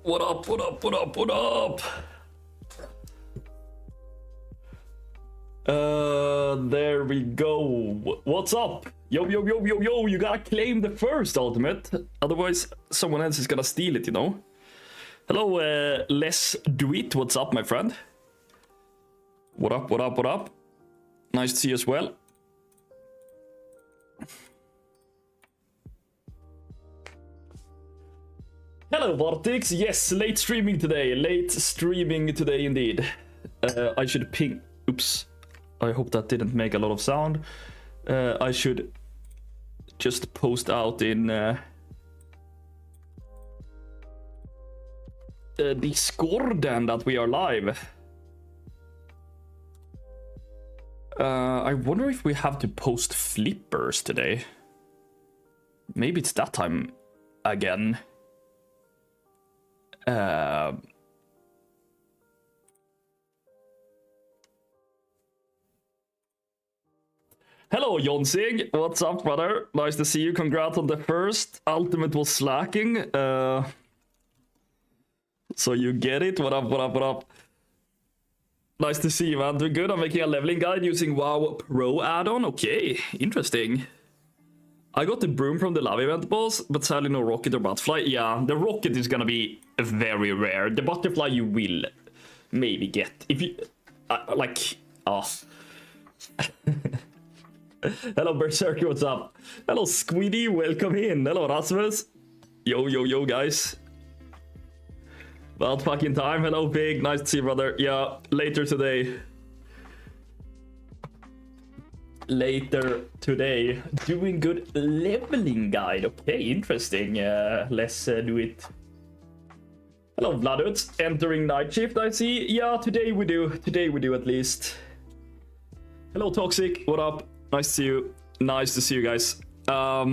What up, what up, what up, what up? There we go. What's up? Yo, yo, yo, yo, yo, you gotta claim the first ultimate. Otherwise, someone else is gonna steal it, you know? Hello, Les Duit, what's up, my friend? What up, what up, what up? Nice to see you as well. Hello, Vortex. Yes, late streaming today. Late streaming today, indeed. I should ping... Oops. I hope that didn't make a lot of sound. I should just post out in Discord and that we are live. I wonder if we have to post flippers today. Maybe it's that time again. Hello, Jonsig. What's up, brother? Nice to see you. Congrats on the first. Ultimate was slacking. So you get it. What up, what up, what up? Nice to see you, man. Doing good. I'm making a leveling guide using WoW Pro add-on. Okay, interesting. I got the broom from the love event boss, but sadly no rocket or butterfly. Yeah, the rocket is gonna be very rare. The butterfly you will maybe get. If you... Hello, Berserker, what's up? Hello, Squiddy, welcome in. Hello, Rasmus. Yo, yo, yo, guys. About fucking time. Hello, Pig. Nice to see you, brother. Yeah, later today. Later today. Doing good leveling guide. Okay, interesting. Let's do it. Hello, Vladut. Entering night shift, I see. Yeah, today we do. Today we do at least. Hello, Toxic. What up? Nice to see you. Nice to see you guys. I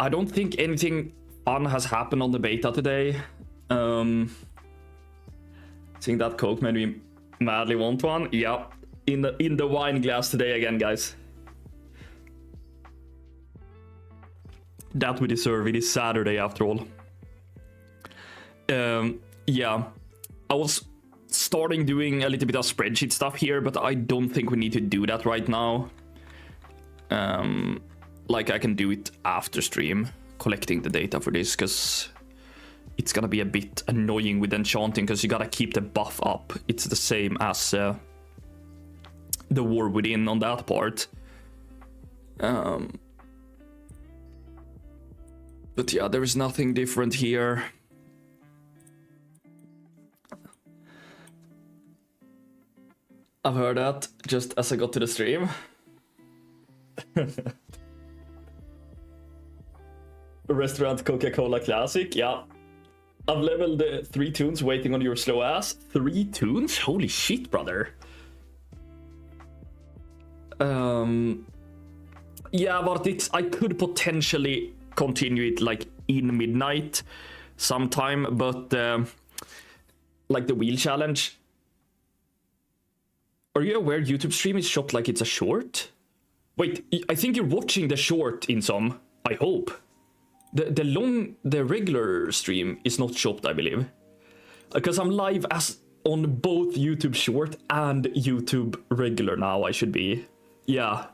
don't think anything fun has happened on the beta today. Think that Coke made me madly want one. Yeah, in the wine glass today again, guys. That we deserve. It is Saturday after all. Yeah, I was starting doing a little bit of spreadsheet stuff here, but I don't think we need to do that right now. Like I can do it after stream, collecting the data for this, because it's gonna be a bit annoying with enchanting, because you gotta keep the buff up. It's the same as the War Within on that part. But yeah, there is nothing different here. I've heard that just as I got to the stream. Restaurant Coca-Cola Classic, yeah. I've leveled 3 tunes waiting on your slow ass. 3 tunes? Holy shit, brother. Yeah, Vartix, I could potentially continue it like in midnight sometime, but like the wheel challenge. Are you aware YouTube stream is shot like it's a short? Wait, I think you're watching the short in some. I hope. The regular stream is not shopped, I believe. Because I'm live as on both YouTube short and YouTube regular now, I should be. Yeah.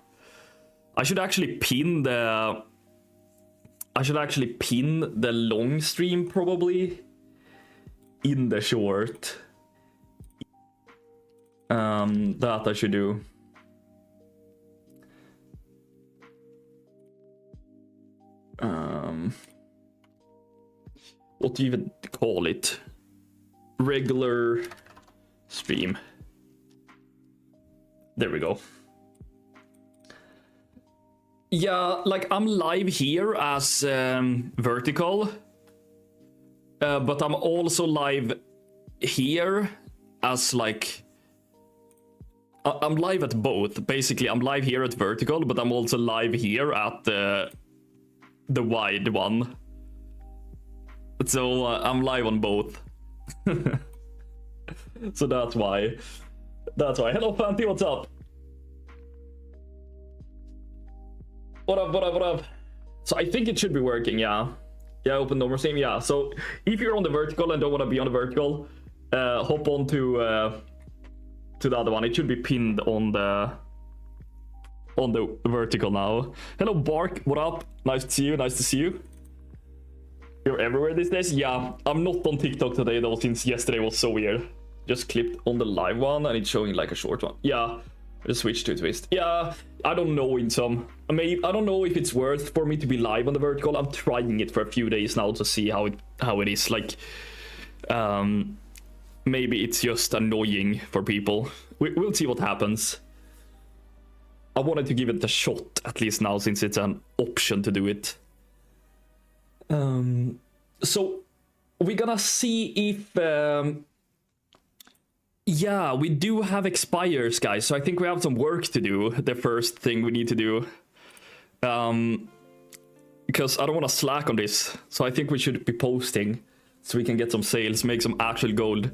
I should actually pin the long stream probably in the short. That I should do. What do you even call it? Regular stream. There we go. Yeah, like I'm live here as vertical, but I'm also live here as like I'm live at both. Basically, I'm live here at vertical, but I'm also live here at the wide one. So I'm live on both. So that's why. That's why. Hello, Fanty, what's up? What up, what up, what up? So I think it should be working, yeah. Yeah, open normal stream, yeah. So if you're on the vertical and don't want to be on the vertical, hop on to the other one. It should be pinned on the vertical now. Hello, Bark. What up? Nice to see you. Nice to see you. You're everywhere these days? Yeah, I'm not on TikTok today though, since yesterday was so weird. Just clicked on the live one and it's showing like a short one. Yeah, I just switched to a twist. Yeah, I don't know in some. I don't know if it's worth for me to be live on the vertical. I'm trying it for a few days now to see how it is. Like, maybe it's just annoying for people. We'll see what happens. I wanted to give it a shot at least now, since it's an option to do it. So we're gonna see if yeah, we do have expires, guys, so I think we have some work to do. The first thing we need to do, because I don't want to slack on this, so I think we should be posting so we can get some sales, make some actual gold.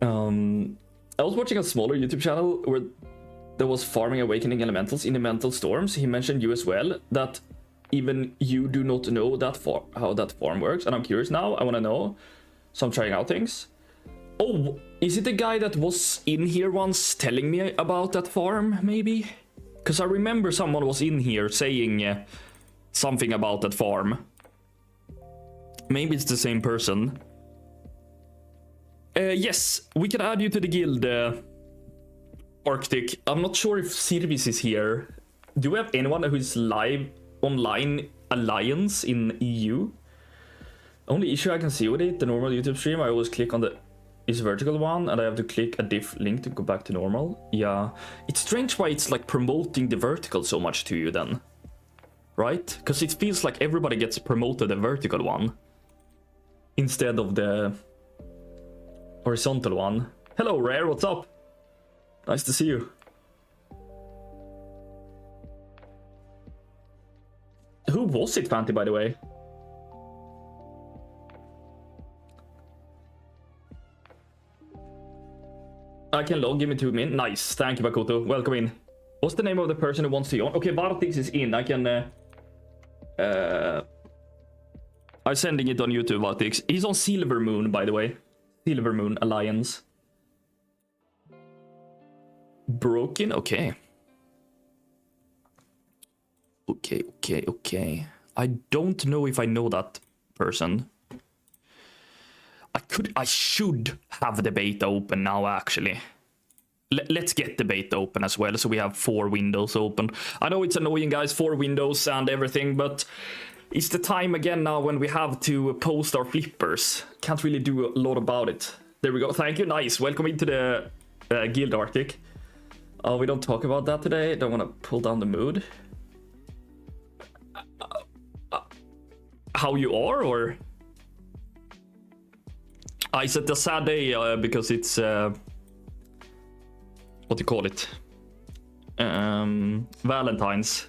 I was watching a smaller YouTube channel where there was farming awakening elementals in elemental storms. He mentioned you as well, that even you do not know that how that farm works, and I'm curious now. I want to know, so I'm trying out things. Oh, is it the guy that was in here once telling me about that farm, maybe? Because I remember someone was in here saying something about that farm. Maybe it's the same person. Yes, we can add you to the guild, Arctic. I'm not sure if Sirvis is here. Do we have anyone who is live online alliance in EU? Only issue I can see with it, the normal YouTube stream, I always click on the is vertical one and I have to click a diff link to go back to normal. Yeah, it's strange why it's like promoting the vertical so much to you then, right? Because it feels like everybody gets promoted the vertical one instead of the horizontal one. Hello Rare, what's up? Nice to see you. Who was it, Fanty, by the way? I can log, give me 2 minutes. Nice, thank you, Bakoto. Welcome in. What's the name of the person who wants to join? Okay, Vartix is in. I can... I'm sending it on YouTube, Vartix. He's on Silver Moon, by the way. Silver Moon Alliance. Broken? Okay. Okay. I don't know if I know that person. I should have the beta open now, actually. Let's get the beta open as well, so we have 4 windows open. I know it's annoying, guys, 4 windows and everything, but it's the time again now when we have to post our flippers. Can't really do a lot about it. There we go. Thank you. Nice. Welcome into the Guild Arctic. We don't talk about that today. Don't want to pull down the mood. How you are, or... It's a sad day because it's... what do you call it? Valentine's.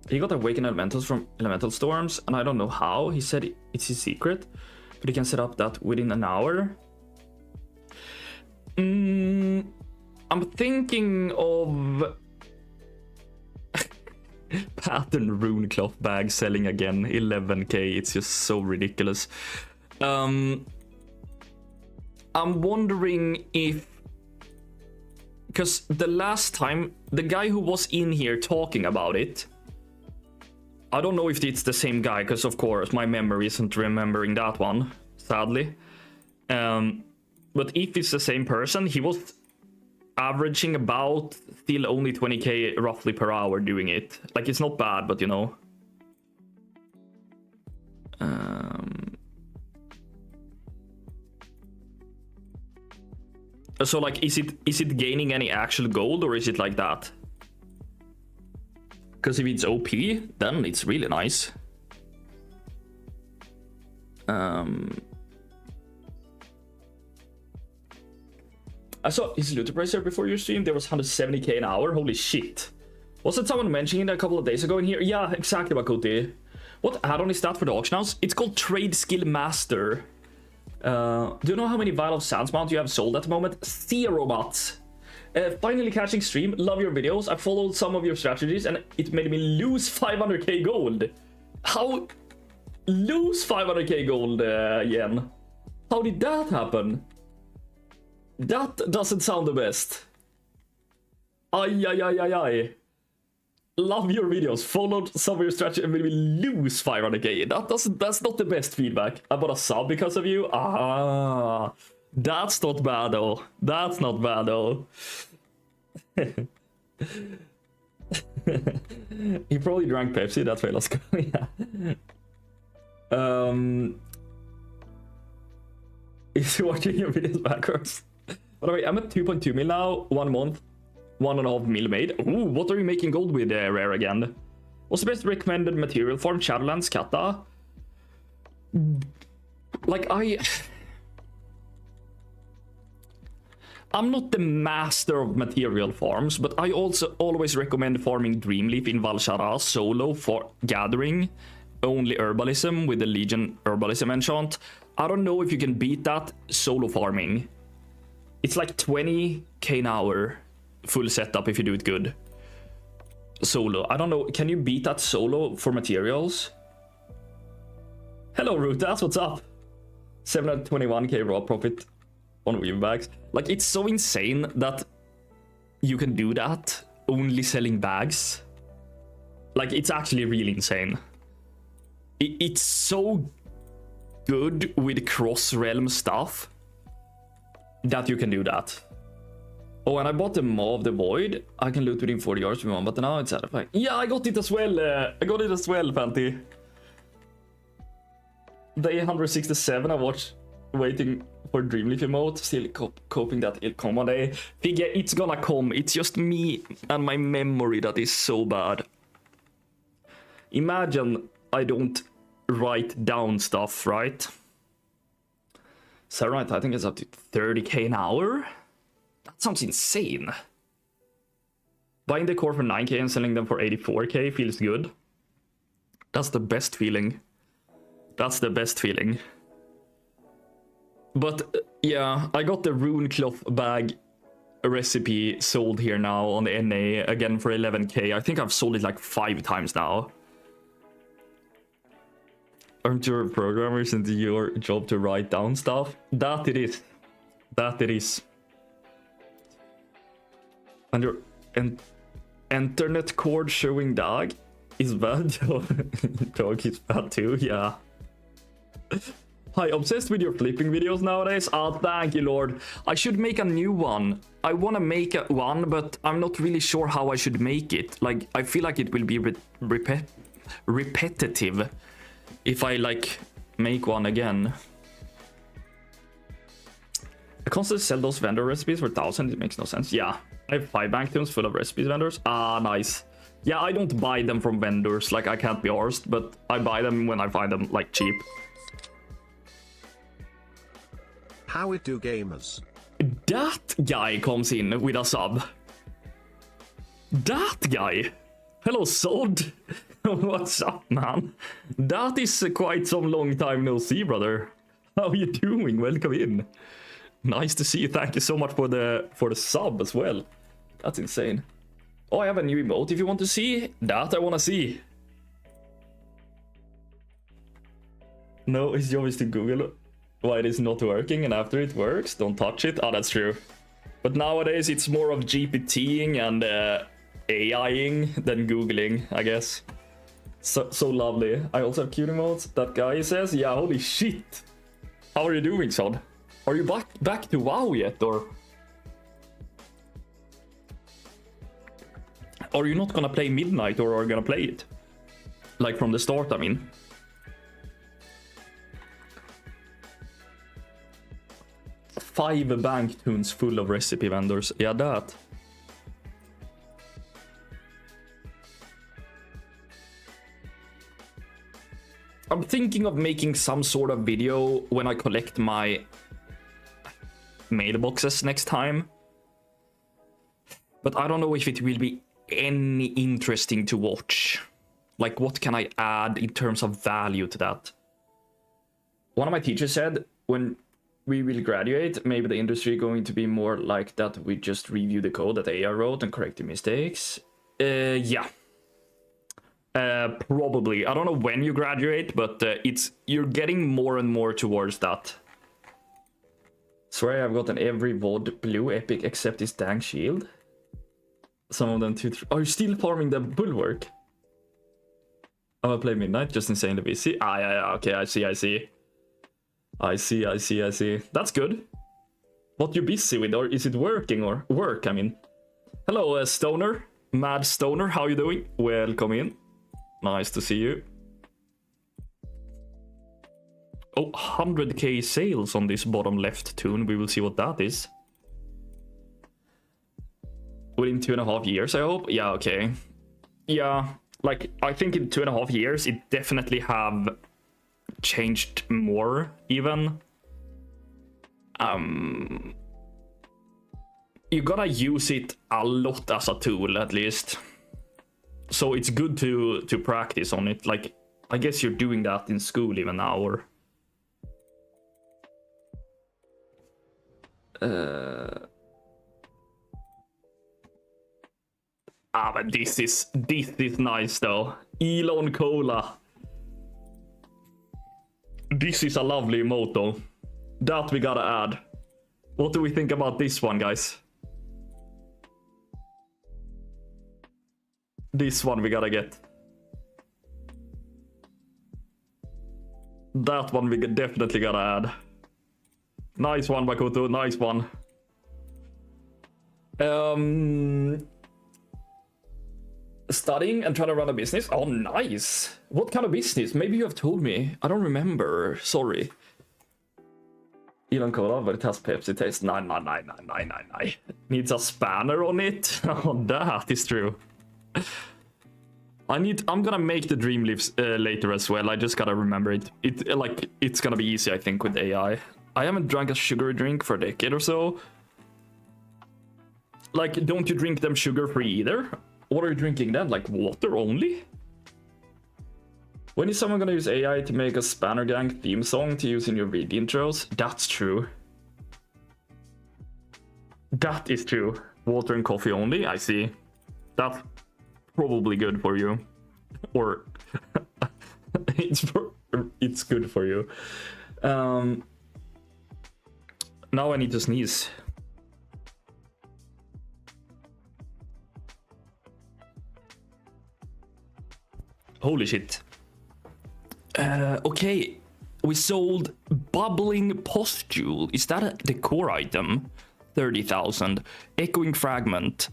He got awakened elementals from elemental storms, and I don't know how. He said it's his secret, but he can set up that within an hour. I'm thinking of pattern rune cloth bag selling again, 11k. It's just so ridiculous. I'm wondering if, because the last time the guy who was in here talking about it, I don't know if it's the same guy, because of course my memory isn't remembering that one, sadly. But if it's the same person, he was averaging about still only 20k roughly per hour doing it. Like, it's not bad, but you know. So like, is it gaining any actual gold, or is it like that? Because if it's OP, then it's really nice. I saw his loot price here before your stream. There was 170k an hour. Holy shit. Wasn't someone mentioning it a couple of days ago in here? Yeah, exactly, Bakote. What add-on is that for the auction house? It's called Trade Skill Master. Do you know how many Vial of Sands mount you have sold at the moment? 0 bots. Finally catching stream. Love your videos. I followed some of your strategies and it made me lose 500k gold. How? Lose 500k gold, Yen? How did that happen? That doesn't sound the best. Ay. Love your videos. Followed some of your strategies and made me lose 500k. That's not the best feedback. I bought a sub because of you. Ah. That's not bad though. That's not bad though. He probably drank Pepsi, that's why let's go. Yeah. Is watching your videos backwards? By the way, I'm at 2.2 mil now, 1 month, 1.5 mil made. Ooh, what are you making gold with, Rare again? What's the best recommended material form? Shadowlands, Kata? Like, I'm not the master of material farms, but I also always recommend farming Dreamleaf in Valshara solo for gathering, only herbalism with the Legion herbalism enchant. I don't know if you can beat that solo farming. It's like 20k an hour full setup if you do it good. Solo. I don't know, can you beat that solo for materials? Hello Rutas, what's up? 721k raw profit on weave bags. Like, it's so insane that you can do that only selling bags. Like, it's actually really insane. It's so good with cross-realm stuff that you can do that. Oh, and I bought the Maw of the Void. I can loot within 40 yards from one, but now it's satisfying. Yeah, I got it as well. I got it as well, Fanty. Day 167, I watched waiting for Dreamleaf emote, still coping that it'll come one day. Figure it's gonna come. It's just me and my memory that is so bad. Imagine I don't write down stuff, right? Serrite, I think it's up to 30k an hour. That sounds insane. Buying the core for 9k and selling them for 84k feels good. That's the best feeling. That's the best feeling. But yeah, I got the rune cloth bag recipe sold here now on the NA again for 11k. I think I've sold it like 5 times now. Aren't you a programmer? Isn't it your job to write down stuff? That it is. That it is. And your internet cord showing dog is bad. Dog is bad too, yeah. Hi, obsessed with your flipping videos nowadays? Oh, thank you, Lord. I should make a new one. I want to make one, but I'm not really sure how I should make it. Like, I feel like it will be repetitive if I, like, make one again. I constantly sell those vendor recipes for 1,000. It makes no sense. Yeah, I have 5 bank tombs full of recipes vendors. Ah, nice. Yeah, I don't buy them from vendors. Like, I can't be arsed, but I buy them when I find them, like, cheap. How it do, gamers? That guy comes in with a sub. That guy. Hello, Sod. What's up, man? That is quite some long time no see, brother. How are you doing? Welcome in. Nice to see you. Thank you so much for the sub as well. That's insane. Oh, I have a new emote. If you want to see that, I want to see. No, his job is to Google why it is not working, and after it works, don't touch it. Oh, that's true. But nowadays, it's more of GPTing and AIing than Googling, I guess. So lovely. I also have cute emotes. That guy says, yeah, holy shit. How are you doing, Sod? Are you back to WoW yet, or? Are you not gonna play Midnight, or are you gonna play it? Like from the start, I mean. 5 bank tunes full of recipe vendors. Yeah, that. I'm thinking of making some sort of video when I collect my mailboxes next time. But I don't know if it will be any interesting to watch. Like, what can I add in terms of value to that? One of my teachers said, when we will graduate. Maybe the industry going to be more like that. We just review the code that AI wrote and correct the mistakes. Yeah. Probably. I don't know when you graduate, but you're getting more and more towards that. Swear I've gotten every VOD blue epic except this dang shield. Some of them too. Are you still farming the bulwark? I'm gonna play midnight, just insanely busy. Yeah, okay, I see. That's good. What you busy with, or is it working or work? I mean, hello, Stoner, Mad Stoner. How you doing? Welcome in. Nice to see you. Oh, 100k sales on this bottom left tune. We will see what that is. Within 2.5 years, I hope. Yeah, okay. Yeah, like, I think in 2.5 years, it definitely have changed more, even. You gotta use it a lot as a tool, at least. So it's good to practice on it. Like, I guess you're doing that in school even now, or... but this is nice though. Elon Cola. This is a lovely motto. That we gotta add. What do we think about this one, guys? This one we gotta get. That one we definitely gotta add. Nice one, Makoto. Nice one. Studying and trying to run a business. Oh, nice. What kind of business? Maybe you have told me. I don't remember. Sorry. Elon Cola, but it has Pepsi taste. Nah. Needs a spanner on it. Oh, that is true. I'm gonna make the dream lives later as well. I just gotta remember it. It's gonna be easy, I think, with AI. I haven't drank a sugary drink for a decade or so. Like, don't you drink them sugar-free either? What are you drinking then? Like water only? When is someone gonna use AI to make a Spanner Gang theme song to use in your video intros? That's true. That is true. Water and coffee only? I see. That's probably good for you. Or it's good for you. Now I need to sneeze. Holy shit. Okay, we sold Bubbling Postule. Is that the core item? 30,000. Echoing Fragment,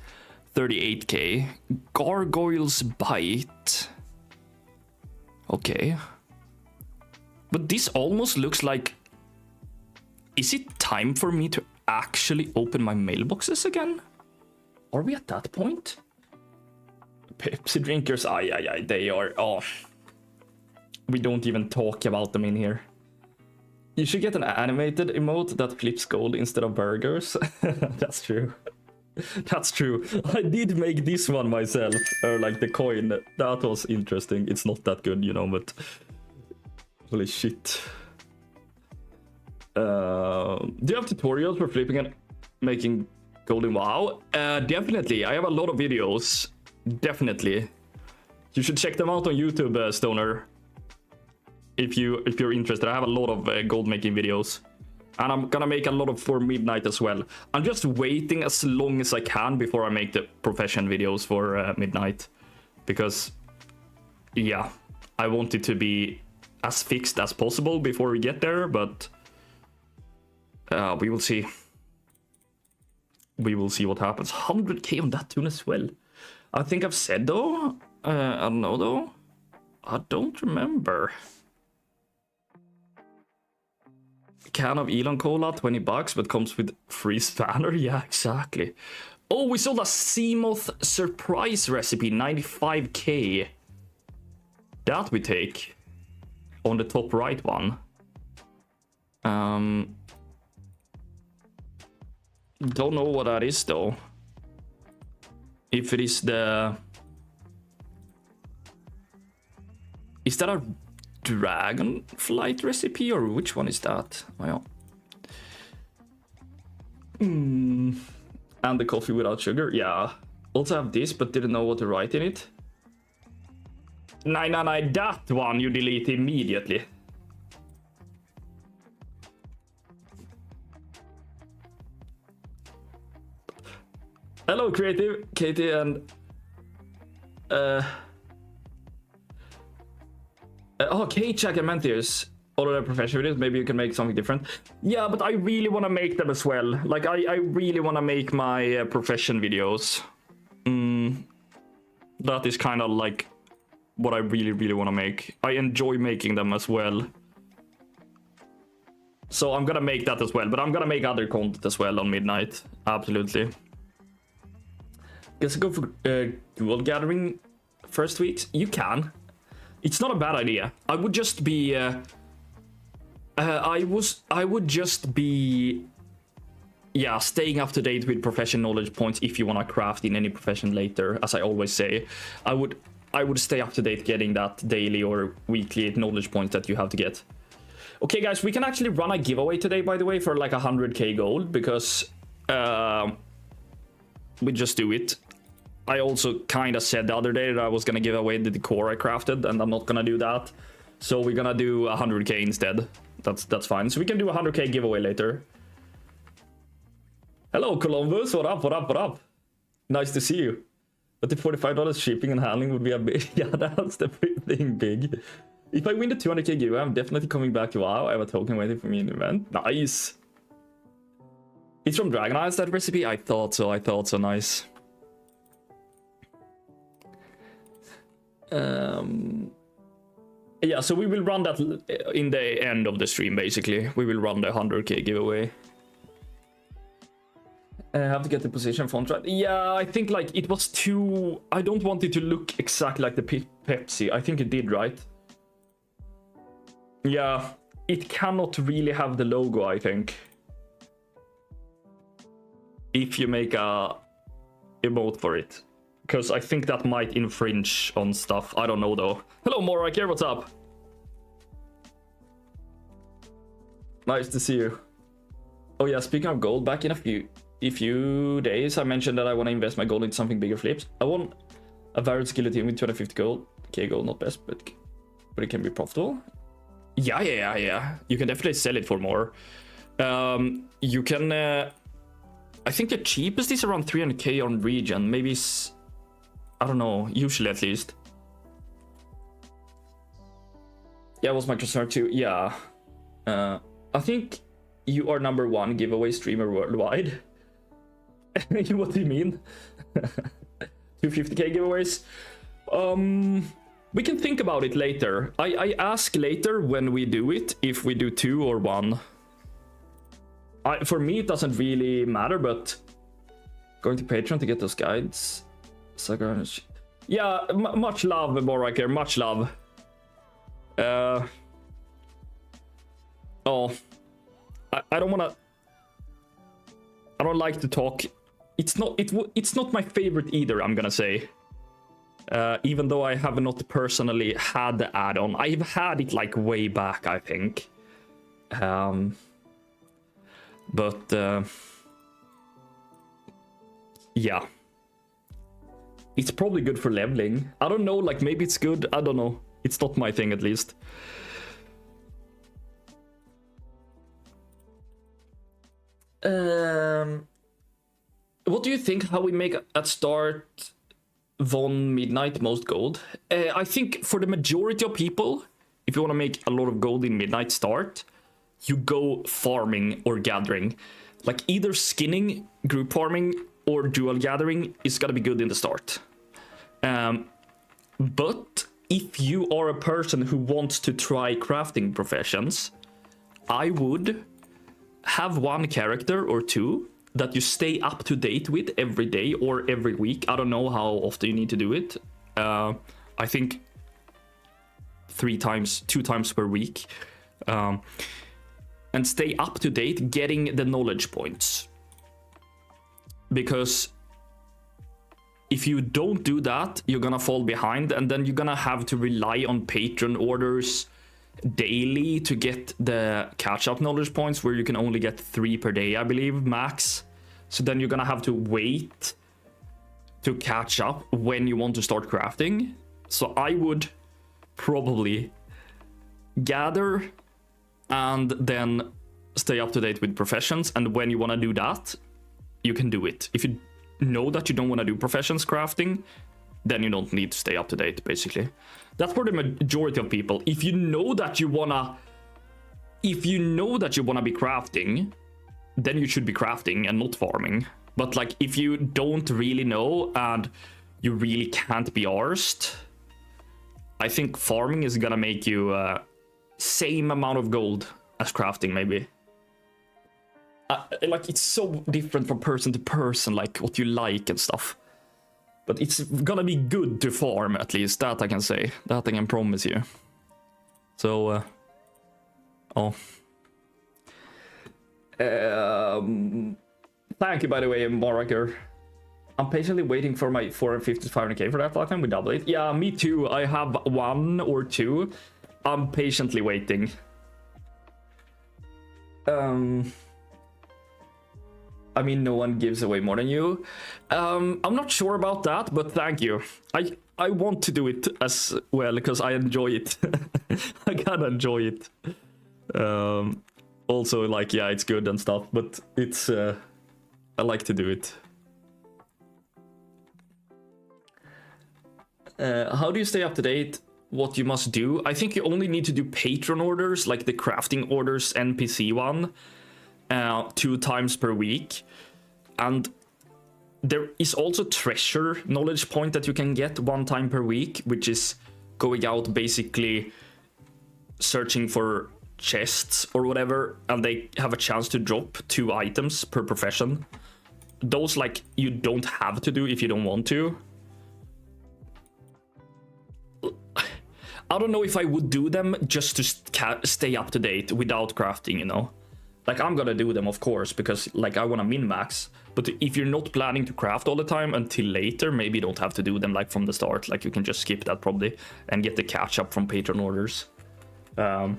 38k. Gargoyle's Bite. Okay. But this almost looks like... Is it time for me to actually open my mailboxes again? Are we at that point? Pepsi drinkers, they are... Oh. We don't even talk about them in here. You should get an animated emote that flips gold instead of burgers. That's true. That's true. I did make this one myself. Or like the coin. That was interesting. It's not that good, you know, but... Holy shit. Do you have tutorials for flipping and making golden WoW? Definitely. I have a lot of videos. Definitely. You should check them out on YouTube, Stoner. If you're interested. I have a lot of gold making videos. And I'm gonna make a lot of for Midnight as well. I'm just waiting as long as I can before I make the profession videos for Midnight. Because, yeah, I want it to be as fixed as possible before we get there, but we will see. We will see what happens. 100k on that tune as well. I think I've said though. I don't know though. I don't remember. Can of Elon Cola, $20, but comes with free spanner. Yeah, exactly. Oh, we sold a Seamoth surprise recipe, 95k. That we take on the top right one. Don't know what that is though. If it is the... Is that a dragon flight recipe or which one is that? Oh, yeah. And the coffee without sugar, yeah. Also have this, but didn't know what to write in it. No, that one you delete immediately. Hello, Creative, Katie, and Kate, Jack, and Mantheus. All of their professional videos, maybe you can make something different. Yeah, but I really want to make them as well. Like, I really want to make my profession videos. That is kind of like what I really want to make. I enjoy making them as well. So I'm gonna make that as well, but I'm gonna make other content as well on Midnight. Absolutely. Guess I go for dual gathering first weeks. You can. It's not a bad idea. I would just be. I would just be. Yeah, staying up to date with profession knowledge points if you want to craft in any profession later. As I always say, I would stay up to date getting that daily or weekly knowledge points that you have to get. Okay, guys, we can actually run a giveaway today, by the way, for like 100k gold because we just do it. I also kind of said the other day that I was gonna give away the decor I crafted, and I'm not gonna do that. So we're gonna do 100k instead. That's fine. So we can do a 100k giveaway later. Hello, Columbus. What up? What up? What up? Nice to see you. But the $45 shipping and handling would be a big. Yeah, that's the thing big. If I win the 200k giveaway, I'm definitely coming back to WoW. I have a token waiting for me in the event. Nice. It's from Dragon Eyes, that recipe? I thought so. Nice. Yeah, so we will run that in the end of the stream, basically. We will run the 100k giveaway. I have to get the position font right. Yeah, I think like it was too... I don't want it to look exactly like the Pepsi. I think it did, right? Yeah, it cannot really have the logo, I think. If you make a emote for it. Because I think that might infringe on stuff. I don't know, though. Hello, Morak here. What's up? Nice to see you. Oh, yeah. Speaking of gold, back in a few days, I mentioned that I want to invest my gold into something bigger flips. I want a varied skeleton with 250 gold. Okay, gold, not best, but it can be profitable. Yeah. You can definitely sell it for more. You can... I think the cheapest is around 300k on region. Maybe... I don't know, usually at least. Yeah, it was my concern too. Yeah. I think you are #1 giveaway streamer worldwide. What do you mean? 250k giveaways? We can think about it later. I ask later when we do it, if we do 2 or 1. For me, it doesn't really matter, but going to Patreon to get those guides. Yeah, much love, Boraker, much love. Oh, I don't wanna. I don't like to talk. It's not my favorite either. I'm gonna say. Even though I have not personally had the add-on, I've had it like way back, I think. But yeah. It's probably good for leveling. I don't know, like maybe it's good. I don't know. It's not my thing, at least. What do you think how we make at start Von Midnight most gold? I think for the majority of people, if you want to make a lot of gold in Midnight start, you go farming or gathering. Like either skinning, group farming, or dual gathering is gonna be good in the start. But if you are a person who wants to try crafting professions, I would have 1 character or 2 that you stay up to date with every day or every week. I don't know how often you need to do it. I think 2 times per week. And stay up to date getting the knowledge points. Because if you don't do that, you're gonna fall behind, and then you're gonna have to rely on Patreon orders daily to get the catch-up knowledge points, where you can only get 3 per day, I believe, max. So then you're gonna have to wait to catch up when you want to start crafting. So I would probably gather and then stay up to date with professions, and when you want to do that, you can do it. If you know that you don't want to do professions crafting, then you don't need to stay up to date, basically. That's for the majority of people. If you know that you wanna be crafting, then you should be crafting and not farming. But like, if you don't really know and you really can't be arsed, I think farming is gonna make you same amount of gold as crafting, maybe. Like, it's so different from person to person, like what you like and stuff. But it's gonna be good to farm, at least. That I can say. That I can promise you. So, thank you, by the way, Maraker. I'm patiently waiting for my 450 to 500k for that lifetime. We double it. Yeah, me too. I have 1 or 2. I'm patiently waiting. I mean, no one gives away more than you. I'm not sure about that, but thank you. I want to do it as well, because I enjoy it. I gotta enjoy it. Also, like, yeah, it's good and stuff, but it's... I like to do it. How do you stay up to date? What you must do? I think you only need to do patron orders, like the crafting orders NPC one, 2 times per week. And there is also treasure knowledge point that you can get 1 time per week, which is going out basically searching for chests or whatever, and they have a chance to drop 2 items per profession. Those, like, you don't have to do if you don't want to. I don't know if I would do them just to stay up to date without crafting, you know? Like, I'm gonna do them, of course, because, like, I want to min-max. But if you're not planning to craft all the time until later, maybe you don't have to do them, like, from the start. Like, you can just skip that, probably, and get the catch-up from patron orders. You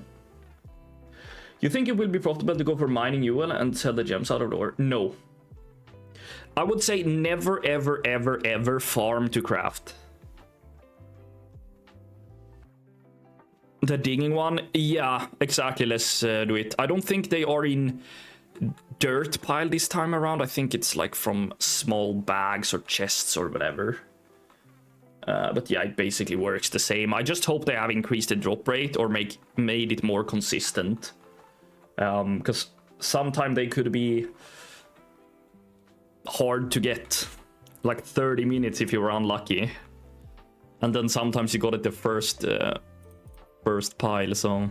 think it will be profitable to go for mining UL and sell the gems out of the ore? No. I would say never, ever, ever, ever farm to craft. The digging one? Yeah, exactly. Let's do it. I don't think they are in dirt pile this time around. I think it's like from small bags or chests or whatever. But yeah, it basically works the same. I just hope they have increased the drop rate or made it more consistent. Because sometimes they could be hard to get. Like 30 minutes if you were unlucky. And then sometimes you got it the first pile, so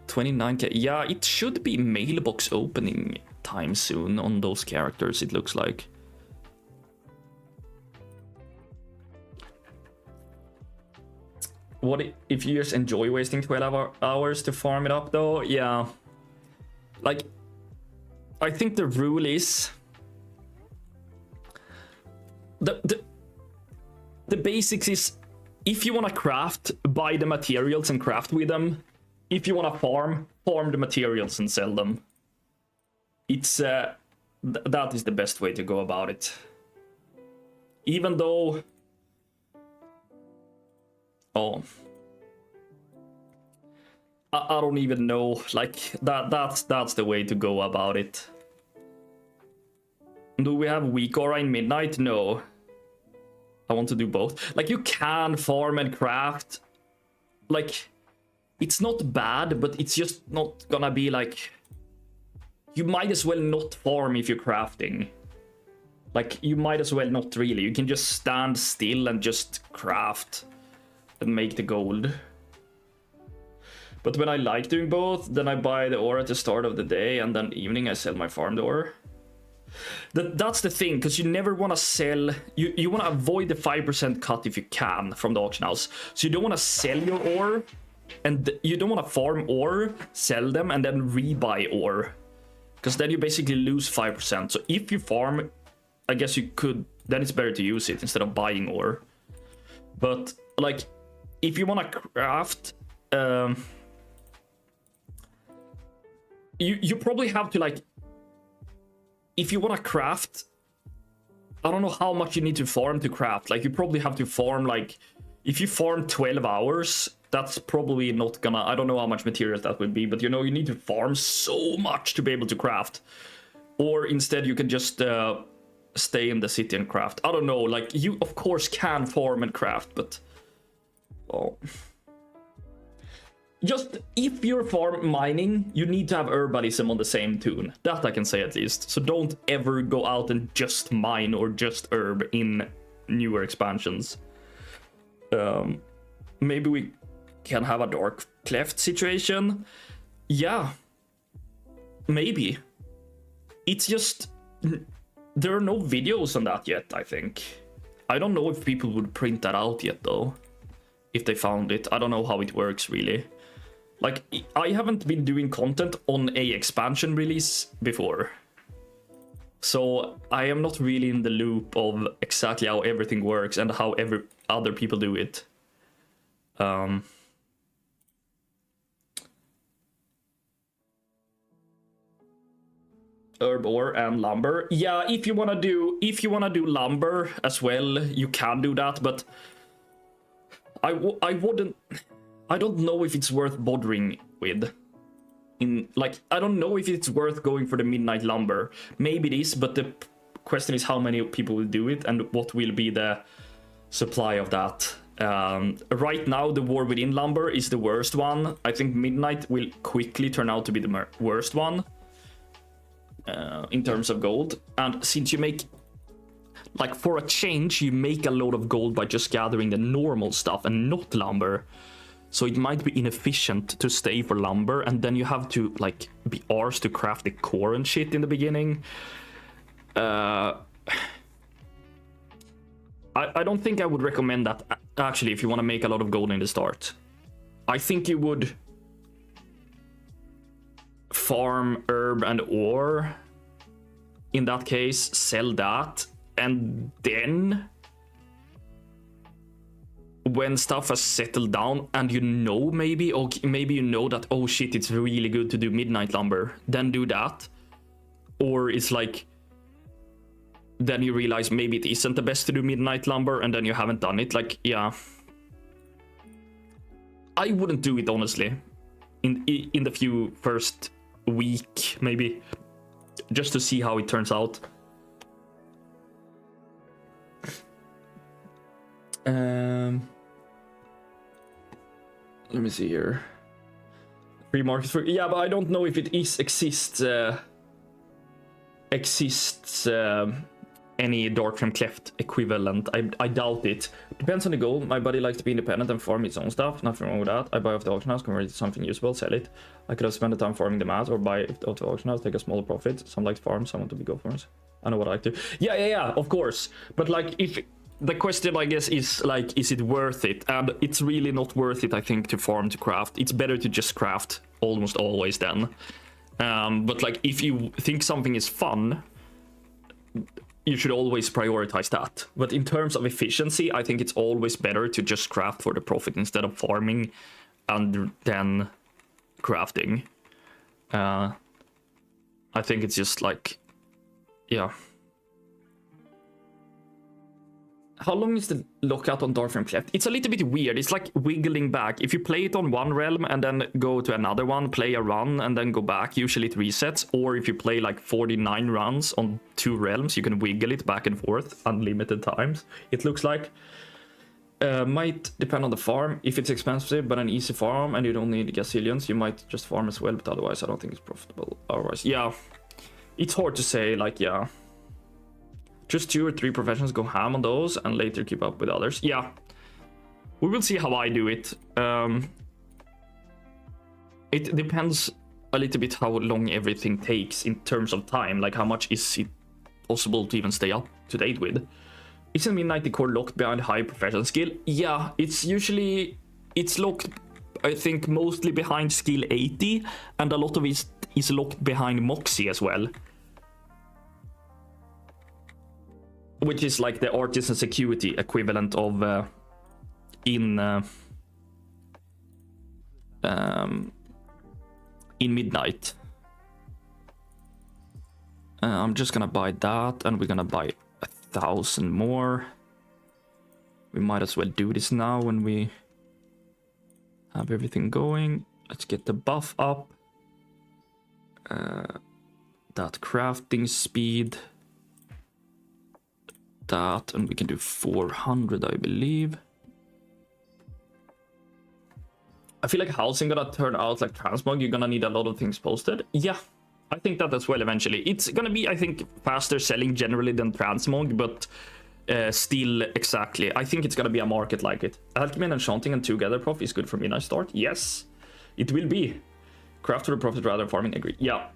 29k. Yeah, it should be mailbox opening time soon on those characters, it looks like. What if you just enjoy wasting 12 hours to farm it up, though? Yeah, like, I think the rule is the basics is, if you want to craft, buy the materials and craft with them. If you want to farm the materials and sell them. It's that is the best way to go about it. Even though, I don't even know, like, that's the way to go about it. Do we have weak aura in midnight? No. I want to do both. Like, you can farm and craft. Like, it's not bad, but it's just not gonna be like... You might as well not farm if you're crafting. Like, you might as well not really. You can just stand still and just craft and make the gold. But when I like doing both, then I buy the ore at the start of the day, and then evening I sell my farmed ore. That's the thing, because you never want to sell... You want to avoid the 5% cut if you can from the auction house. So you don't want to sell your ore, and you don't want to farm ore, sell them, and then rebuy ore. Because then you basically lose 5%. So if you farm, I guess you could... Then it's better to use it instead of buying ore. But, like, if you want to craft you probably have to, like, if you want to craft, I don't know how much you need to farm to craft. Like, you probably have to farm, like, if you farm 12 hours, that's probably not gonna, I don't know how much materials that would be, but you know, you need to farm so much to be able to craft. Or instead you can just stay in the city and craft. I don't know, like, you of course can farm and craft, but oh. Just, if you're farm mining, you need to have herbalism on the same tune. That I can say at least. So don't ever go out and just mine or just herb in newer expansions. Maybe we can have a dark cleft situation. Yeah. Maybe. It's just, there are no videos on that yet, I think. I don't know if people would print that out yet, though. If they found it. I don't know how it works, really. Like, I haven't been doing content on a expansion release before. So I am not really in the loop of exactly how everything works and how other people do it. Herb ore and lumber. Yeah, if you wanna do lumber as well, you can do that, but I wouldn't. I don't know if it's worth bothering with. I don't know if it's worth going for the midnight lumber. Maybe it is, but the question is how many people will do it and what will be the supply of that. Right now, the War Within lumber is the worst one. I think midnight will quickly turn out to be the worst one in terms of gold. And since you make, like, for a change, you make a lot of gold by just gathering the normal stuff and not lumber. So it might be inefficient to stay for lumber, and then you have to, like, be arsed to craft the core and shit in the beginning. I don't think I would recommend that, actually, if you want to make a lot of gold in the start. I think you would farm herb and ore. In that case, sell that, and then when stuff has settled down and you know maybe you know that, oh shit, it's really good to do midnight lumber, then do that. Or it's like, then you realize maybe it isn't the best to do midnight lumber and then you haven't done it. Like, yeah, I wouldn't do it, honestly, in the few first week, maybe, just to see how it turns out. Let me see here. Free market for, yeah, but I don't know if it exists any Darkframe Cleft equivalent. I doubt it. Depends on the goal. My buddy likes to be independent and farm his own stuff. Nothing wrong with that. I buy off the auction house, convert it to something useful, sell it. I could have spent the time farming the mat or buy it off the auction house, take a smaller profit. Some like to farm, some want to be go farmers. I know what I like to. Yeah, of course. But like, if the question, I guess, is like, is it worth it? And it's really not worth it, I think, to farm to craft. It's better to just craft almost always then. But like, if you think something is fun, you should always prioritize that. But in terms of efficiency, I think it's always better to just craft for the profit instead of farming and then crafting. I think it's just like, yeah. How long is the lockout on Darkframe Cleft? It's a little bit weird. It's like wiggling back. If you play it on one realm and then go to another one, play a run and then go back, usually it resets. Or if you play like 49 runs on 2 realms, you can wiggle it back and forth unlimited times, it looks like. Might depend on the farm. If it's expensive but an easy farm and you don't need gazillions, you might just farm as well, but otherwise I don't think it's profitable. Otherwise, yeah. It's hard to say, like, yeah. Just 2 or 3 professions, go ham on those and later keep up with others. Yeah, we will see how I do it. It depends a little bit how long everything takes in terms of time. Like, how much is it possible to even stay up to date with? Isn't Midnight the core locked behind high profession skill? Yeah, it's locked, I think, mostly behind skill 80, and a lot of it is locked behind Moxie as well. Which is like the artisan security equivalent of in in midnight. I'm just gonna buy that, and we're gonna buy 1,000 more. We might as well do this now when we have everything going. Let's get the buff up. That crafting speed. That, and we can do 400, I believe. I feel like housing gonna turn out like transmog. You're gonna need a lot of things posted. Yeah, I think that as well eventually. It's gonna be, I think, faster selling generally than transmog, but still exactly. I think it's gonna be a market like it. Alchemy and enchanting and together prof is good for midnight start. Yes, it will be. Craft for the profit rather than farming, agree. Yeah.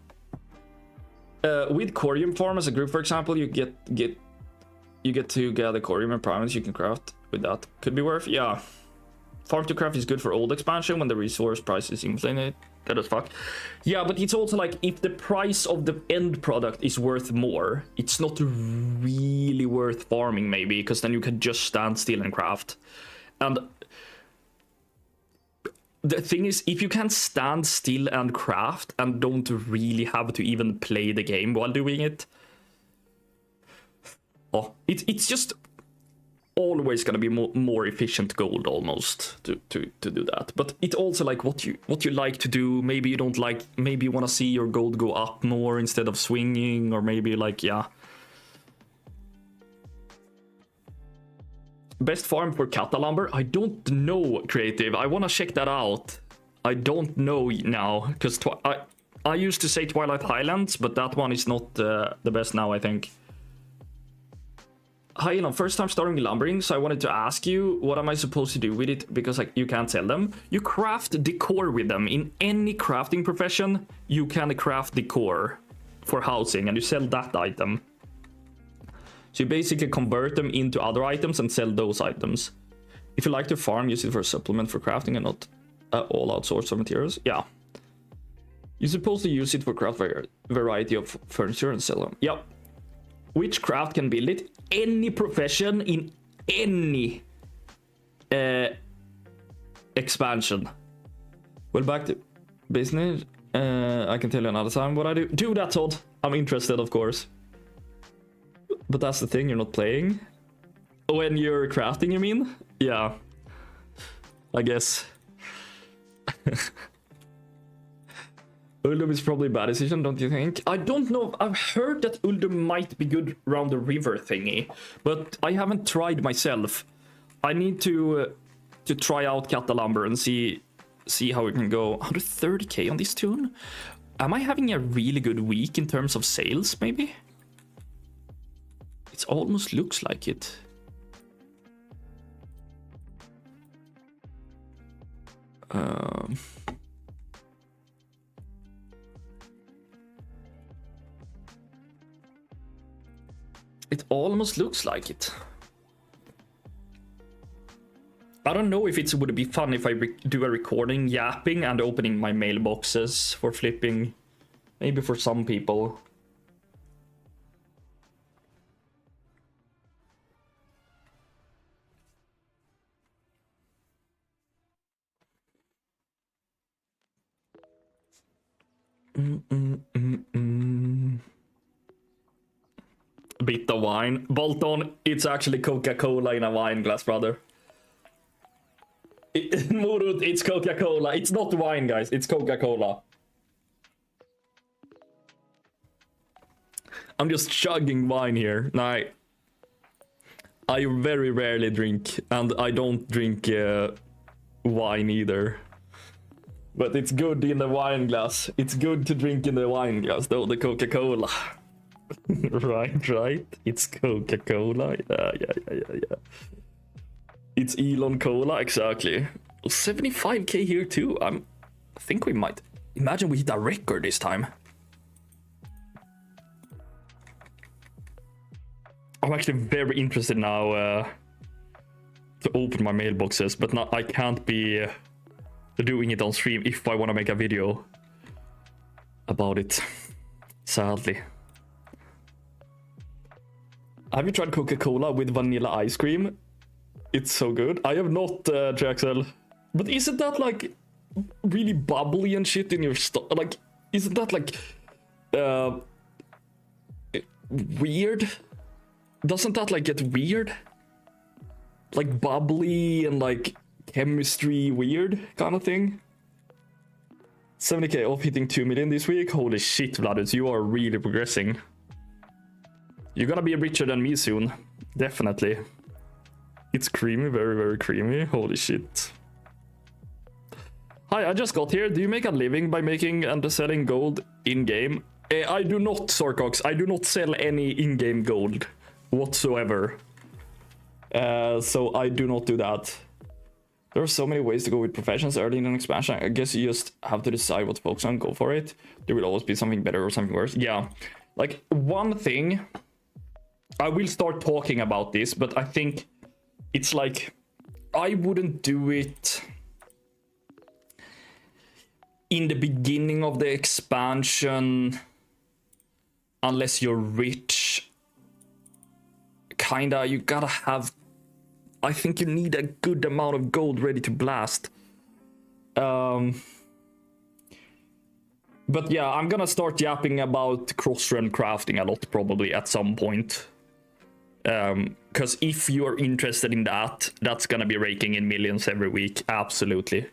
With Corium farm as a group, for example, you get to gather Corium and primaries you can craft with that. Could be worth, yeah. Farm to craft is good for old expansion when the resource price is inflated as fuck. Yeah, but it's also like if the price of the end product is worth more, it's not really worth farming maybe, because then you can just stand still and craft. And the thing is, if you can stand still and craft and don't really have to even play the game while doing it, oh, it's just always gonna be more efficient gold almost to do that. But it also like what you like to do. Maybe you don't like, maybe you want to see your gold go up more instead of swinging, or maybe like, yeah. Best farm for Catalumber? I don't know, Creative. I want to check that out. I don't know now, because I used to say Twilight Highlands, but that one is not the best now, I think. Hi, Elon. First time starting lumbering, so I wanted to ask you, what am I supposed to do with it? Because like you can't sell them. You craft decor with them. In any crafting profession, you can craft decor for housing, and you sell that item. So you basically convert them into other items and sell those items. If you like to farm, use it for a supplement for crafting and not all outsourced of materials. Yeah. You're supposed to use it for craft variety of furniture and sell them. Yep. Which craft can build it? Any profession in any expansion. Well, back to business. I can tell you another time what I do. Do that, Todd. I'm interested, of course. But that's the thing, you're not playing. When you're crafting, you mean? Yeah. I guess. Uldum is probably a bad decision, don't you think? I don't know. I've heard that Uldum might be good around the river thingy, but I haven't tried myself. I need to try out Catalumber and see how it can go. 130k on this tune? Am I having a really good week in terms of sales, maybe? It almost looks like it. It almost looks like it. I don't know if it would be fun if I do a recording yapping and opening my mailboxes for flipping. Maybe for some people. Bit of wine. Bolton, it's actually Coca-Cola in a wine glass, brother. Murut, it's Coca-Cola. It's not wine, guys. It's Coca-Cola. I'm just chugging wine here. Nah, I very rarely drink, and I don't drink wine either. But it's good in the wine glass. It's good to drink in the wine glass, though, the Coca-Cola. Right. It's Coca-Cola. Yeah. It's Elon Cola, exactly. 75k here too. I think we might. Imagine we hit a record this time. I'm actually very interested now to open my mailboxes, but I can't be doing it on stream if I want to make a video about it. Sadly. Have you tried Coca-Cola with vanilla ice cream? It's so good. I have not, Jaxel. But isn't that like... really bubbly and shit in your stuff. Like, isn't that like weird? Doesn't that like get weird? Like bubbly and like chemistry weird kind of thing. 70k off hitting 2 million this week. Holy shit, Vladus, you are really progressing. You're gonna be richer than me soon. Definitely. It's creamy, very, very creamy. Holy shit. Hi, I just got here. Do you make a living by making and selling gold in-game? I do not, Sorcox. I do not sell any in-game gold whatsoever. So I do not do that. There are so many ways to go with professions early in an expansion. I guess you just have to decide what to focus on, go for it. There will always be something better or something worse. Yeah, like one thing, I will start talking about this, but I think it's like, I wouldn't do it in the beginning of the expansion unless you're rich. Kinda, you gotta have, I think you need a good amount of gold ready to blast. But yeah, I'm gonna start yapping about cross-run crafting a lot probably at some point. Because if you're interested in that, that's gonna be raking in millions every week, absolutely.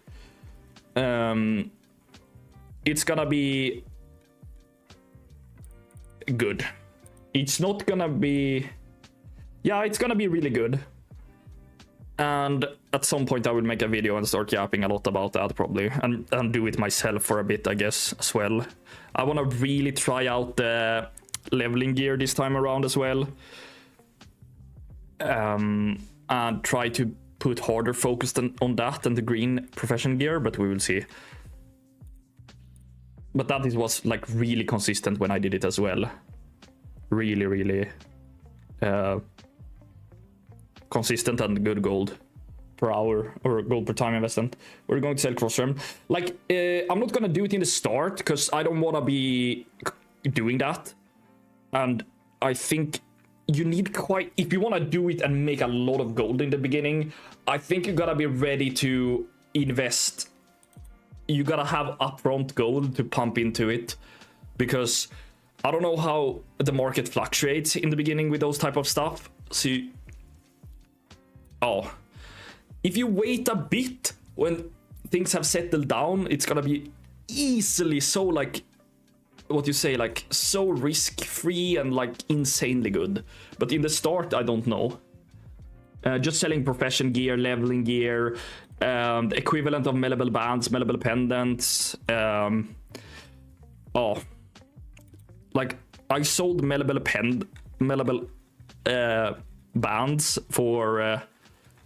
It's gonna be good. It's not gonna be... Yeah, it's gonna be really good. And at some point I will make a video and start yapping a lot about that probably. And do it myself for a bit, I guess, as well. I want to really try out the leveling gear this time around as well. And try to put harder focus on that than the green profession gear, but we will see. But that was like really consistent when I did it as well. Really, really consistent and good gold per hour or gold per time investment. We're going to sell cross-run. Like, I'm not going to do it in the start because I don't want to be doing that. And I think you need quite, if you want to do it and make a lot of gold in the beginning, I think you got to be ready to invest. You got to have upfront gold to pump into it, because I don't know how the market fluctuates in the beginning with those type of stuff. So if you wait a bit when things have settled down, it's gonna be easily so, like, what you say, like so risk-free and like insanely good. But in the start, I don't know. Just selling profession gear, leveling gear, the equivalent of mellable bands, mellable pendants. Like I sold mellable bands for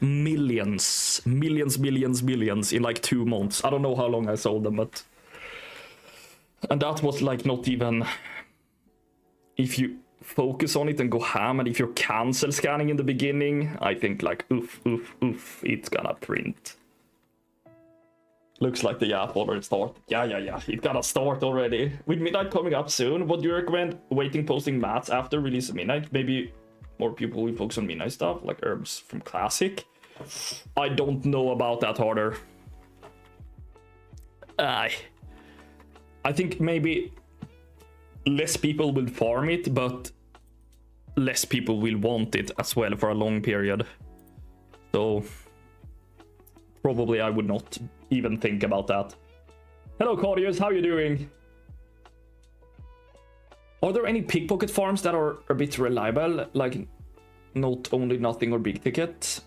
millions in like 2 months. I don't know how long I sold them, but, and that was like not even, if you focus on it and go ham, and if you're cancel scanning in the beginning, I think like oof, it's gonna print. Looks like the app already started. Yeah, it gotta start already. With Midnight coming up soon, what do you recommend waiting posting mats after release of Midnight? Maybe more people will focus on Midnight stuff, like herbs from Classic. I don't know about that order. I think maybe less people will farm it, but less people will want it as well for a long period. So probably I would not even think about that. Hello Claudius, how are you doing? Are there any pickpocket farms that are a bit reliable, like not only nothing or big ticket?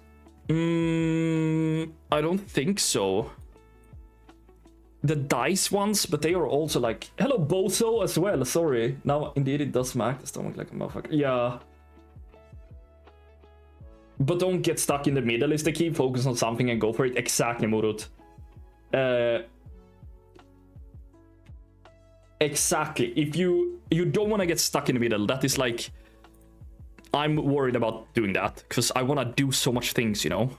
I don't think so. The dice ones, but they are also like, hello Bozo as well, sorry. Now indeed it does smack the stomach like a motherfucker. Yeah. But don't get stuck in the middle is the key. Focus on something and go for it. Exactly, Murut. Exactly. If you don't want to get stuck in the middle, that is like, I'm worried about doing that because I want to do so much things, you know,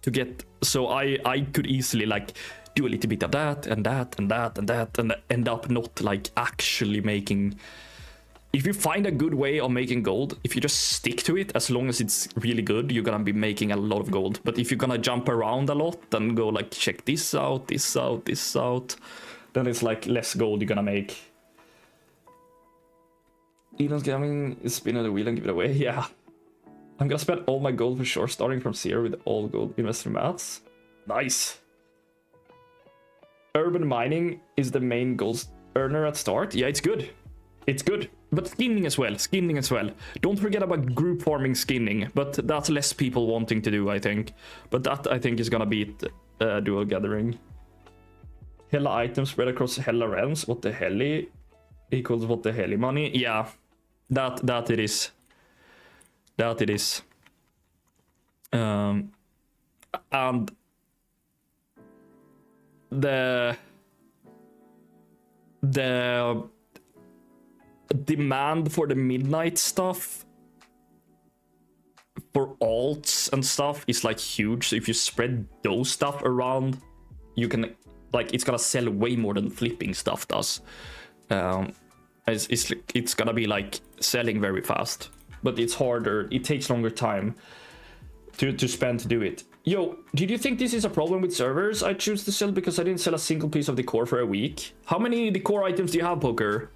to get, so I could easily like do a little bit of that and that and that and that and end up not like actually making if you find a good way of making gold, if you just stick to it, as long as it's really good, you're gonna be making a lot of gold. But if you're gonna jump around a lot and go like, check this out, this out, this out, then it's like less gold you're gonna make. Elon's gaming is spin on the wheel and give it away. Yeah. I'm gonna spend all my gold for sure, starting from 0 with all gold investor mats. Nice. Urban mining is the main gold earner at start. Yeah, it's good. It's good. But skinning as well. Skinning as well. Don't forget about group farming skinning. But that's less people wanting to do, I think. But that, I think, is gonna beat dual gathering. Hella items spread across hella realms. What the heli equals what the heli money. Yeah. That it is. That it is. And the demand for the midnight stuff for alts and stuff is like huge. So if you spread those stuff around, you can like, it's gonna sell way more than flipping stuff does. It's gonna be like selling very fast, but it's harder. It takes longer time to spend to do it. Yo, did you think this is a problem with servers I choose to sell because I didn't sell a single piece of decor for a week? How many decor items do you have, Poker?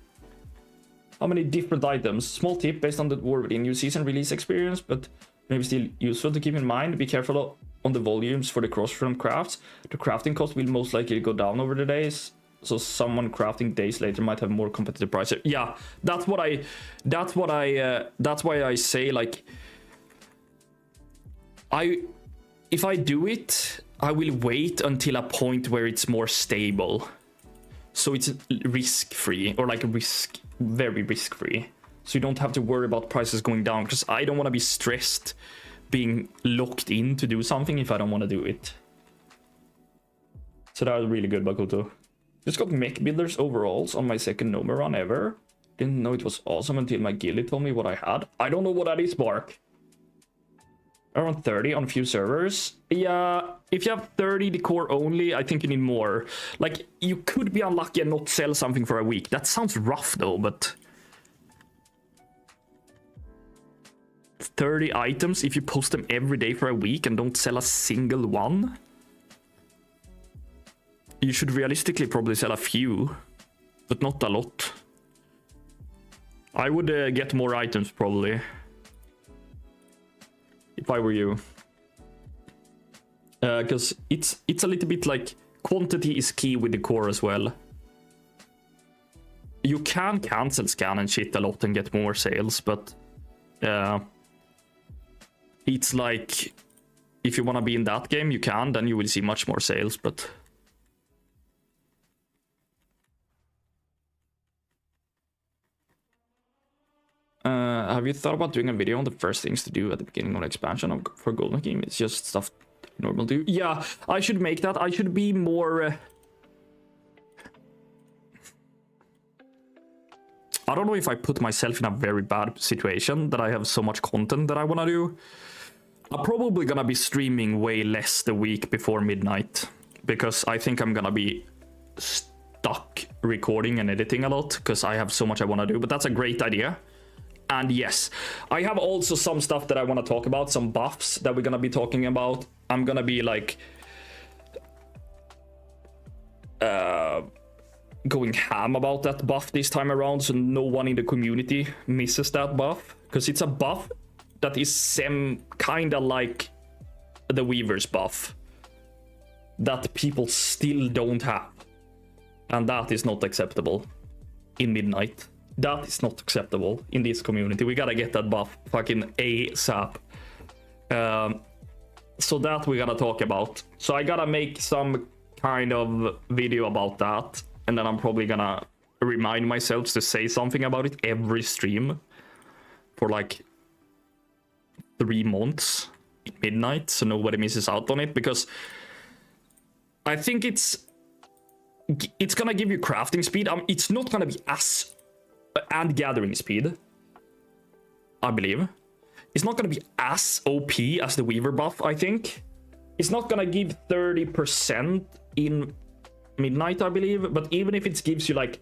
How many different items? Small tip based on the war within new season release experience, but maybe still useful to keep in mind. Be careful on the volumes for the cross-run crafts. The crafting cost will most likely go down over the days, so someone crafting days later might have more competitive prices. Yeah, that's why I say, like, if I do it, I will wait until a point where it's more stable, so it's risk-free, or like very risk-free, so you don't have to worry about prices going down, because I don't want to be stressed being locked in to do something if I don't want to do it. So that was really good, Bakuto. Just got mech builders overalls on my second Noma run ever. Didn't know it was awesome until my gilly told me what I had. I don't know what that is, Bark. Around 30 on a few servers. Yeah, if you have 30 decor only, I think you need more. Like, you could be unlucky and not sell something for a week. That sounds rough though, but 30 items if you post them every day for a week and don't sell a single one. You should realistically probably sell a few, but not a lot. I would get more items probably, if I were you. Because it's a little bit like quantity is key with the core as well. You can cancel scan and shit a lot and get more sales, but it's like, if you want to be in that game, you can, then you will see much more sales, but have you thought about doing a video on the first things to do at the beginning of the expansion for Goldmaking? It's just stuff normal do. Yeah, I should make that. I should be more... I don't know if I put myself in a very bad situation that I have so much content that I want to do. I'm probably gonna be streaming way less the week before midnight, because I think I'm gonna be stuck recording and editing a lot because I have so much I want to do. But that's a great idea. And yes, I have also some stuff that I want to talk about, some buffs that we're gonna be talking about. I'm gonna be like going ham about that buff this time around, so no one in the community misses that buff, because it's a buff that is kind of like the Weaver's buff that people still don't have, and that is not acceptable in Midnight. That is not acceptable in this community. We gotta get that buff fucking ASAP. So that we're gonna talk about. So I gotta make some kind of video about that, and then I'm probably gonna remind myself to say something about it every stream for like 3 months in Midnight, so nobody misses out on it, because I think it's gonna give you crafting speed. It's not gonna be as and gathering speed, I believe. It's not gonna be as OP as the Weaver buff, I think. It's not gonna give 30% in Midnight, I believe, but even if it gives you like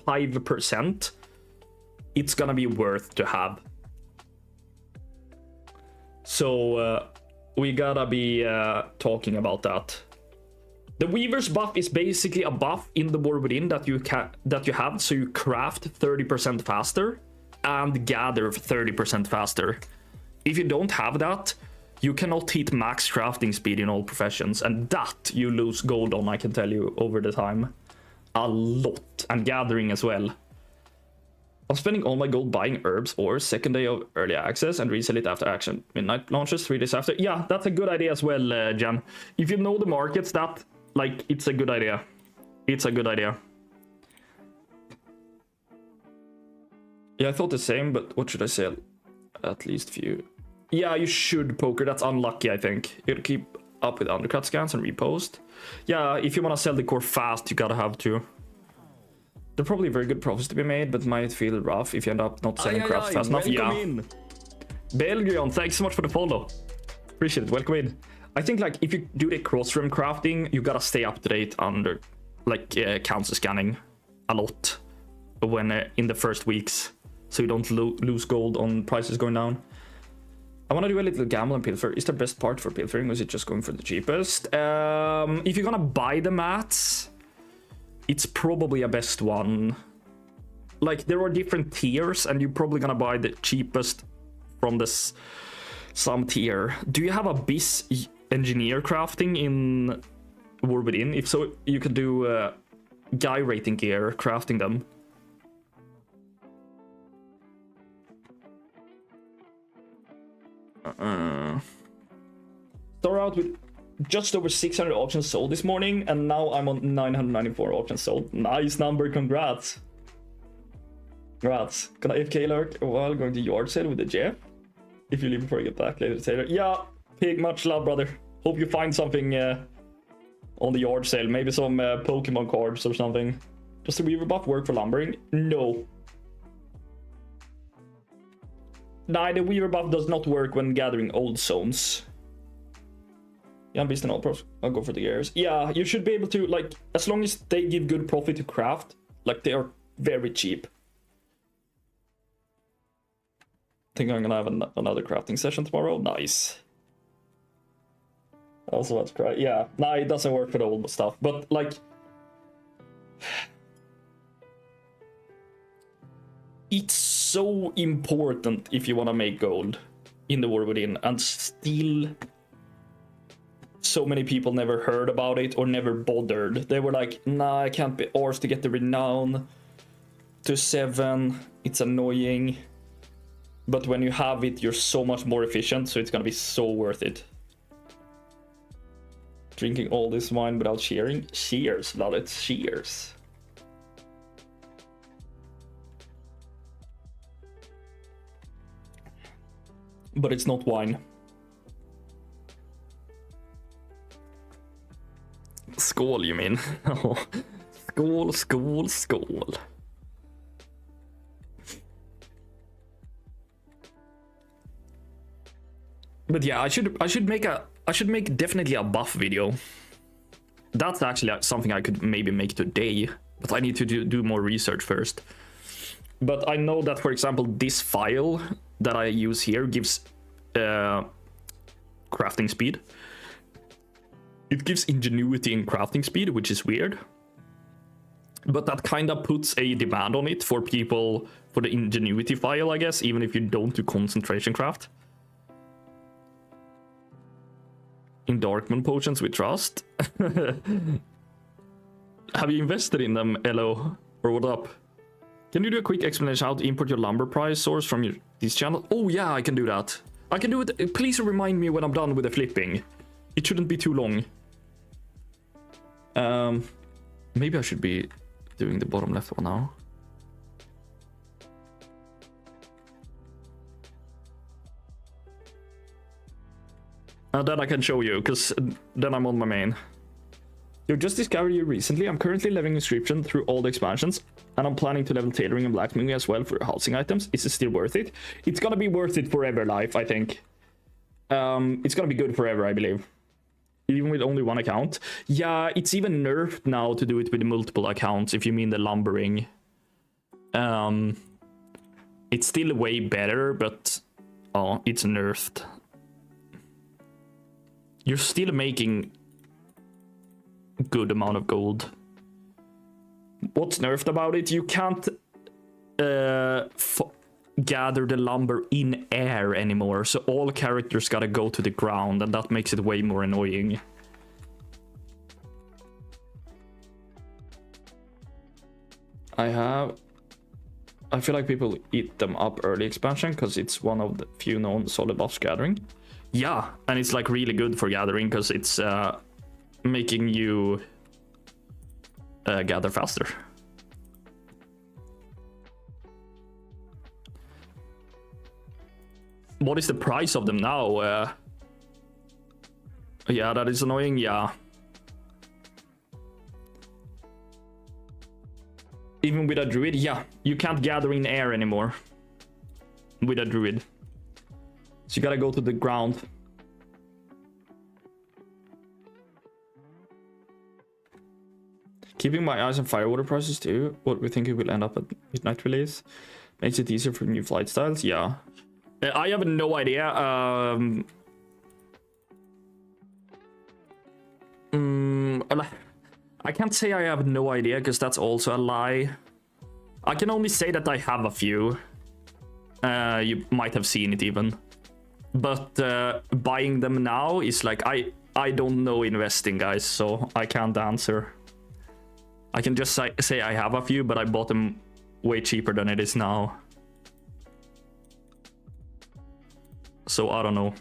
5%, it's gonna be worth to have. So we gotta be talking about that. The Weaver's buff is basically a buff in the War Within that you have, so you craft 30% faster and gather 30% faster. If you don't have that, you cannot hit max crafting speed in all professions, and that you lose gold on, I can tell you, over the time. A lot, and gathering as well. I'm spending all my gold buying herbs or second day of early access and resell it after action. Midnight launches 3 days after. Yeah, that's a good idea as well, Jan. If you know the markets, that, like, it's a good idea. It's a good idea. Yeah, I thought the same, but what should I sell? At least few. Yeah, you should, Poker. That's unlucky, I think. You gotta keep up with undercut scans and repost. Yeah, if you want to sell the core fast, you gotta have to. There are probably very good profits to be made, but might feel rough if you end up not selling crafts fast enough. Yeah. Belgium, thanks so much for the follow. Appreciate it. Welcome in. I think, like, if you do the cross-room crafting, you gotta stay up to date under, like, council scanning a lot when in the first weeks, so you don't lose gold on prices going down. I want to do a little gamble and pilfer. Is the best part for pilfering, or is it just going for the cheapest? If you're gonna buy the mats, it's probably a best one. Like, there are different tiers, and you're probably gonna buy the cheapest from this some tier. Do you have a BIS engineer crafting in War Within? If so, you could do guy rating gear crafting them. Start out with just over 600 auctions sold this morning, and now I'm on 994 auctions sold. Nice number, congrats. Congrats. Gonna AFK alert while going to yard sale with the Jeff. If you leave before you get back later, Taylor. Yeah, Pig, much love, brother. Hope you find something on the yard sale. Maybe some Pokemon cards or something. Does the Weaver buff work for lumbering? No. Nah, the Weaver buff does not work when gathering old zones. Yeah, I'm beast and all pros. I'll go for the gears. Yeah, you should be able to, like, as long as they give good profit to craft, like, they are very cheap. Think I'm gonna have another crafting session tomorrow. Nice. Also want to try. Yeah, nah, it doesn't work for the old stuff, but, like, it's so important if you want to make gold in the War Within, and still so many people never heard about it or never bothered. They were like, nah, I can't be arsed to get the renown to 7. It's annoying. But when you have it, you're so much more efficient, so it's gonna be so worth it. Drinking all this wine without cheering? Cheers, love it. Cheers. But it's not wine. Skål, you mean? Skål, skål, skål. But yeah, I should make definitely a buff video. That's actually something I could maybe make today, but I need to do more research first. But I know that, for example, this file that I use here gives crafting speed. It gives ingenuity in crafting speed, which is weird. But that kind of puts a demand on it for people for the ingenuity file, I guess, even if you don't do concentration craft. In Darkmoon potions we trust. Have you invested in them, Elo? Or what up? Can you do a quick explanation how to import your lumber price source from this channel? Oh yeah, I can do that. I can do it. Please remind me when I'm done with the flipping. It shouldn't be too long. Maybe I should be doing the bottom left one now. Then I can show you, because then I'm on my main. You just discovered you recently. I'm currently leveling inscription through all the expansions, and I'm planning to level tailoring and blacksmithing as well for housing items. Is it still worth it? It's gonna be worth it forever, life, I think. It's gonna be good forever, I believe. Even with only one account. Yeah, it's even nerfed now to do it with multiple accounts, if you mean the lumbering. It's still way better, but oh, it's nerfed. You're still making a good amount of gold. What's nerfed about it? You can't gather the lumber in air anymore, so all characters gotta go to the ground, and that makes it way more annoying. I feel like people eat them up early expansion because it's one of the few known solid buffs gathering. Yeah, and it's like really good for gathering because it's making you gather faster. What is the price of them now? Yeah, that is annoying, yeah. Even with a druid, yeah, you can't gather in air anymore with a druid. So you gotta go to the ground. Keeping my eyes on firewater prices too. What we think it will end up at midnight release. Makes it easier for new flight styles, yeah. I have no idea. I can't say I have no idea because that's also a lie. I can only say that I have a few. You might have seen it even. But buying them now is like, I don't know investing, guys, so I can't answer. I can just say I have a few, but I bought them way cheaper than it is now. So I don't know.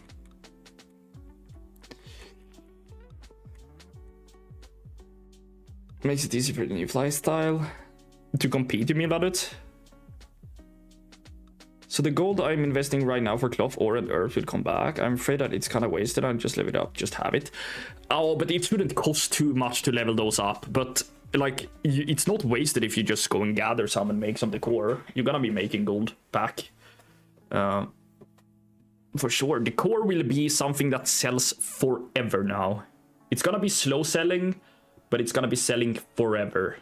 Makes it easy for the new fly style. To compete, you mean about it? So the gold I'm investing right now for cloth, ore, and earth will come back. I'm afraid that it's kind of wasted. I'll just level it up, just have it. Oh, but it shouldn't cost too much to level those up. But like, it's not wasted if you just go and gather some and make some decor. You're gonna be making gold back. For sure. The core will be something that sells forever now. It's gonna be slow selling, but it's gonna be selling forever.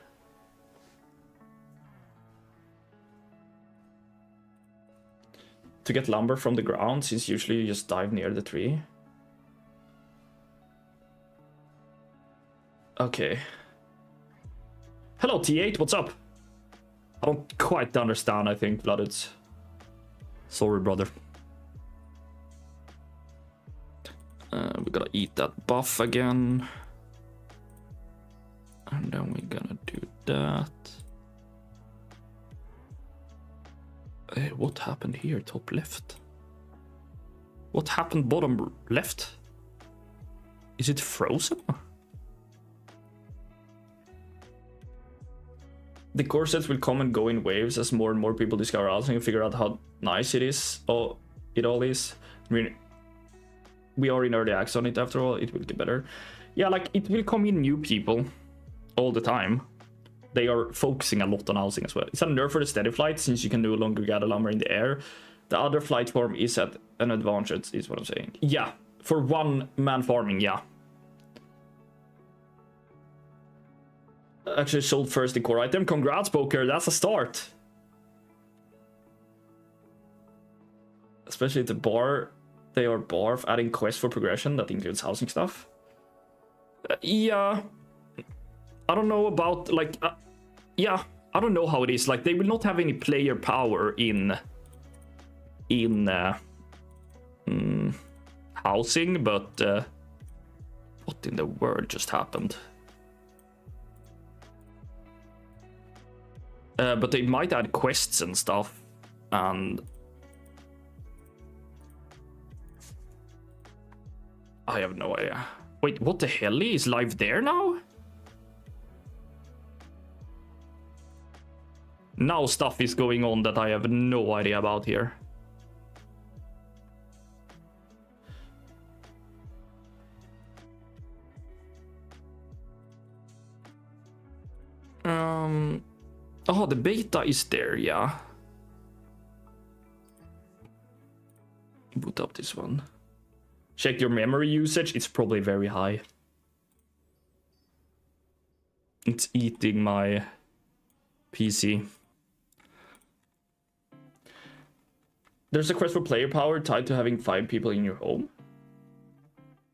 To get lumber from the ground, since usually you just dive near the tree. Okay. Hello T8, what's up? I don't quite understand, I think, Blooded. Sorry, brother. We gotta eat that buff again. And then we're gonna do that. Hey, what happened here, top left? What happened bottom left? Is it frozen? The core sets will come and go in waves as more and more people discover housing and figure out how nice it is. Oh, it all is. I mean, we are in early access on it after all. It will get better. Yeah, like, it will come in new people all the time. They are focusing a lot on housing as well. It's a nerf for the steady flight since you can no longer gather lumber in the air. The other flight form is at an advantage, is what I'm saying. Yeah, for one-man farming, yeah. Actually sold first the core item. Congrats, Poker, that's a start. Especially the bar. They are barf adding quest for progression that includes housing stuff. Yeah. I don't know about, like, yeah, I don't know how it is. Like, they will not have any player power in housing, but what in the world just happened? But they might add quests and stuff, and I have no idea. Wait, what the hell is live there now? Now stuff is going on that I have no idea about here. Oh, the beta is there, yeah. Boot up this one. Check your memory usage. It's probably very high. It's eating my PC. There's a quest for player power tied to having 5 people in your home.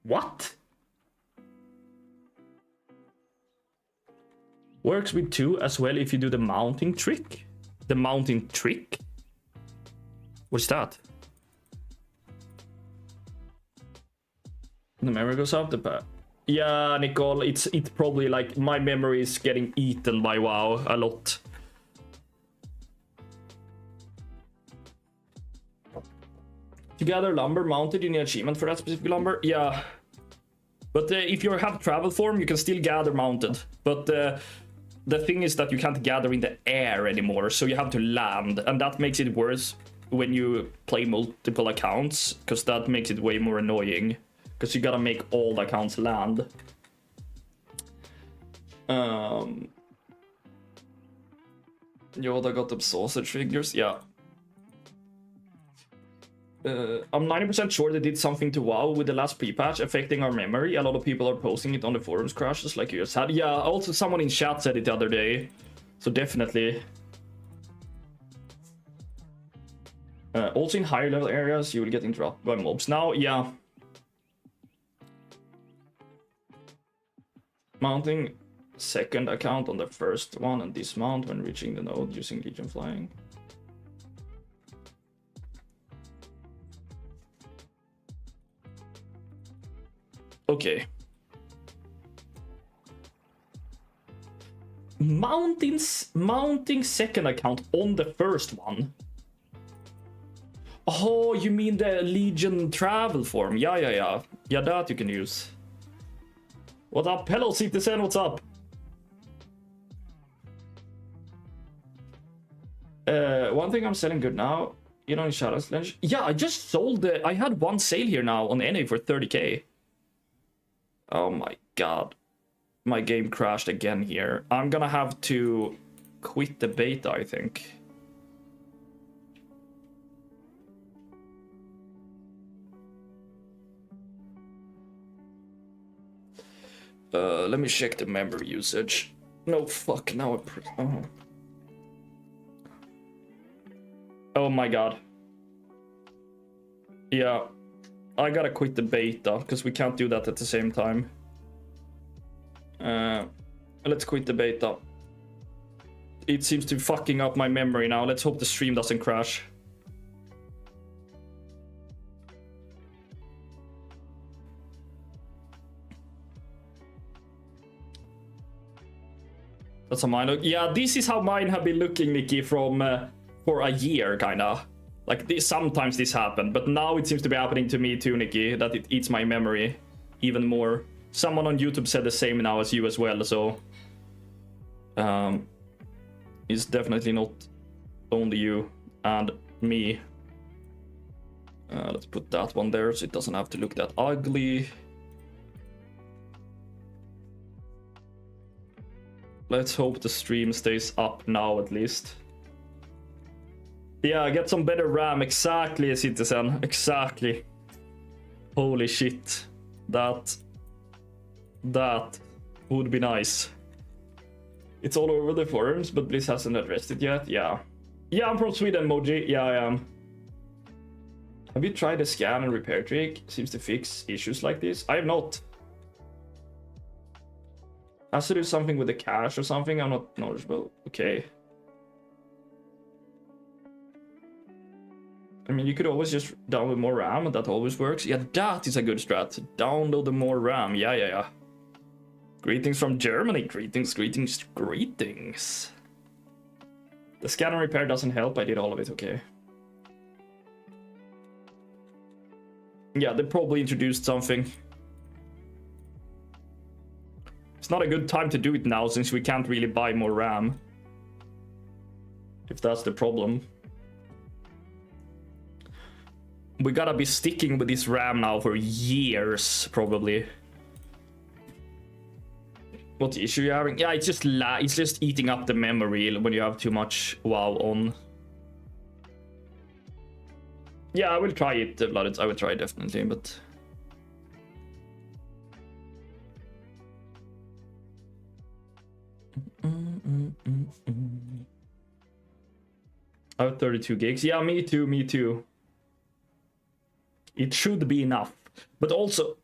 What? Works with 2 as well if you do the mounting trick. The mounting trick? What's that? The memory goes up the path. Yeah, Nicole, it's probably like my memory is getting eaten by WoW a lot. To gather lumber mounted, you need achievement for that specific lumber. Yeah, but if you have travel form, you can still gather mounted. But the thing is that you can't gather in the air anymore, so you have to land, and that makes it worse when you play multiple accounts, because that makes it way more annoying. Because you gotta make all the accounts land. Yoda got them sausage figures, yeah. I'm 90% sure they did something to WoW with the last pre-patch affecting our memory. A lot of people are posting it on the forums crashes like you just had. Yeah, also someone in chat said it the other day. So definitely. Also in higher level areas, you will get interrupted by mobs. Now, yeah. Mounting second account on the first one and dismount when reaching the node using Legion Flying. Okay. Mounting second account on the first one. Oh, you mean the Legion travel form? Yeah. Yeah, that you can use. What up? Hello, Citizen, what's up? One thing I'm selling good now, you know, in Shadows Lens. Yeah, I just sold the... I had one sale here now on NA for 30k. Oh my god. My game crashed again here. I'm gonna have to quit the beta, I think. Let me check the memory usage. No, fuck, now Oh my god. Yeah. I gotta quit the beta, because we can't do that at the same time. Let's quit the beta. It seems to be fucking up my memory now. Let's hope the stream doesn't crash. That's how mine look. Yeah, this is how mine have been looking, Nikki, from for a year, kinda. Like, sometimes this happened, but now it seems to be happening to me too, Nikki, that it eats my memory even more. Someone on YouTube said the same now as you as well, so... it's definitely not only you and me. Let's put that one there so it doesn't have to look that ugly. Let's hope the stream stays up now at least. Yeah, get some better RAM. Exactly, Citizen. Exactly. Holy shit. That would be nice. It's all over the forums, but Blizz hasn't addressed it yet. Yeah. Yeah, I'm from Sweden, Moji. Yeah, I am. Have you tried the scan and repair trick? Seems to fix issues like this. I have not. Has to do something with the cache or something? I'm not knowledgeable. Okay. I mean, you could always just download more RAM, and that always works. Yeah, that is a good strat. Download the more RAM. Yeah. Greetings from Germany. Greetings. The scan and repair doesn't help. I did all of it. Okay. Yeah, they probably introduced something. It's not a good time to do it now, since we can't really buy more RAM. If that's the problem. We gotta be sticking with this RAM now for years, probably. What issue you having? Yeah, it's just eating up the memory when you have too much WoW on. Yeah, I will try it, Blooded. I will try it definitely, but... I have 32 gigs. Yeah, me too. It should be enough. But also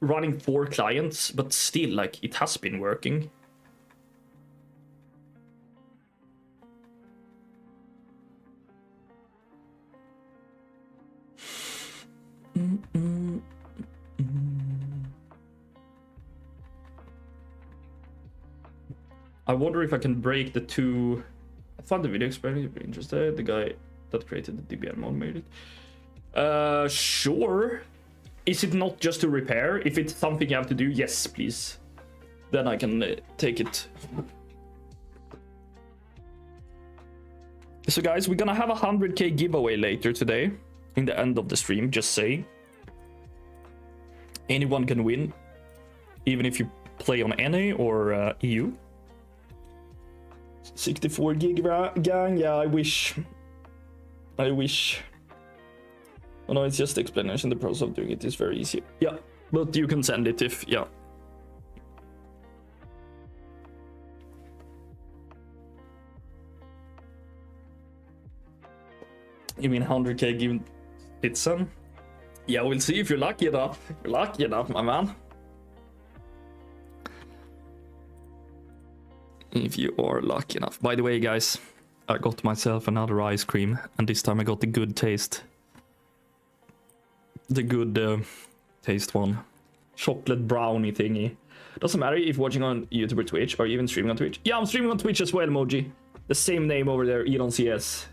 running 4 clients, but still, like, it has been working. I wonder if I can break the 2. I found the video explaining if you're interested. The guy that created the DBM mod made it. Sure. Is it not just to repair? If it's something you have to do, yes, please. Then I can take it. So guys, we're gonna have a 100k giveaway later today. In the end of the stream, just say. Anyone can win. Even if you play on NA or EU. 64 gig gang, yeah, I wish. Oh no, it's just the explanation. The process of doing it is very easy. Yeah, but you can send it if, yeah. You mean 100k given it some? Yeah, we'll see if you're lucky enough. If you're lucky enough, my man. If you are lucky enough. By the way, guys, I got myself another ice cream, and this time I got the good taste. The good taste one. Chocolate brownie thingy. Doesn't matter if watching on YouTube or Twitch, or even streaming on Twitch. Yeah, I'm streaming on Twitch as well, Moji. The same name over there, Elon CS.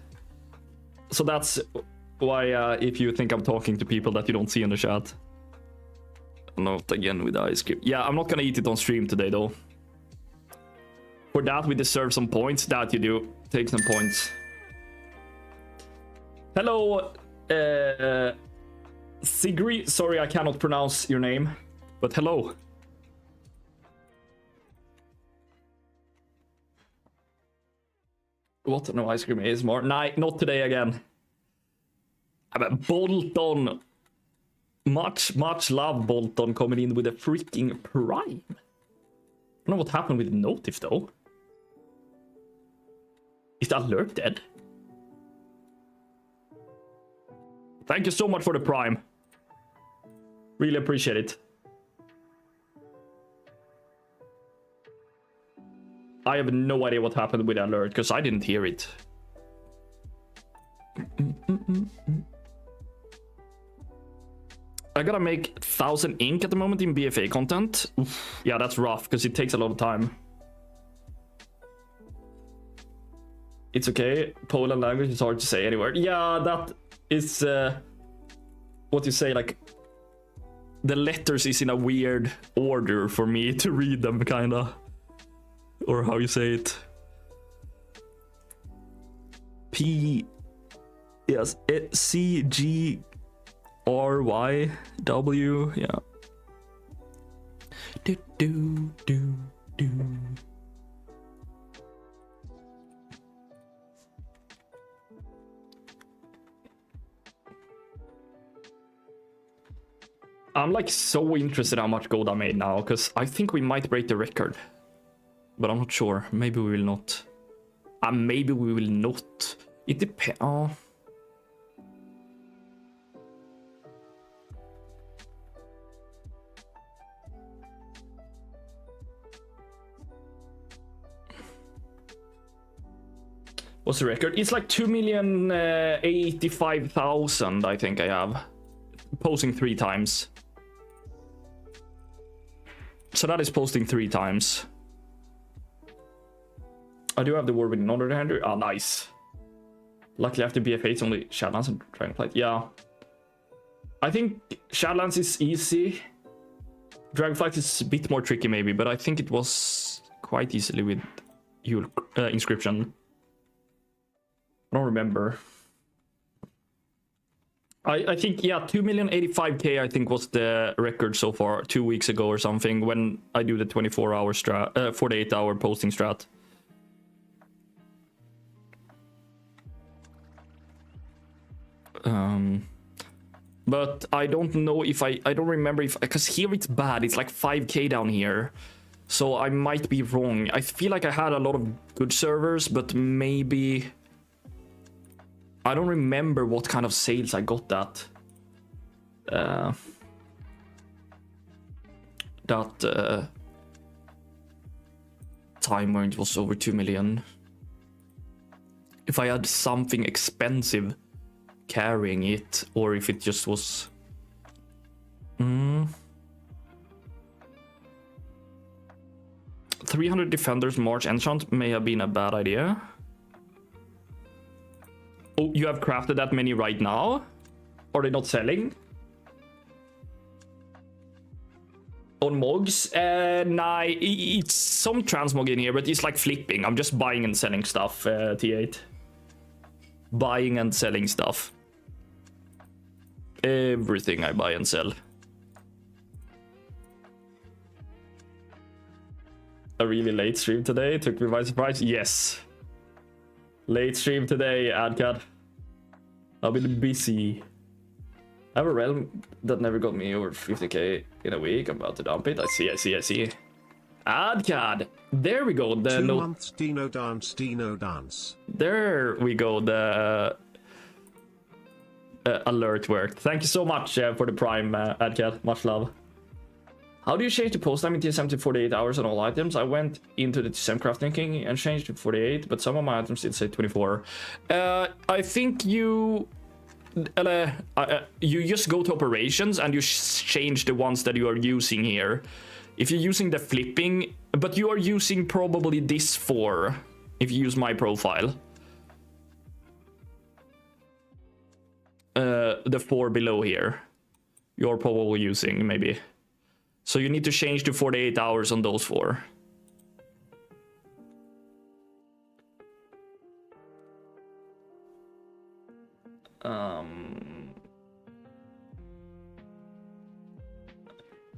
So that's why if you think I'm talking to people that you don't see in the chat. Not again with the ice cream. Yeah, I'm not gonna eat it on stream today though. For that we deserve some points. That you do. Take some points. Hello, Sigri. Sorry, I cannot pronounce your name. But hello. What? No ice cream is more. Nah, not today again. Bolton. Much love, Bolton, coming in with a freaking prime. I don't know what happened with the notif though. Is the alert dead? Thank you so much for the prime. Really appreciate it. I have no idea what happened with the alert because I didn't hear it. I gotta make 1000 ink at the moment in BFA content. Oof, yeah, that's rough because it takes a lot of time. It's okay. Poland language is hard to say anywhere. Yeah, that is what you say, like the letters is in a weird order for me to read them, kinda. Or how you say it. P, yes, C, G, R, Y, W, yeah. Do, do, do, do. I'm like so interested how much gold I made now, because I think we might break the record. But I'm not sure. Maybe we will not. Maybe we will not. It depends. Oh. What's the record? It's like 2,085,000, I think I have. Posting 3 times. So that is posting 3 times. I do have the war with another hander. Ah, nice. Luckily after BFA it's only Shadlands I'm trying to play it. Yeah. I think Shadlands is easy. Dragonflight is a bit more tricky maybe, but I think it was quite easily with Inscription. I don't remember. I think, yeah, 2,085,000 I think was the record so far 2 weeks ago or something when I do the 24-hour strat, 48-hour posting strat. But I don't know if I don't remember if, because here it's bad, it's like 5k down here. So I might be wrong. I feel like I had a lot of good servers, but maybe... I don't remember what kind of sales I got that. that time when it was over 2 million. If I had something expensive carrying it, or if it just was 300 defenders March enchant may have been a bad idea. Oh, you have crafted that many right now? Are they not selling? On Mogs? Nah, it's some transmog in here, but it's like flipping. I'm just buying and selling stuff, T8. Buying and selling stuff. Everything I buy and sell. A really late stream today took me by surprise. Yes. Late stream today, Adcad. I've been busy. I have a realm that never got me over 50k in a week. I'm about to dump it. I see. Adcad. There we go. The 2 months Dino dance. There we go. The alert worked. Thank you so much for the prime, Adcad. Much love. How do you change the post time in TSM to 48 hours on all items? I went into the TSM crafting king and changed to 48, but some of my items did say 24. I think you just go to operations and you change the ones that you are using here. If you're using the flipping, but you are using probably this 4, if you use my profile. The 4 below here. You're probably using, maybe. So you need to change to 48 hours on those 4.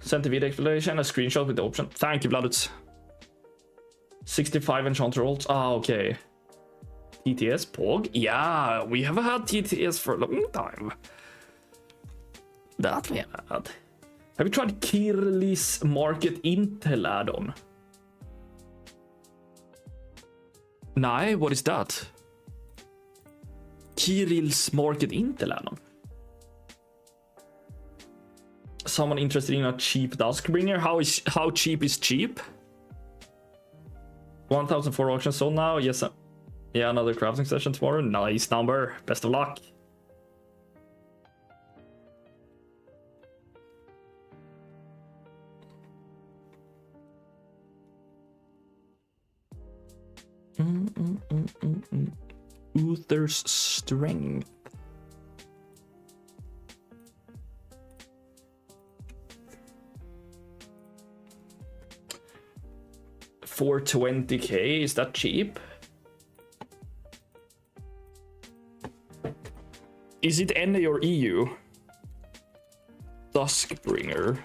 Sent the video explanation, a screenshot with the option. Thank you, Bloodets. 65 enchant rolls. Ah, okay. TTS Pog? Yeah, we have had TTS for a long time. That we had. Have you tried Kirli's Market Intel add-on? Nej, what is that? Kirill's Market Intel add-on. Someone interested in a cheap Duskbringer? How cheap is cheap? 1004 auctions sold now. Yes. Yeah, another crafting session tomorrow. Nice number. Best of luck. Uther's Strength. For 20k, is that cheap? Is it NA or EU? Duskbringer.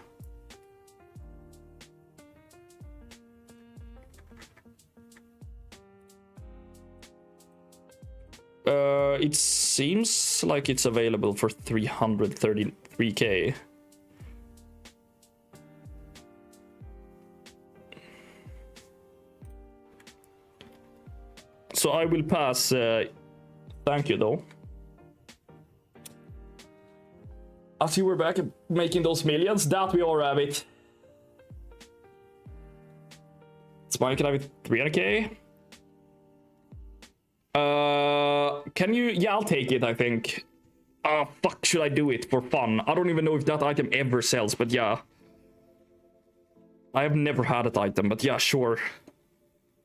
It seems like it's available for 333k. So I will pass. Thank you, though. I see we're back at making those millions. That we are, Rabbit. Smile, can I have it 300k? Can you? Yeah, I'll take it, I think. Fuck, should I do it for fun? I don't even know if that item ever sells, but yeah. I have never had that item, but yeah, sure.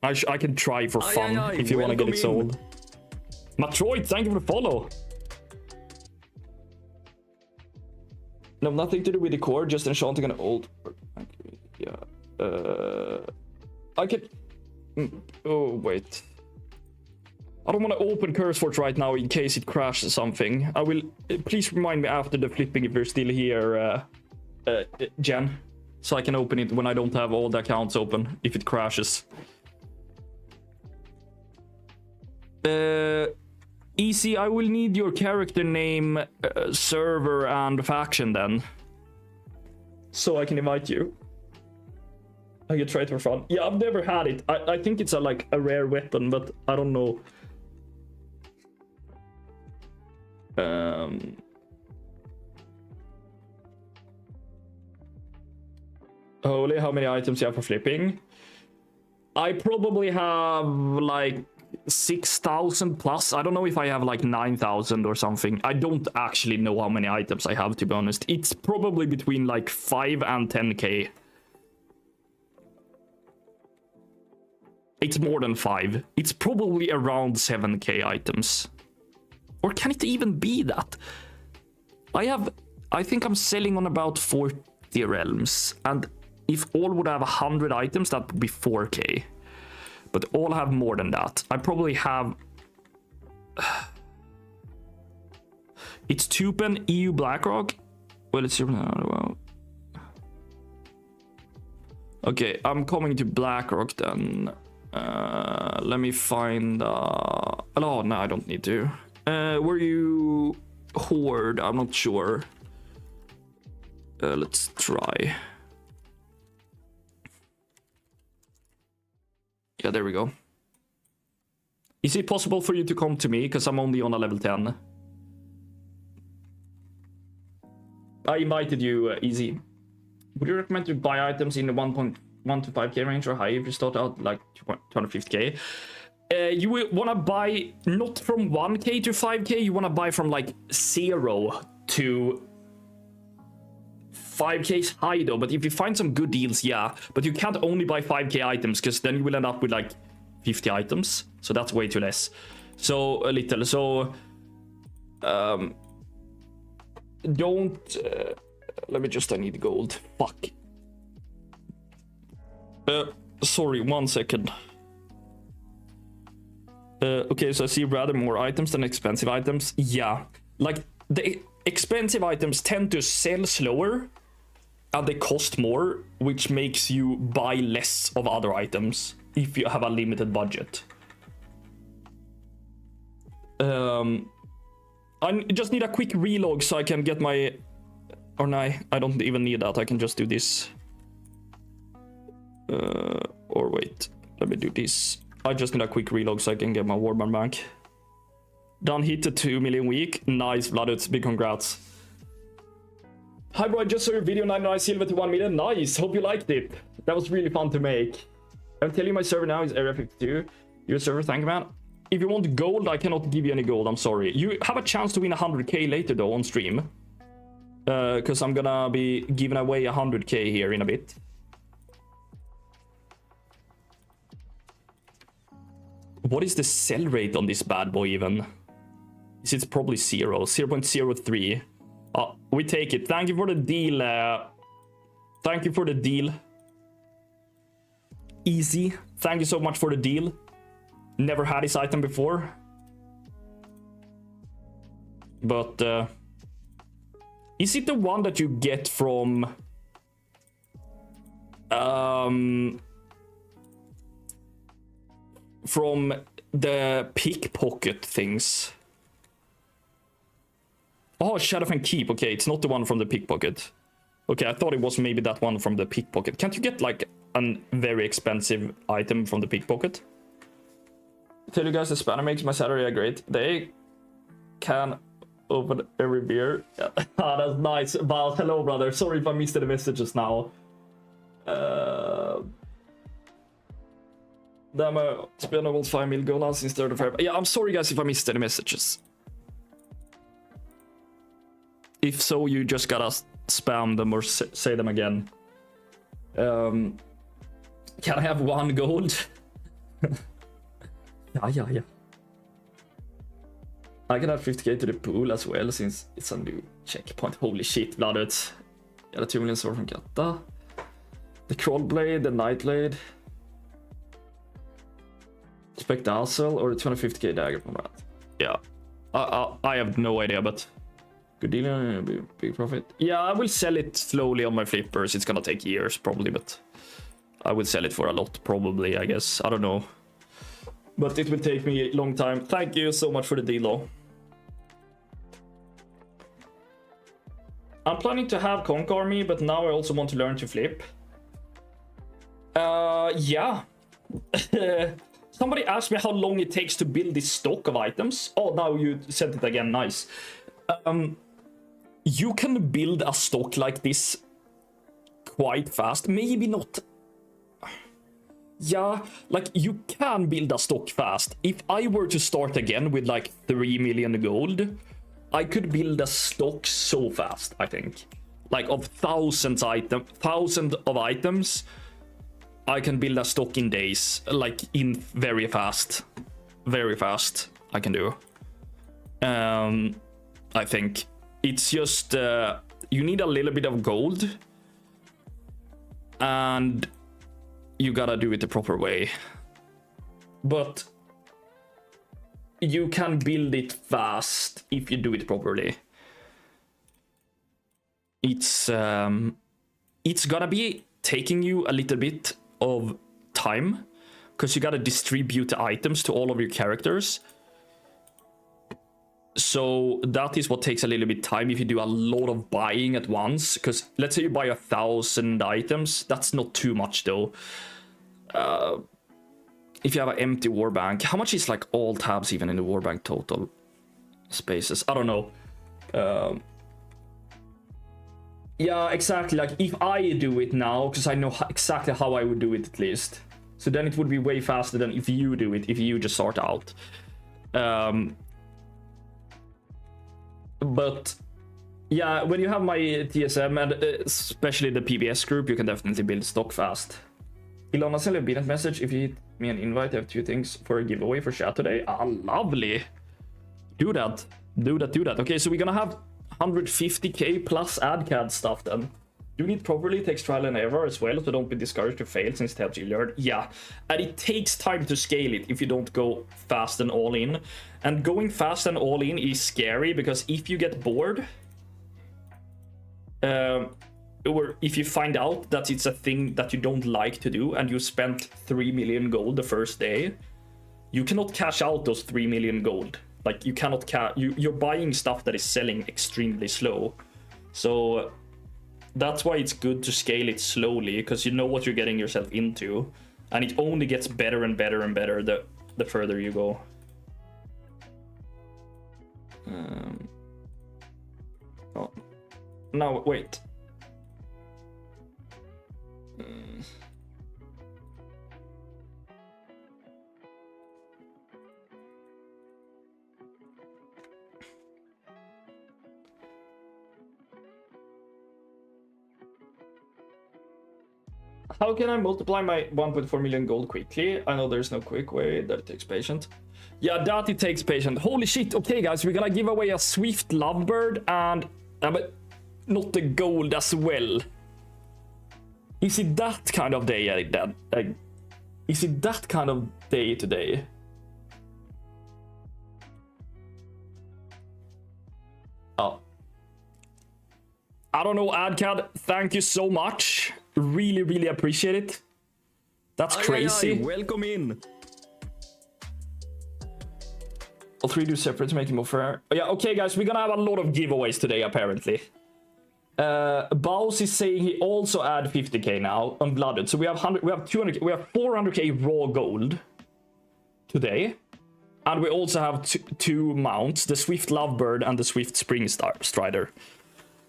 I can try for fun if you want to get it sold. Matroid, thank you for the follow. No, nothing to do with the core, just enchanting an old... Yeah. I can... Oh, wait. I don't want to open CurseForge right now in case it crashes something. I will... Please remind me after the flipping if you're still here, Jen. So I can open it when I don't have all the accounts open, if it crashes. Easy, I will need your character name, server, and faction then. So I can invite you. I can try it for fun. Yeah, I've never had it. I think it's like a rare weapon, but I don't know. Holy, how many items you have for flipping? I probably have like 6,000 plus. I don't know if I have like 9,000 or something. I don't actually know how many items I have, to be honest. It's probably between like 5 and 10k. It's more than 5. It's probably around 7k items. Or can it even be that? I think I'm selling on about 40 realms. And if all would have 100 items, that would be 4k. But all have more than that. I probably have... It's Tupen, EU Blackrock. Well, it's... Well. Okay, I'm coming to Blackrock then. Let me find... Oh, no, I don't need to. Were you... Horde? I'm not sure. Let's try. Yeah, there we go. Is it possible for you to come to me? Because I'm only on a level 10. I invited you, Easy. Would you recommend to buy items in the 1.1 to 5k range or higher if you start out like 250k? You want to buy not from 1k to 5k, you want to buy from like 0 to 5k's high though, but if you find some good deals, yeah. But you can't only buy 5k items, because then you will end up with like 50 items. So that's way too less. So a little. So don't let me just, I need gold. Fuck. Sorry, 1 second. Okay, so I see rather more items than expensive items. Yeah, like the expensive items tend to sell slower and they cost more, which makes you buy less of other items if you have a limited budget. I just need a quick relog so I can get my... Or no, I don't even need that. I can just do this. Or wait, let me do this. I just need a quick relog so I can get my warband back. Done, hit the 2 million week. Nice, Vladut. Big congrats. Hi bro, I just saw your video, 99 silver to 1 million. Nice, hope you liked it. That was really fun to make. I'm telling you, my server now is area 52. Your server, thank you, man. If you want gold, I cannot give you any gold, I'm sorry. You have a chance to win 100k later though on stream. Because I'm gonna be giving away 100k here in a bit. What is the sell rate on this bad boy even? It's probably 0.03. We take it. Thank you for the deal. Thank you for the deal. Easy. Thank you so much for the deal. Never had this item before. But is it the one that you get from the pickpocket things? Oh, Shadowfen Keep. Okay, it's not the one from the pickpocket. Okay, I thought it was maybe that one from the pickpocket. Can't you get like a very expensive item from the pickpocket? I tell you guys, the spanner makes my salary great. They can open every beer. Yeah. That's nice. Val, hello, brother. Sorry if I missed the messages now. Damn, it's been almost 5 mil gold now since 3rd of February. Yeah, I'm sorry guys if I missed any messages. If so, you just gotta spam them or say them again. Can I have 1 gold? Yeah. I can add 50k to the pool as well since it's a new checkpoint. Holy shit, Blooded. Yeah, the 2 million sword from Katta. The Crawl Blade, the Night Blade. Spectacle or the 250k dagger from that. Yeah. I have no idea, but good deal, big profit. Yeah, I will sell it slowly on my flippers. It's gonna take years probably, but I will sell it for a lot probably, I guess. I don't know. But it will take me a long time. Thank you so much for the deal though. I'm planning to have Conk Army, but now I also want to learn to flip. Yeah. Somebody asked me how long it takes to build this stock of items. Oh, now you said it again. Nice. You can build a stock like this quite fast. Maybe not. Yeah, like you can build a stock fast. If I were to start again with like 3 million gold, I could build a stock so fast, I think. Like of thousands of items, I can build a stock in days, like in very fast I can do. I think it's just you need a little bit of gold, and you gotta do it the proper way. But you can build it fast if you do it properly. It's gonna be taking you a little bit of time, because you gotta distribute the items to all of your characters. So that is what takes a little bit time if you do a lot of buying at once. Because let's say you buy 1,000 items, that's not too much though. If you have an empty warbank, how much is like all tabs even in the warbank total spaces? I don't know. Yeah, exactly. Like if I do it now, because I know exactly how I would do it at least. So then it would be way faster than if you do it, if you just sort out. But yeah, when you have my TSM and especially the PBS group, you can definitely build stock fast. Ilona, send a BNet message. If you hit me an invite, I have 2 things for a giveaway for chat today. Ah, lovely. Do that. Do that. Okay, so we're gonna have 150k plus AdCAD stuff then. Doing it properly takes trial and error as well, so don't be discouraged to fail since it helps you learn. Yeah, and it takes time to scale it if you don't go fast and all in. And going fast and all in is scary, because if you get bored, or if you find out that it's a thing that you don't like to do and you spent 3 million gold the first day, you cannot cash out those 3 million gold. Like you cannot you're buying stuff that is selling extremely slow. So that's why it's good to scale it slowly, because you know what you're getting yourself into, and it only gets better and better and better the further you go. Oh, no, wait. How can I multiply my 1.4 million gold quickly? I know there's no quick way, that it takes patience. Yeah, that it takes patience. Holy shit. Okay, guys, we're gonna give away a Swift Lovebird and but not the gold as well. Is it that kind of day, Eric? Is it that kind of day today? Oh. I don't know, AdCAD. Thank you so much. Really, really appreciate it. That's crazy. Welcome in. All 3 do separate to make it more fair. Oh, yeah, okay, guys, we're gonna have a lot of giveaways today, apparently. Baus is saying he also add 50k now on Blooded. So we have 200, we have 400k raw gold today. And we also have two mounts, the Swift Lovebird and the Swift Spring Strider.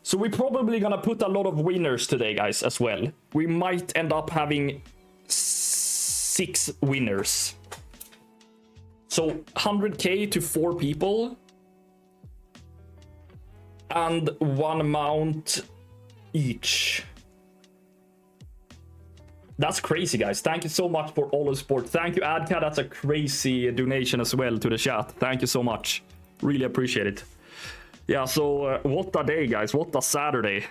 So we're probably gonna put a lot of winners today, guys, as well. We might end up having 6 winners. So 100k to 4 people. And 1 mount each. That's crazy, guys. Thank you so much for all the support. Thank you, AdCAD. That's a crazy donation as well to the chat. Thank you so much. Really appreciate it. Yeah, so what a day, guys. What a Saturday.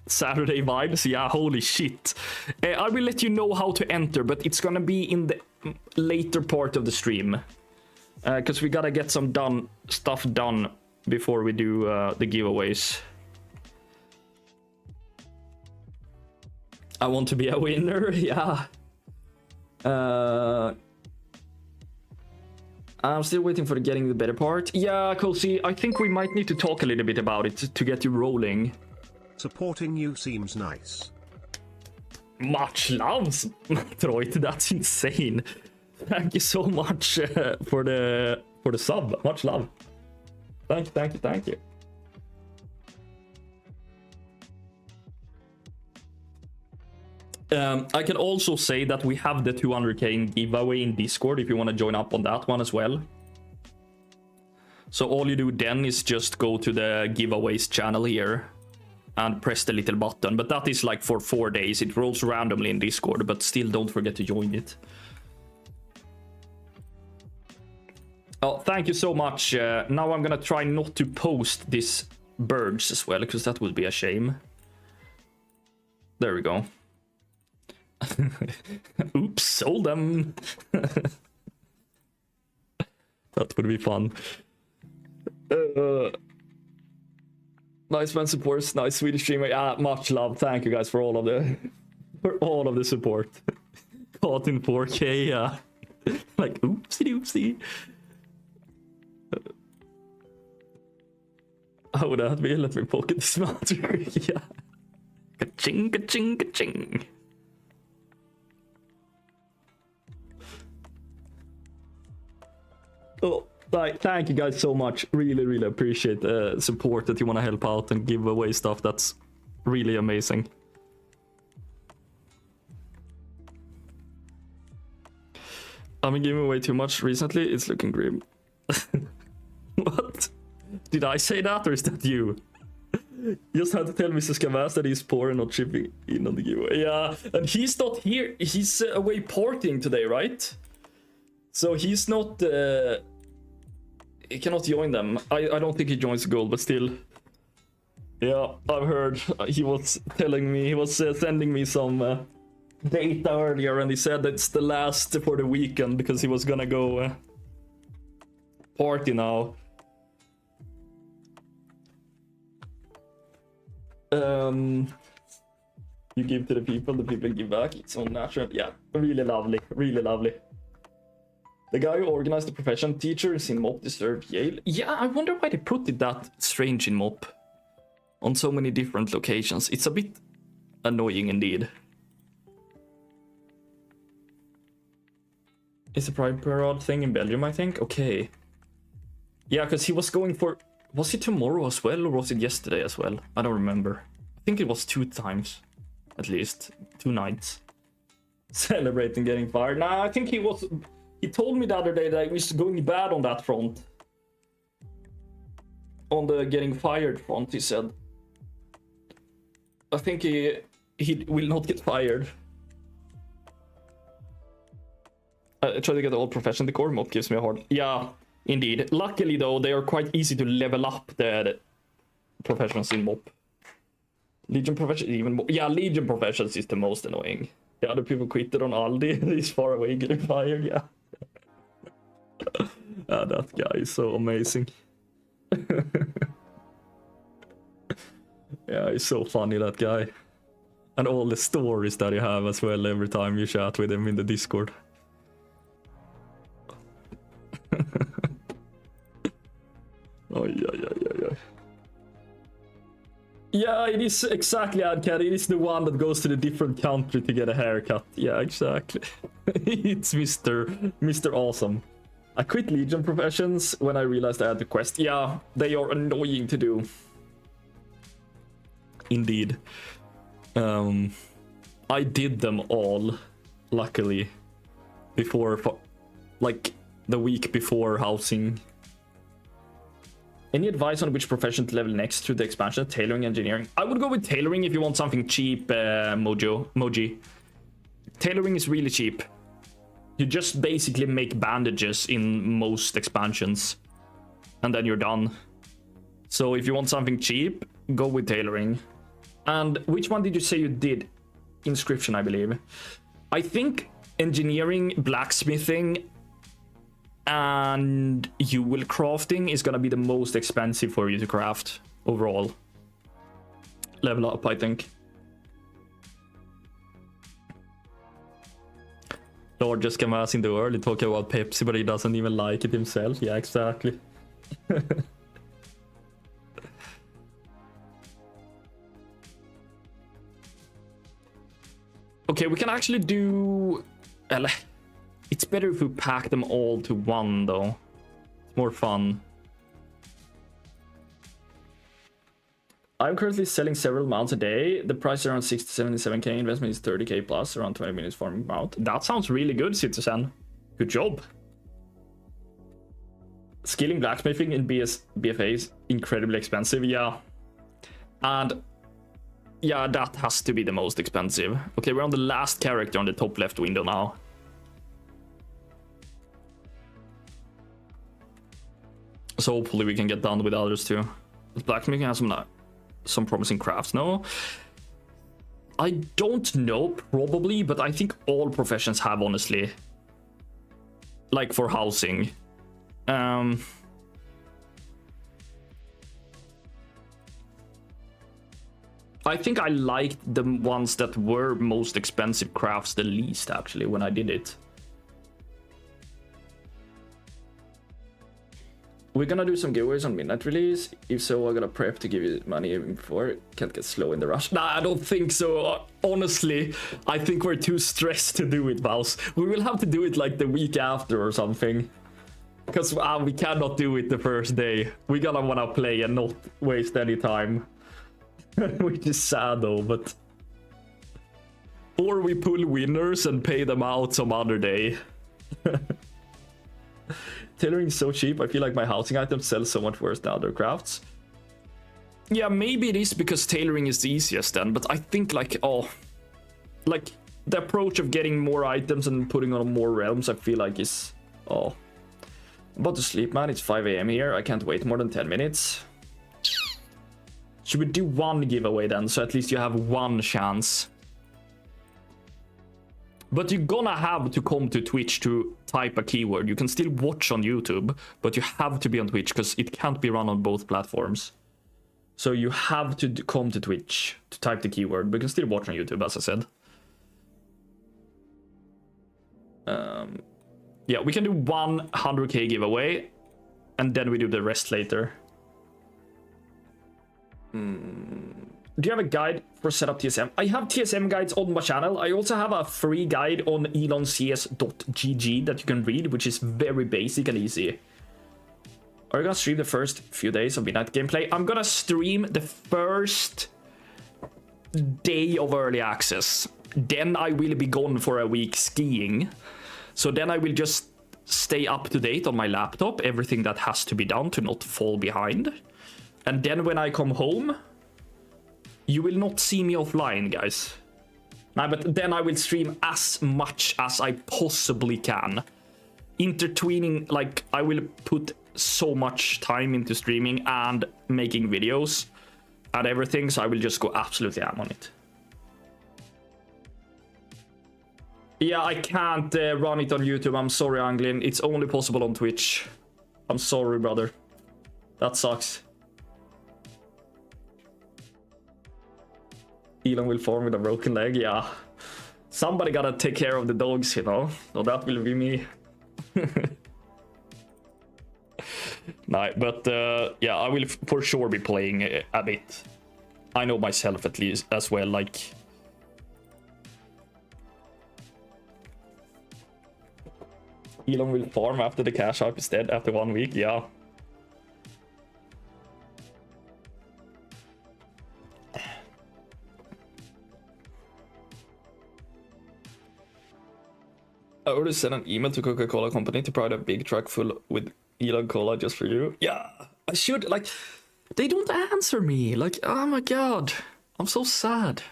Saturday vibes. Yeah, holy shit. I will let you know how to enter, but it's gonna be in the later part of the stream. Because we gotta get some stuff done before we do the giveaways. I want to be a winner. Yeah. I'm still waiting for getting the better part. Yeah, Cozy, I think we might need to talk a little bit about it to get you rolling. Supporting you seems nice. Much love, Troit. That's insane. Thank you so much for the sub. Much love. Thank you. I can also say that we have the 200k giveaway in Discord if you want to join up on that one as well. So all you do then is just go to the giveaways channel here and press the little button. But that is like for 4 days. It rolls randomly in Discord, but still don't forget to join it. Oh, thank you so much. Now I'm gonna try not to post this birds as well, because that would be a shame. There we go. Oops, sold them. That would be fun. Nice man supports, nice Swedish streamer. Yeah, much love. Thank you guys for all of the support. Caught in 4K, yeah. Like oopsie doopsie. How would that be? Let me pocket this matter. Yeah. Ka-ching, ka-ching, ka-ching. Oh, thank you guys so much. Really appreciate the support that you want to help out and give away stuff. That's really amazing. I've been giving away too much recently. It's looking grim. What? Did I say that, or is that you? Just had to tell Mr. Scavas that he's poor and not chipping in on the giveaway. Yeah, and he's not here. He's away partying today, right? So he's not... he cannot join them. I don't think he joins the gold, but still. Yeah, I've heard. He was telling me, he was sending me some data earlier, and he said it's the last for the weekend because he was gonna go party now. You give to the people give back. It's so natural. Yeah, really lovely, really lovely. The guy who organized the profession teachers in MOP deserved Yale. Yeah, I wonder why they put it that strange in MOP on so many different locations. It's a bit annoying indeed. It's a Pride Parade thing in Belgium, I think. Okay. Yeah, because he was going for... Was it tomorrow as well, or was it yesterday as well? I don't remember. I think it was 2 times, at least. 2 nights. Celebrating getting fired. Nah, I think he was... He told me the other day that he was going bad on that front. On the getting fired front, he said. I think he will not get fired. I try to get all profession. The core mode gives me a hard... Yeah, indeed. Luckily, though, they are quite easy to level up the professions in MOP. Legion professions even more... Yeah, Legion professions is the most annoying. The other people quitted on Aldi. He's far away getting fired, yeah. That guy is so amazing. Yeah, he's so funny, that guy. And all the stories that you have as well every time you chat with him in the Discord. Oh, yeah. Yeah, it is exactly, Adcat. It is the one that goes to the different country to get a haircut. Yeah, exactly. It's Mr. Awesome. I quit Legion professions when I realized I had the quest. Yeah, they are annoying to do. Indeed. I did them all, luckily, before, like, the week before housing. Any advice on which profession to level next to the expansion? Tailoring, engineering? I would go with tailoring if you want something cheap, Moji. Tailoring is really cheap. You just basically make bandages in most expansions, and then you're done. So if you want something cheap, go with tailoring. And which one did you say you did? Inscription, I believe. I think engineering, blacksmithing, and Jewel crafting is gonna be the most expensive for you to craft overall. Level up, I think. Lord just came out in the early talking about Pepsi, but he doesn't even like it himself. Yeah, exactly. Okay, we can actually do... It's better if we pack them all to one, though. It's more fun. I'm currently selling several mounts a day. The price is around 60 77k. Investment is 30k plus, around 20 minutes farming mount. That sounds really good, Citizen. Good job. Skilling blacksmithing in BFA is incredibly expensive, yeah. And yeah, that has to be the most expensive. Okay, we're on the last character on the top left window now. So hopefully we can get done with others too. Blacksmithing has some promising crafts, no? I don't know, probably, but I think all professions have, honestly. Like for housing. I think I liked the ones that were most expensive crafts the least, actually, when I did it. We're gonna do some giveaways on midnight release. If so, I'm gonna prep to give you money even before. Can't get slow in the rush. Nah, I don't think so. Honestly, I think we're too stressed to do it, Mouse. We will have to do it like the week after or something. Because we cannot do it the first day. We're gonna wanna play and not waste any time. Which is sad though, but... Or we pull winners and pay them out some other day. Tailoring is so cheap, I feel like my housing items sell so much worse than other crafts. Yeah, maybe it is because tailoring is the easiest then, but I think like, like the approach of getting more items and putting on more realms, I feel like is, I'm about to sleep, man. It's 5 AM here. I can't wait more than 10 minutes. Should we do one giveaway then, so at least you have one chance? But you're gonna have to come to Twitch to type a keyword. You can still watch on YouTube, but you have to be on Twitch because it can't be run on both platforms. So you have to come to Twitch to type the keyword, but you can still watch on YouTube, as I said. Yeah, we can do 100k giveaway, and then we do the rest later. Do you have a guide for setup TSM? I have TSM guides on my channel. I also have a free guide on eloncs.gg that you can read, which is very basic and easy. Are you gonna stream the first few days of Midnight gameplay? I'm gonna stream the first day of early access. Then I will be gone for a week skiing. So then I will just stay up to date on my laptop, everything that has to be done to not fall behind. And then when I come home, you will not see me offline, guys. Nah, but then I will stream as much as I possibly can. Intertwining, like, I will put so much time into streaming and making videos and everything, so I will just go absolutely ham on it. Yeah, I can't run it on YouTube. I'm sorry, Anglin. It's only possible on Twitch. I'm sorry, brother. That sucks. Elon will farm with a broken leg, yeah. Somebody gotta take care of the dogs, you know. So that will be me. Nah, but yeah, I will for sure be playing a bit. I know myself at least as well, like... Elon will farm after the cash out is dead after 1 week, yeah. I already sent an email to Coca-Cola company to provide a big truck full with Elon Cola just for you. Yeah, I should, like, they don't answer me. Like, oh my god, I'm so sad.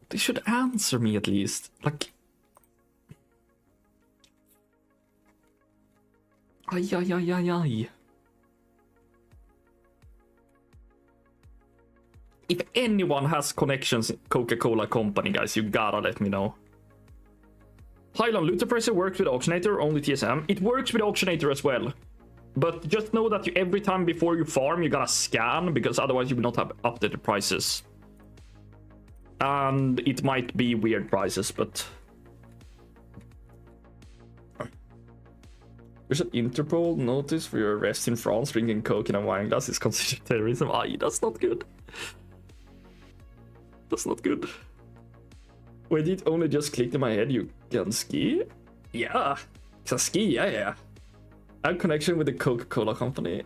They should answer me at least. Like, ay, ay, ay, ay, ay. If anyone has connections in Coca-Cola company, guys, you gotta let me know. Pylon Looter Presser works with Auctionator, only TSM. It works with Auctionator as well. But just know that every time before you farm, you gotta scan, because otherwise you will not have updated prices. And it might be weird prices, but... There's an Interpol notice for your arrest in France. Drinking coke in a wine glass is considered terrorism. Aye, that's not good. That's not good. Wait, it only just clicked in my head. You can ski? Yeah. Can ski? Yeah. I have connection with the Coca-Cola company.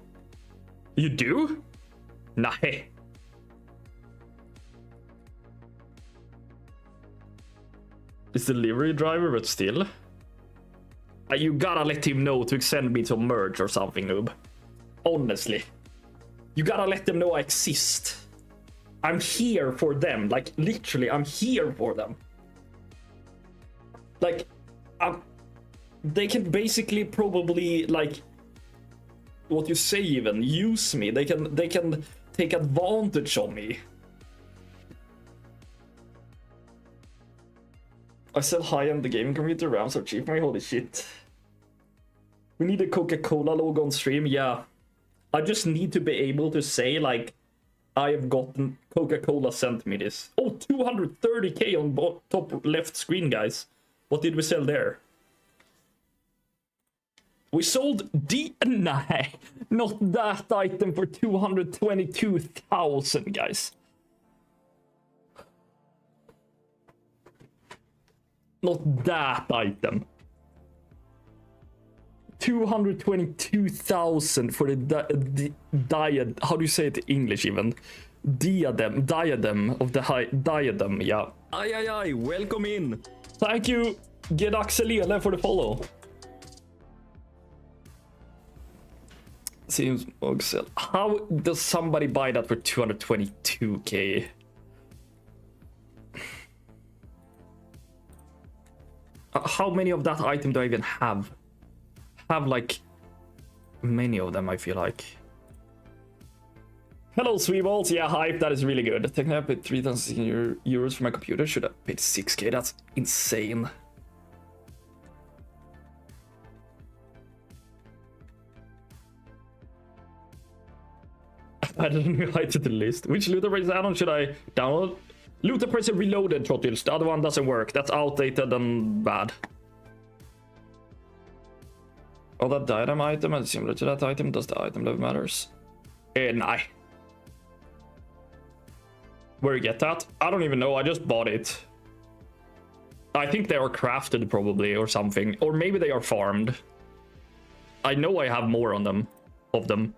You do? Nah. It's delivery driver, but still. You gotta let him know to send me some merch or something, noob. Honestly. You gotta let them know I exist. I'm here for them. Like, literally, I'm here for them. Like, they can basically probably, like, what you say even, use me. They can take advantage of me. I sell high-end the gaming computer, RAMs are cheap, my holy shit. We need a Coca-Cola logo on stream, yeah. I just need to be able to say, like, I have gotten Coca-Cola sent me this. Oh, 230k on top left screen, guys. What did we sell there? We sold nah, not that item for 222,000, guys. Not that item. 222,000 for the diadem. How do you say it in English even? Diadem of the high diadem. Yeah. Aye. Welcome in. Thank you, Gedaxelele, for the follow. Seems Mogsel. How does somebody buy that for 222k? How many of that item do I even have? Have like many of them, I feel like. Hello, Sweeballs. Yeah, hype. That is really good. Technically, I paid 3,000 euros for my computer. Should have paid 6k. That's insane. I don't know how to the list. Which Luther Press add-on should I download? Luther Press Reloaded, Trottils. The other one doesn't work. That's outdated and bad. Oh, that diadem item is similar to that item. Does the item level matters? Nah. Where you get that? I don't even know. I just bought it. I think they are crafted probably or something. Or maybe they are farmed. I know I have more on them. Of them.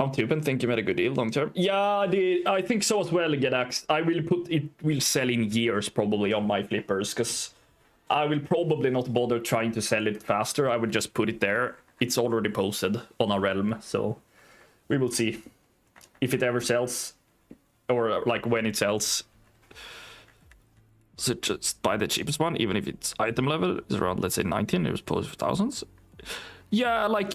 I'm Tupen, think you made a good deal long term. Yeah, I think so as well, Gedax. I will put it, will sell in years probably on my flippers, because I will probably not bother trying to sell it faster. I would just put it there. It's already posted on a realm, so we will see if it ever sells, or like when it sells. So just buy the cheapest one, even if its item level is around, let's say 19, it was posted for thousands. Yeah, like,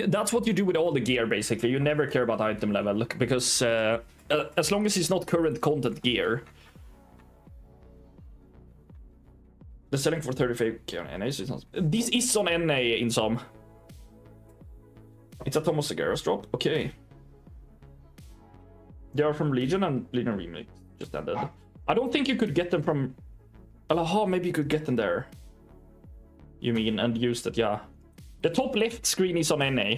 that's what you do with all the gear, basically. You never care about item level, because as long as it's not current content gear. They're selling for 35k on NA, so it's not... This is on NA in some. It's a Thomas Segaras drop, okay. They are from Legion, and Legion Remake just ended. I don't think you could get them from... Oh, maybe you could get them there. You mean, and use that, yeah. The top left screen is on NA.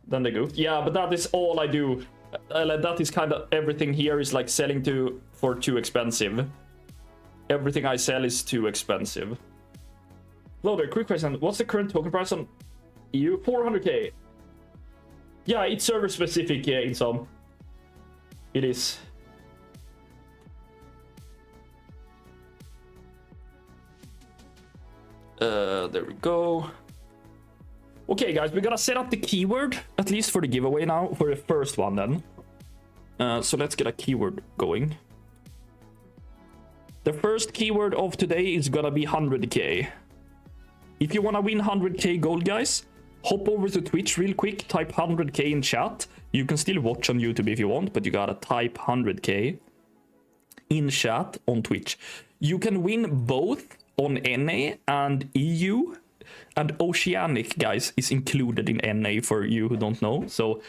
Then they go. Yeah, but that is all I do. That is kind of everything here is like selling for too expensive. Everything I sell is too expensive. Loader, quick question. What's the current token price on EU? 400k. Yeah, it's server specific, yeah, in some. It is. There we go. Okay, guys, we're gonna set up the keyword, at least for the giveaway now, for the first one then. So let's get a keyword going. The first keyword of today is gonna be 100k. If you wanna win 100k gold, guys, hop over to Twitch real quick, type 100k in chat. You can still watch on YouTube if you want, but you gotta type 100k in chat on Twitch. You can win both on NA and EU, and Oceanic, guys, is included in NA for you who don't know. So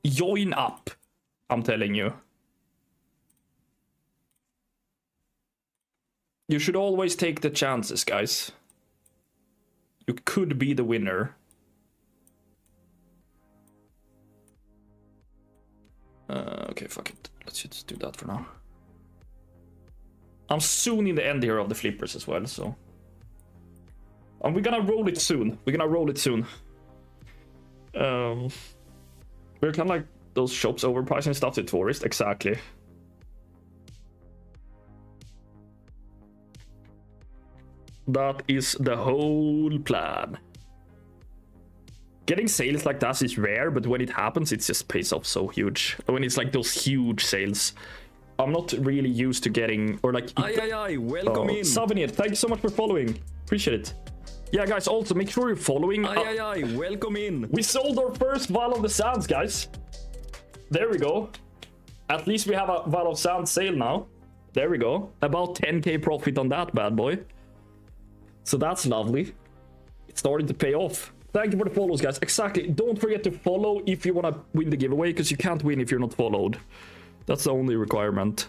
join up, I'm telling you. You should always take the chances, guys. You could be the winner. Okay, fuck it. Let's just do that for now. I'm soon in the end here of the flippers as well, so. And we're gonna roll it soon. We're kind of like those shops overpricing stuff to tourists. Exactly. That is the whole plan. Getting sales like that is rare, but when it happens, it just pays off so huge. When it's like those huge sales. I'm not really used to getting, or like... welcome in. Souvenir, thank you so much for following. Appreciate it. Yeah, guys, also make sure you're following. Welcome in. We sold our first Vial of the Sands, guys. There we go. At least we have a Vial of Sands sale now. There we go. About 10k profit on that bad boy. So that's lovely. It's starting to pay off. Thank you for the follows, guys. Exactly. Don't forget to follow if you want to win the giveaway, because you can't win if you're not followed. That's the only requirement.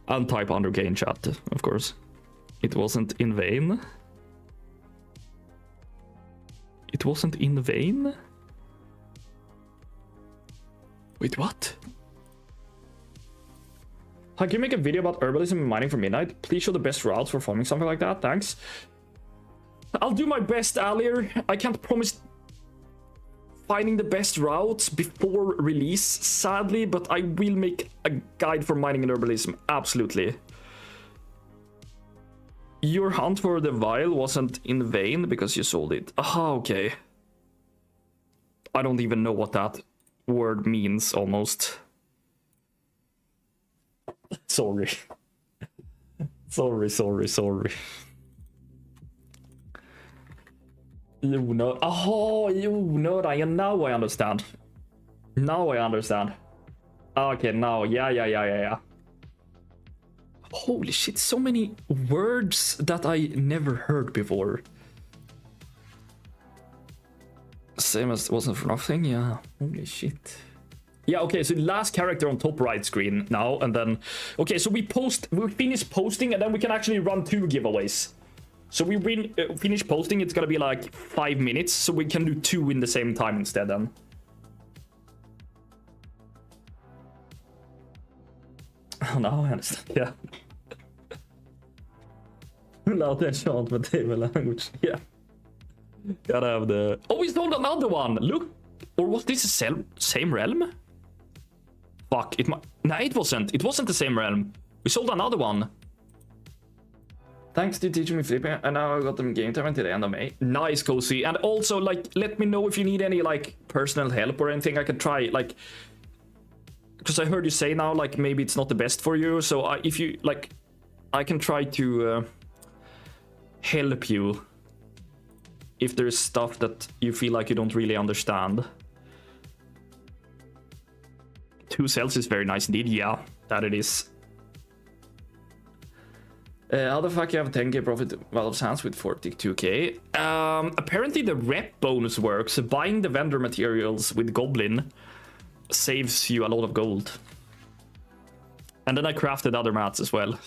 And type 100k in chat, of course. It wasn't in vain. It wasn't in vain? Wait, what? Hi, can you make a video about herbalism and mining for midnight? Please show the best routes for farming, something like that. Thanks. I'll do my best, Alier. I can't promise finding the best routes before release, sadly, but I will make a guide for mining and herbalism, absolutely. Your hunt for the vial wasn't in vain because you sold it. Aha, okay. I don't even know what that word means, almost. Sorry. Sorry. You know. Oh, you know that. Now I understand. Okay, now. Yeah. Holy shit, so many words that I never heard before. Same as wasn't for nothing, yeah. Holy shit. Yeah, okay, so last character on top right screen now, and then... Okay, so we finish posting, and then we can actually run 2 giveaways. So we finish posting, it's gonna be like 5 minutes, so we can do 2 in the same time instead then. Oh, now I understand, yeah. Loud enchantment table language, yeah. Gotta have the... Oh, we sold another one! Look! Or was this the same realm? Fuck, it might... No, it wasn't. It wasn't the same realm. We sold another one. Thanks to teaching me flipping, and now I got them game time until the end of May. Nice, Cozy. And also, like, let me know if you need any, like, personal help or anything I could try, like... Because I heard you say now, like, maybe it's not the best for you, so if you, like... I can try to help you if there's stuff that you feel like you don't really understand. 2 cells is very nice indeed. Yeah, that it is. How the fuck you have 10k profit Vial of Sands with 42k? Apparently the rep bonus works. Buying the vendor materials with Goblin saves you a lot of gold. And then I crafted other mats as well.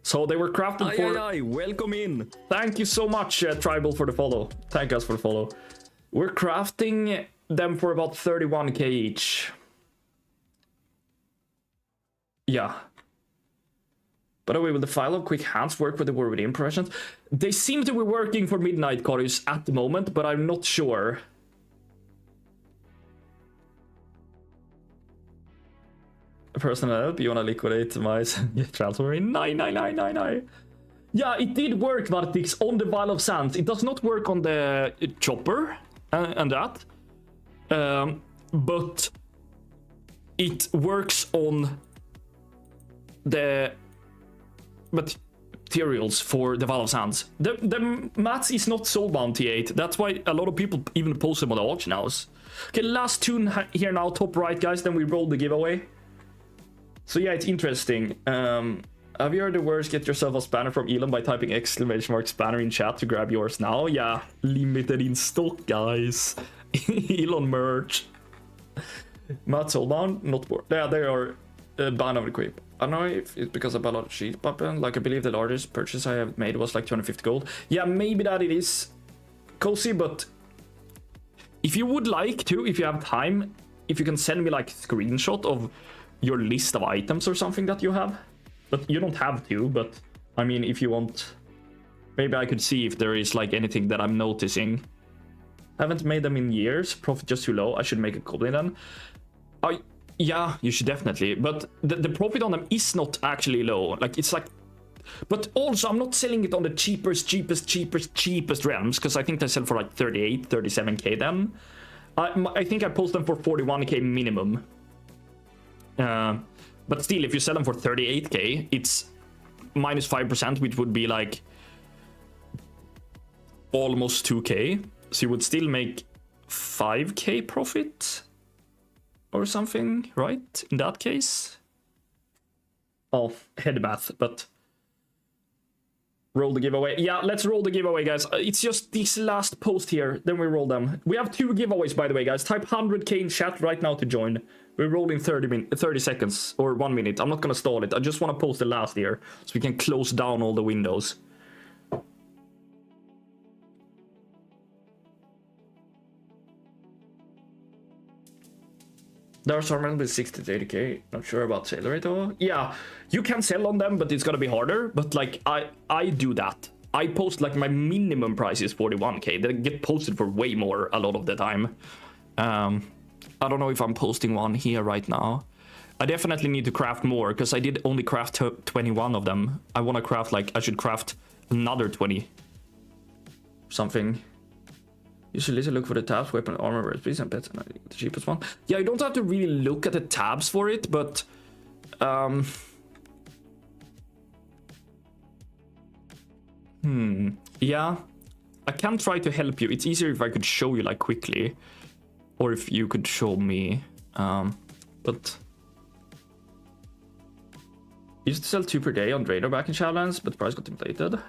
So they were crafted for... welcome in. Thank you so much, Tribal, for the follow. Thank us for the follow. We're crafting them for about 31k each. Yeah. By the way, will the file of quick hands work with the word with impressions? They seem to be working for Midnight Chorus at the moment, but I'm not sure. Personal help, you wanna liquidate my transfer in 99999. Yeah, it did work, Vartix, on the Vial of Sands. It does not work on the chopper and that. But it works on the materials for the Vial of Sands. The mats is not soulbound T8. That's why a lot of people even post them on the auction house. Okay, last tune here now, top right, guys. Then we roll the giveaway. So yeah, it's interesting. Have you heard the words get yourself a spanner from Elon by typing !spanner in chat to grab yours now? Yeah, limited in stock, guys. Elon merch. Mats soulbound, not bored. Yeah, they are banned of the creep. I don't know if it's because I bought a lot of cheap weapon. Like, I believe the largest purchase I have made was like 250 gold. Yeah, maybe that it is, Cozy, but if you would like to, if you have time, if you can send me like a screenshot of your list of items or something that you have. But you don't have to, but I mean, if you want, maybe I could see if there is like anything that I'm noticing. Haven't made them in years, profit just too low, I should make a goblin then. Yeah, you should definitely. But the profit on them is not actually low. Like, it's like... But also, I'm not selling it on the cheapest realms, because I think they sell for like 38, 37k then. I think I post them for 41k minimum. But still, if you sell them for 38k, it's minus 5%, which would be like almost 2k. So you would still make 5k profit or something, right? In that case. Oh, head math, but roll the giveaway. Yeah, let's roll the giveaway, guys. It's just this last post here, then we roll them. We have 2 giveaways, by the way, guys. Type 100k in chat right now to join. We're rolling 30 seconds or 1 minute. I'm not gonna stall it. I just want to post the last here so we can close down all the windows. There are some with 60 to 80k. Not sure about sale rate though. Yeah, you can sell on them, but it's gonna be harder. But like I do that. I post like my minimum price is 41k. They get posted for way more a lot of the time. I don't know if I'm posting one here right now. I definitely need to craft more because I did only craft 21 of them. I want to craft like I should craft another 20. Something. You should listen, look for the tabs, weapon, armor, please, and pets, and the cheapest one. Yeah, you don't have to really look at the tabs for it, but yeah, I can try to help you. It's easier if I could show you like quickly, or if you could show me. But used to sell 2 per day on Draenor back in Shadowlands, but the price got inflated.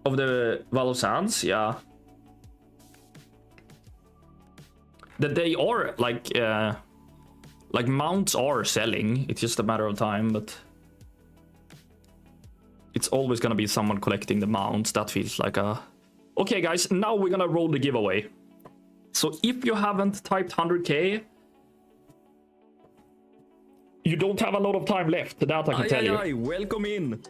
Of the Val of Sands, yeah. That they are like mounts are selling. It's just a matter of time, but it's always gonna be someone collecting the mounts. That feels like a... Okay, guys, now we're gonna roll the giveaway. So if you haven't typed 100k, you don't have a lot of time left. That I can tell you. Welcome in.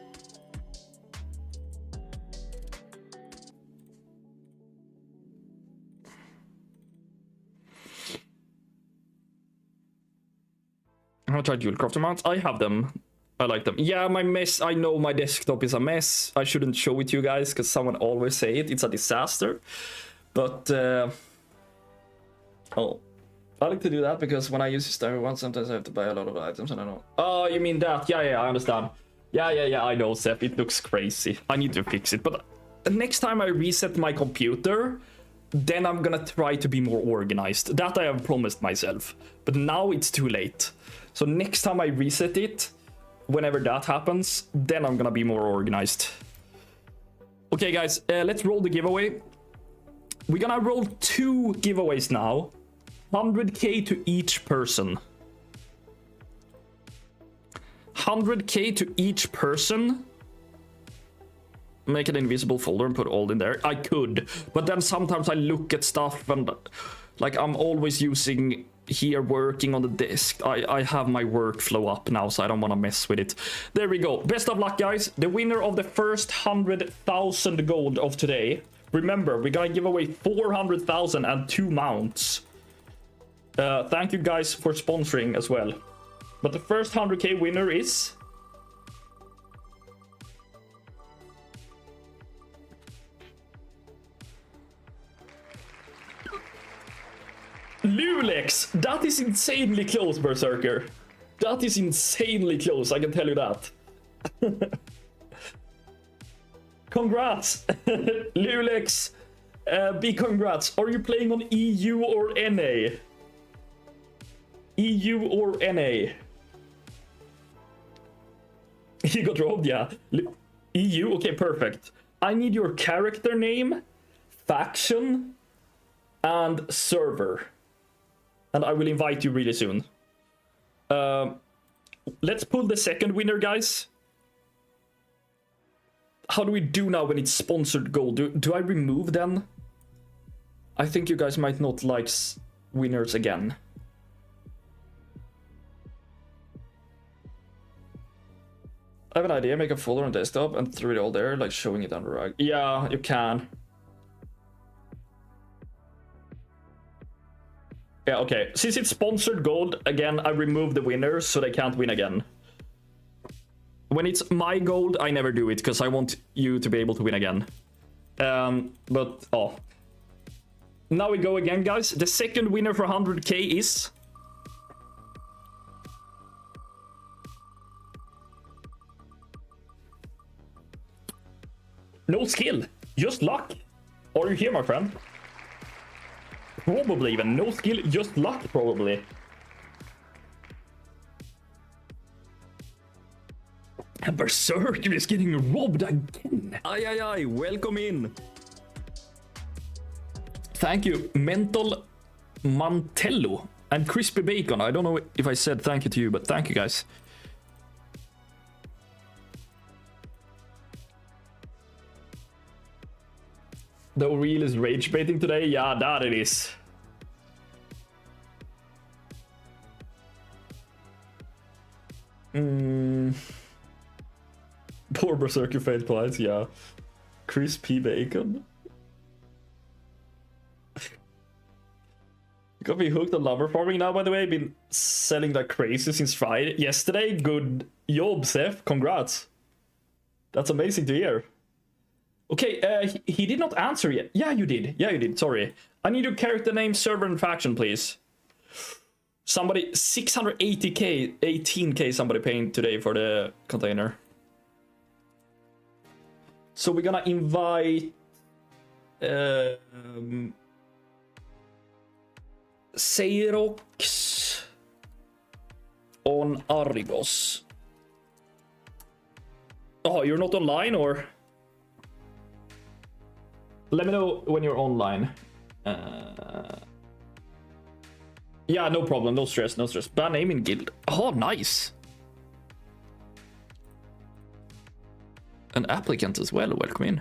I'm gonna try dual crafter mounts. I have them. I like them. Yeah, my mess. I know my desktop is a mess. I shouldn't show it to you guys because someone always say it. It's a disaster. But oh, I like to do that because when I use this one, sometimes I have to buy a lot of items and I don't. Oh, you mean that? Yeah, I understand. Yeah, I know, Seth. It looks crazy. I need to fix it. But the next time I reset my computer, then I'm gonna try to be more organized. That I have promised myself. But now it's too late. So next time I reset it, whenever that happens, then I'm gonna be more organized. Okay, guys, let's roll the giveaway. We're gonna roll 2 giveaways now. 100k to each person. 100k to each person. Make an invisible folder and put all in there. I could, but then sometimes I look at stuff and like I'm always using here working on the desk. I have my workflow up now, so I don't want to mess with it. There we go. Best of luck, guys. The winner of the first 100,000 gold of today. Remember, we're gonna give away 400,000 and 2 mounts. Thank you guys for sponsoring as well. But the first 100k winner is... Lulex! That is insanely close, Berserker. That is insanely close, I can tell you that. Congrats! Lulex, big congrats. Are you playing on EU or NA? EU or NA? You got robbed, yeah. EU, okay, perfect. I need your character name, faction, and server. And I will invite you really soon. Let's pull the second winner, guys. How do we do now when it's sponsored gold? Do I remove them? I think you guys might not like winners again. I have an idea. Make a folder on desktop and throw it all there, like showing it on the rug. Yeah, you can. Yeah, okay. Since it's sponsored gold, again, I remove the winners so they can't win again. When it's my gold, I never do it because I want you to be able to win again. But, oh. Now we go again, guys. The second winner for 100k is... No skill, just luck. Are you here, my friend? Probably even. No skill, just luck, probably. And Berserker is getting robbed again. Aye, welcome in. Thank you, Mental Mantello and Crispy Bacon. I don't know if I said thank you to you, but thank you, guys. The O'Reilly is rage baiting today. Yeah, that it is. Poor Berserker failed twice, yeah. Crispy Bacon. Got me hooked on lumber farming now, by the way. Been selling like crazy since Friday. Yesterday, good job, Seth. Congrats. That's amazing to hear. Okay, he did not answer yet. Yeah, you did. Yeah, you did. Sorry. I need your character name, server, and faction, please. Somebody, 680k, 18k somebody paying today for the container. So we're gonna invite... Seirox on Argos. Oh, you're not online, or? Let me know when you're online. Yeah, no problem. No stress, no stress. Bad name in guild. Oh, nice. An applicant as well. Welcome in.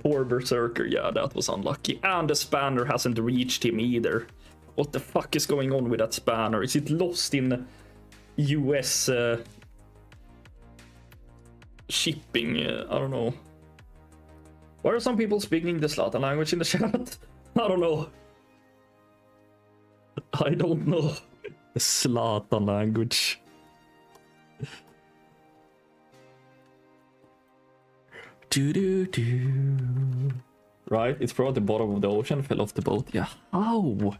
Poor Berserker. Yeah, that was unlucky. And the spanner hasn't reached him either. What the fuck is going on with that spanner? Is it lost in US shipping? I don't know. Why are some people speaking the Zlatan language in the chat? I don't know. I don't know. The Zlatan language. Right, it's probably at the bottom of the ocean, fell off the boat. Yeah, how?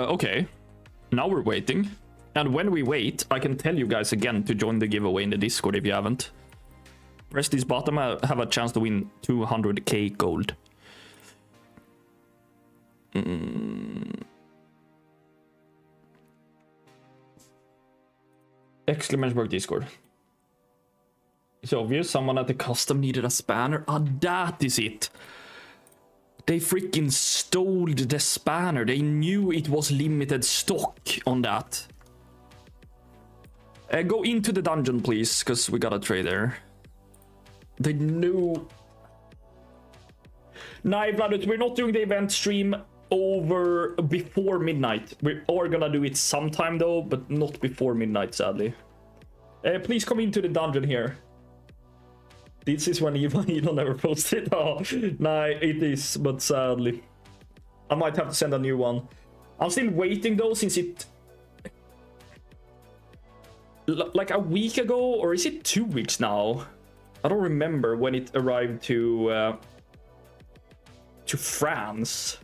Okay. Now we're waiting. And when we wait, I can tell you guys again to join the giveaway in the Discord if you haven't. Press this button, I have a chance to win 200k gold. Exclamation mark Discord. It's obvious someone at the custom needed a spanner. Ah, that is it. They freaking stole the spanner. They knew it was limited stock on that. Go into the dungeon, please, because we got a trade there. They knew. Nah, brothers, we're not doing the event stream over before midnight. We are gonna do it sometime though, but not before midnight, sadly. Please come into the dungeon here. This is when Elon never posted. Oh, nah, it is, but sadly. I might have to send a new one. I'm still waiting though, since it... like a week ago, or is it 2 weeks now? I don't remember when it arrived to France.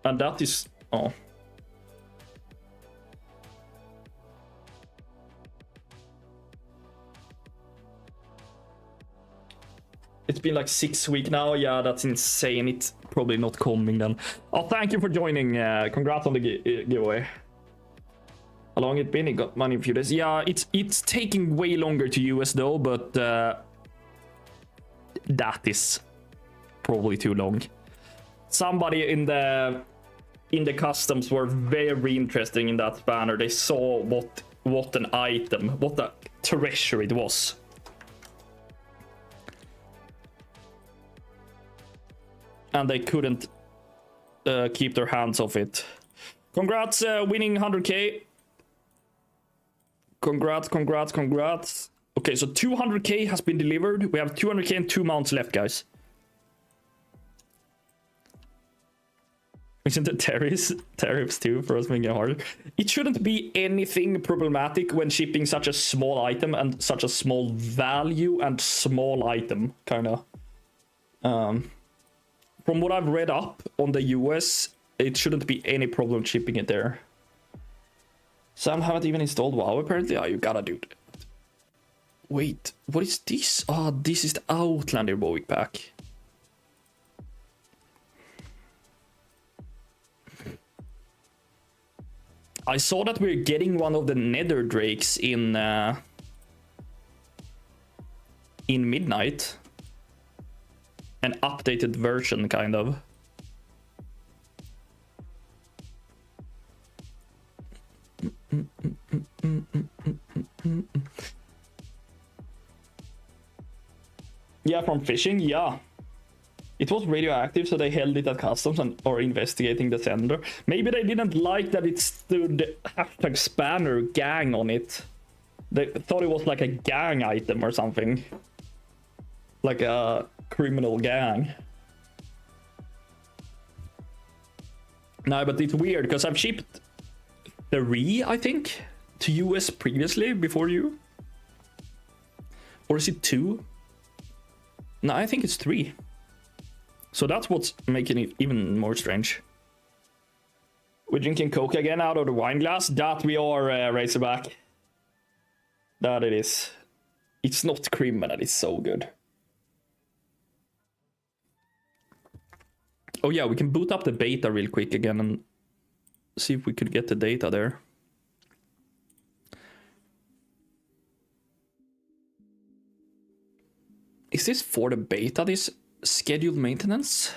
And that is... oh. It's been like 6 weeks now. Yeah, that's insane. It's probably not coming then. Oh, thank you for joining. Congrats on the giveaway. How long it been? It got money in a few days. Yeah, it's taking way longer to US though, but that is probably too long. Somebody in the customs were very interested in that spanner. They saw what what an item, what a treasure it was. And they couldn't keep their hands off it. Congrats, winning 100k. Congrats, congrats, congrats. Okay, so 200k has been delivered. We have 200k and 2 mounts left, guys. Isn't it tariffs too for us making it harder? It shouldn't be anything problematic when shipping such a small item and such a small value and small item, kind of. From what I've read up on the US, it shouldn't be any problem shipping it there. Some haven't even installed WoW apparently. Oh, you gotta do it. Wait, what is this? Oh, this is the Outlander Bowick pack. I saw that we're getting one of the Nether Drakes in Midnight. An updated version, kind of. Yeah, from fishing, yeah. It was radioactive, so they held it at customs and are investigating the sender. Maybe they didn't like that it stood #Spanner gang on it. They thought it was like a gang item or something. Like a criminal gang. No, but it's weird because I've shipped 3, I think, to US previously before you. Or is it 2? No, I think it's 3. So that's what's making it even more strange. We're drinking Coke again out of the wine glass. That we are, Razorback. That it is. It's not cream, but it's so good. Oh yeah, we can boot up the beta real quick again and see if we could get the data there. Is this for the beta, this scheduled maintenance?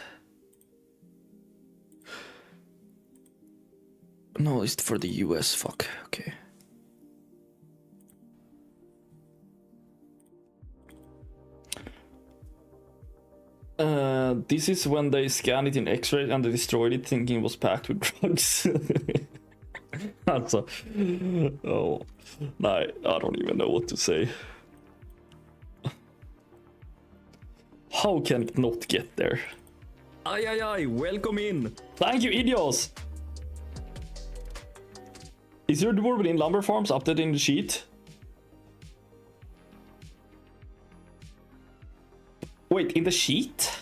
No, it's for the US, fuck, okay. This is when they scanned it in X-ray and they destroyed it thinking it was packed with drugs. Alltså, oh, no, I don't even know what to say. How can it not get there? Aye, welcome in. Thank you, idiots! Is your door within lumber farms updated in the sheet? Wait, in the sheet?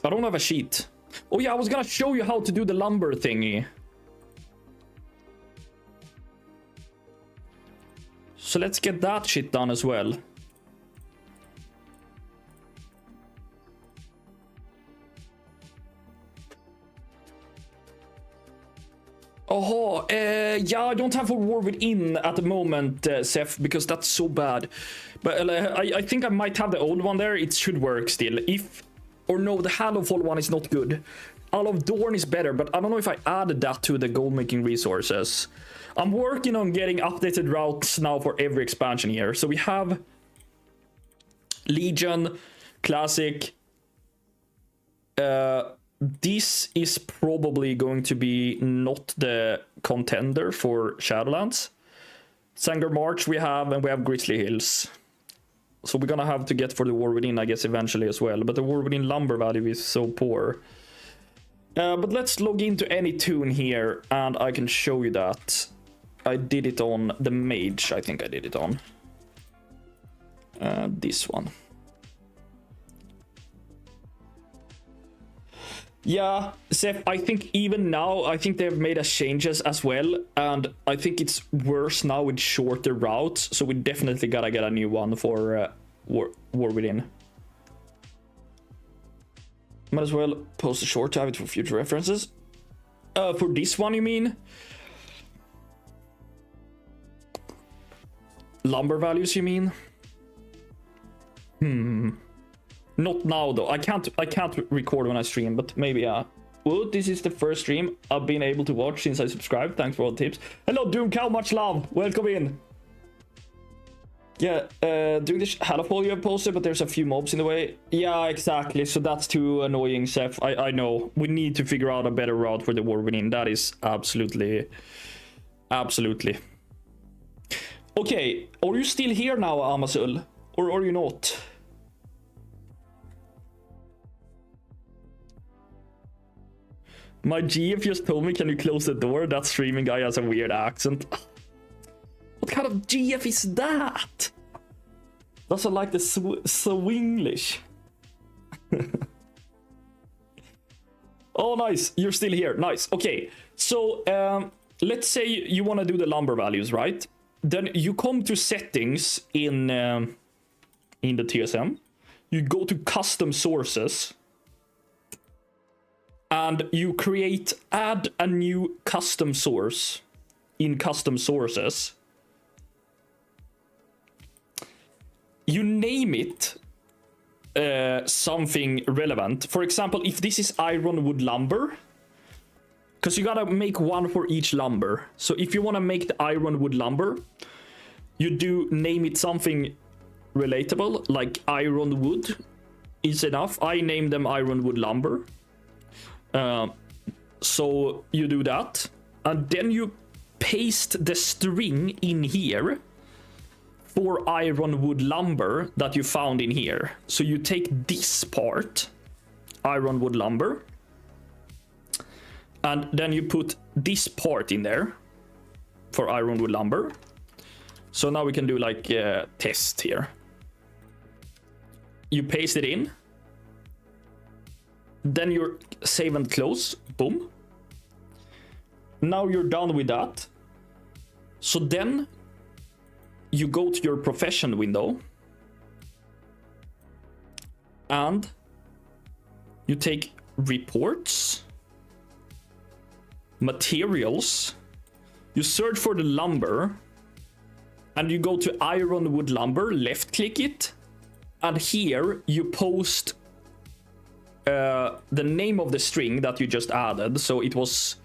I don't have a sheet. Oh yeah, I was gonna show you how to do the lumber thingy. So let's get that shit done as well. Oh, yeah, I don't have a war within at the moment, Seth, because that's so bad. But I think I might have the old one there. It should work still. If or no, the Hallowfall one is not good. All of Dorn is better, but I don't know if I added that to the Goldmaking resources. I'm working on getting updated routes now for every expansion here. So we have Legion, Classic. This is probably going to be not the contender for Shadowlands. Sangor March we have, and we have Grizzly Hills. So we're gonna have to get for the War Within, I guess, eventually as well. But the War Within lumber value is so poor. But let's log into any tune here, and I can show you that. I did it on the Mage, I think I did it on. This one. Yeah, Seth, I think even now, I think they've made changes as well, and I think it's worse now with shorter routes, so we definitely gotta get a new one for War Within. Might as well post a short to have it for future references. For this one, you mean? Lumber values, you mean? No, Not now though. I can't record when I stream, but maybe well, this is the first stream I've been able to watch since I subscribed. Thanks for all the tips. Hello, Doom Cow, much love. Welcome in. Yeah, doing this Halo poll you have posted, but there's a few mobs in the way. Yeah, exactly. So that's too annoying, Seth. I know. We need to figure out a better route for the war winning. That is absolutely. Okay, are you still here now, Amazul? Or are you not? My GF just told me, can you close the door? That streaming guy has a weird accent. What kind of GF is that? Doesn't like the Swinglish. Oh, nice. You're still here. Nice. Okay. So, let's say you want to do the lumber values, right? Then you come to settings in the TSM. You go to custom sources. And you add a new custom source in custom sources. You name it something relevant. For example, if this is ironwood lumber, because you gotta make one for each lumber. So if you want to make the ironwood lumber, you do name it something relatable, like ironwood is enough. I named them ironwood lumber. So you do that, and then you paste the string in here for ironwood lumber that you found in here. So you take this part, ironwood lumber, and then you put this part in there for ironwood lumber. So now we can do like a test here. You paste it in. Then you're save and close. Boom. Now you're done with that. So then you go to your profession window and you take reports, materials, you search for the lumber, and you go to ironwood lumber, left click it, and here you post the name of the string that you just added. So it was,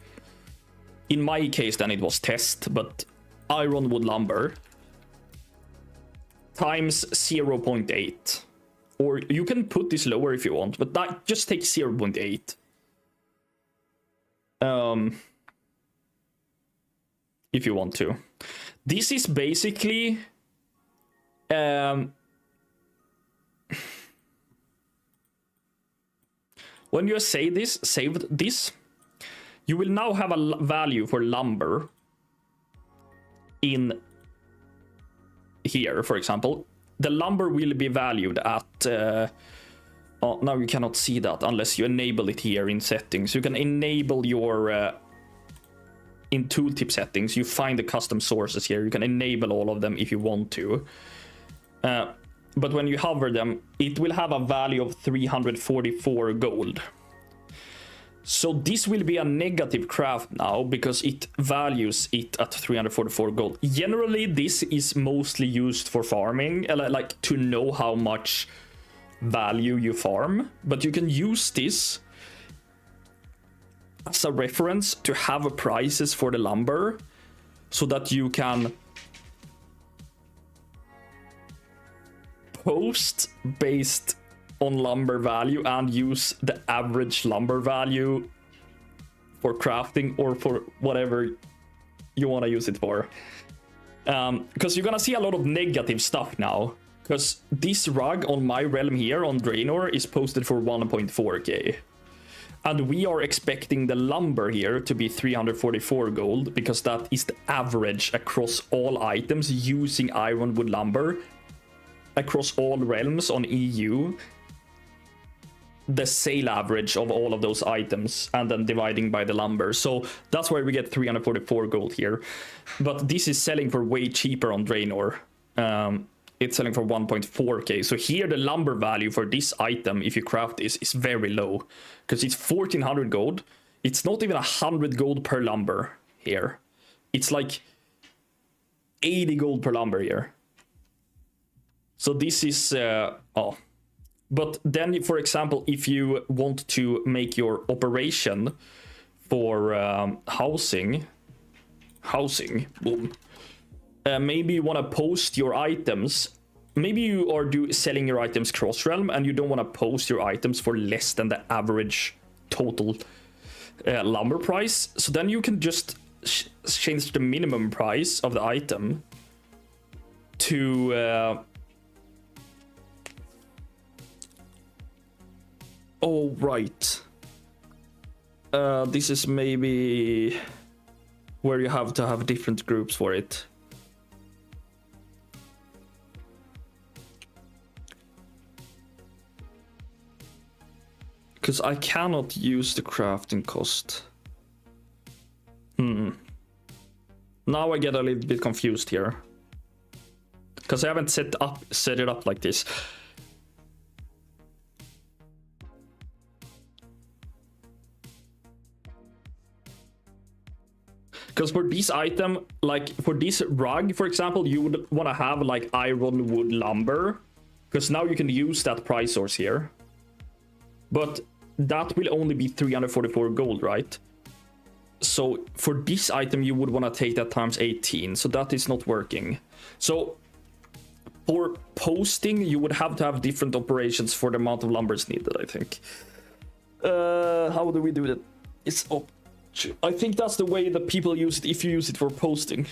in my case then it was test, but ironwood lumber times 0.8, or you can put this lower if you want, but that just take 0.8. If you want to. This is basically when you saved this, you will now have a value for lumber in here, for example. The lumber will be valued at oh, now you cannot see that unless you enable it here in settings. You can enable your in tooltip settings, you find the custom sources here. You can enable all of them if you want to. But when you hover them, it will have a value of 344 gold. So this will be a negative craft now because it values it at 344 gold. Generally, this is mostly used for farming, like to know how much value you farm. But you can use this as a reference to have prices for the lumber so that you can post based on lumber value and use the average lumber value for crafting or for whatever you want to use it for. Because you're gonna see a lot of negative stuff now, because this rug on my realm here on Draenor is posted for 1.4k. And we are expecting the lumber here to be 344 gold, because that is the average across all items using ironwood lumber across all realms on EU. The sale average of all of those items and then dividing by the lumber. So that's why we get 344 gold here. But this is selling for way cheaper on Draenor. It's selling for 1.4k. So here the lumber value for this item, if you craft this, is very low, because it's 1400 gold. It's not even 100 gold per lumber here. It's like 80 gold per lumber here. So this is oh, But then, for example, if you want to make your operation for housing, boom. Maybe you want to post your items. Maybe you are selling your items cross-realm and you don't want to post your items for less than the average total lumber price. So then you can just change the minimum price of the item to... Oh, right. This is maybe where you have to have different groups for it. Because I cannot use the crafting cost. Now I get a little bit confused here. Because I haven't set it up like this. Because for this item, like for this rug, for example, you would want to have like iron, wood, lumber. Because now you can use that price source here. But that will only be 344 gold, right? So for this item, you would want to take that times 18. So that is not working. So for posting, you would have to have different operations for the amount of lumbers needed, I think. How do we do that? I think that's the way that people use it if you use it for posting.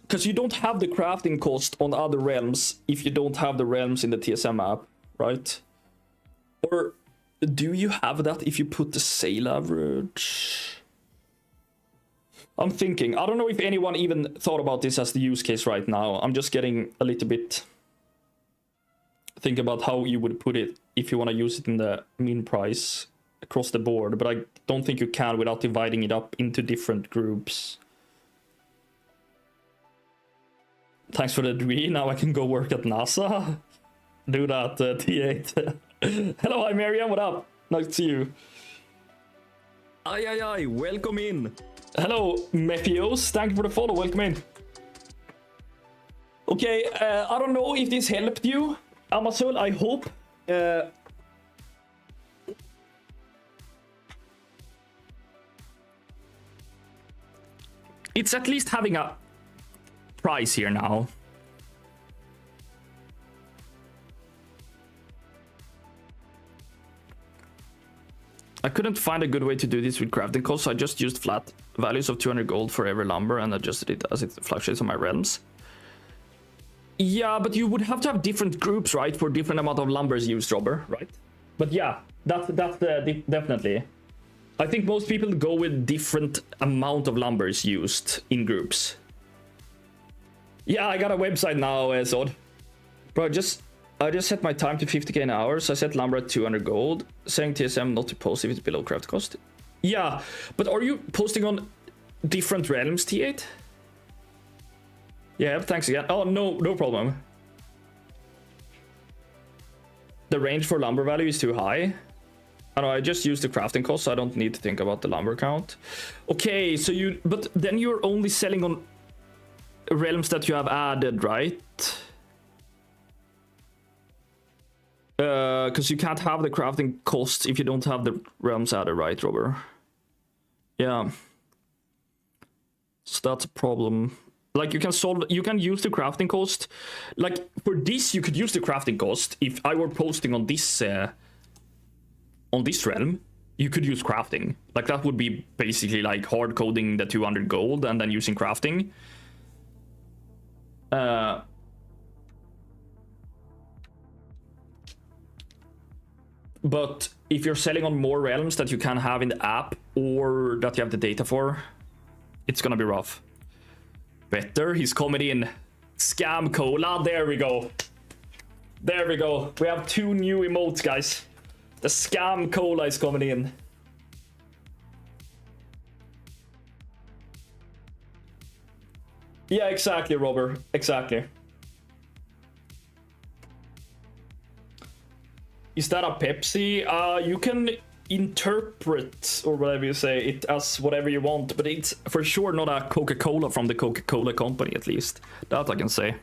Because you don't have the crafting cost on other realms if you don't have the realms in the TSM app, right? Or do you have that if you put the sale average? I'm thinking. I don't know if anyone even thought about this as the use case right now. I'm just getting a little bit... Think about how you would put it if you want to use it in the mean price across the board. But I don't think you can without dividing it up into different groups. Thanks for the degree. Now I can go work at NASA. Do that, T8. Hello, hi Mariam. What up? Nice to see you. Aye, welcome in. Hello, Mephios. Thank you for the follow. Welcome in. Okay, I don't know if this helped you, Amazon. I hope. It's at least having a price here now. I couldn't find a good way to do this with crafting costs, so I just used flat values of 200 gold for every lumber and adjusted it as it fluctuates on my realms. Yeah, but you would have to have different groups, right, for different amount of lumbers used, Robber, right? But yeah, that's definitely. I think most people go with different amount of lumbers used in groups. Yeah, I got a website now, Zod. Bro, I just set my time to 50k an hour, so I set lumber at 200 gold, saying TSM not to post if it's below craft cost. Yeah, but are you posting on different realms, T8? Yeah, thanks again. Oh, no problem. The range for lumber value is too high. I know, I just used the crafting cost, so I don't need to think about the lumber count. Okay, so but then you're only selling on realms that you have added, right? Because you can't have the crafting costs if you don't have the realms added, right, Robert? Yeah. So that's a problem. Like you can use the crafting cost. Like for this, you could use the crafting cost. If I were posting on this realm, you could use crafting. Like that would be basically like hard coding the 200 gold and then using crafting. But if you're selling on more realms that you can have in the app or that you have the data for, it's gonna be rough. Better, he's coming in. Scam Cola, there we go. There we go. We have 2 new emotes, guys. The Scam Cola is coming in. Yeah, exactly, Robert. Exactly. Is that a Pepsi? You can interpret, or whatever you say, it as whatever you want, but it's for sure not a Coca-Cola from the Coca-Cola company, at least. That I can say.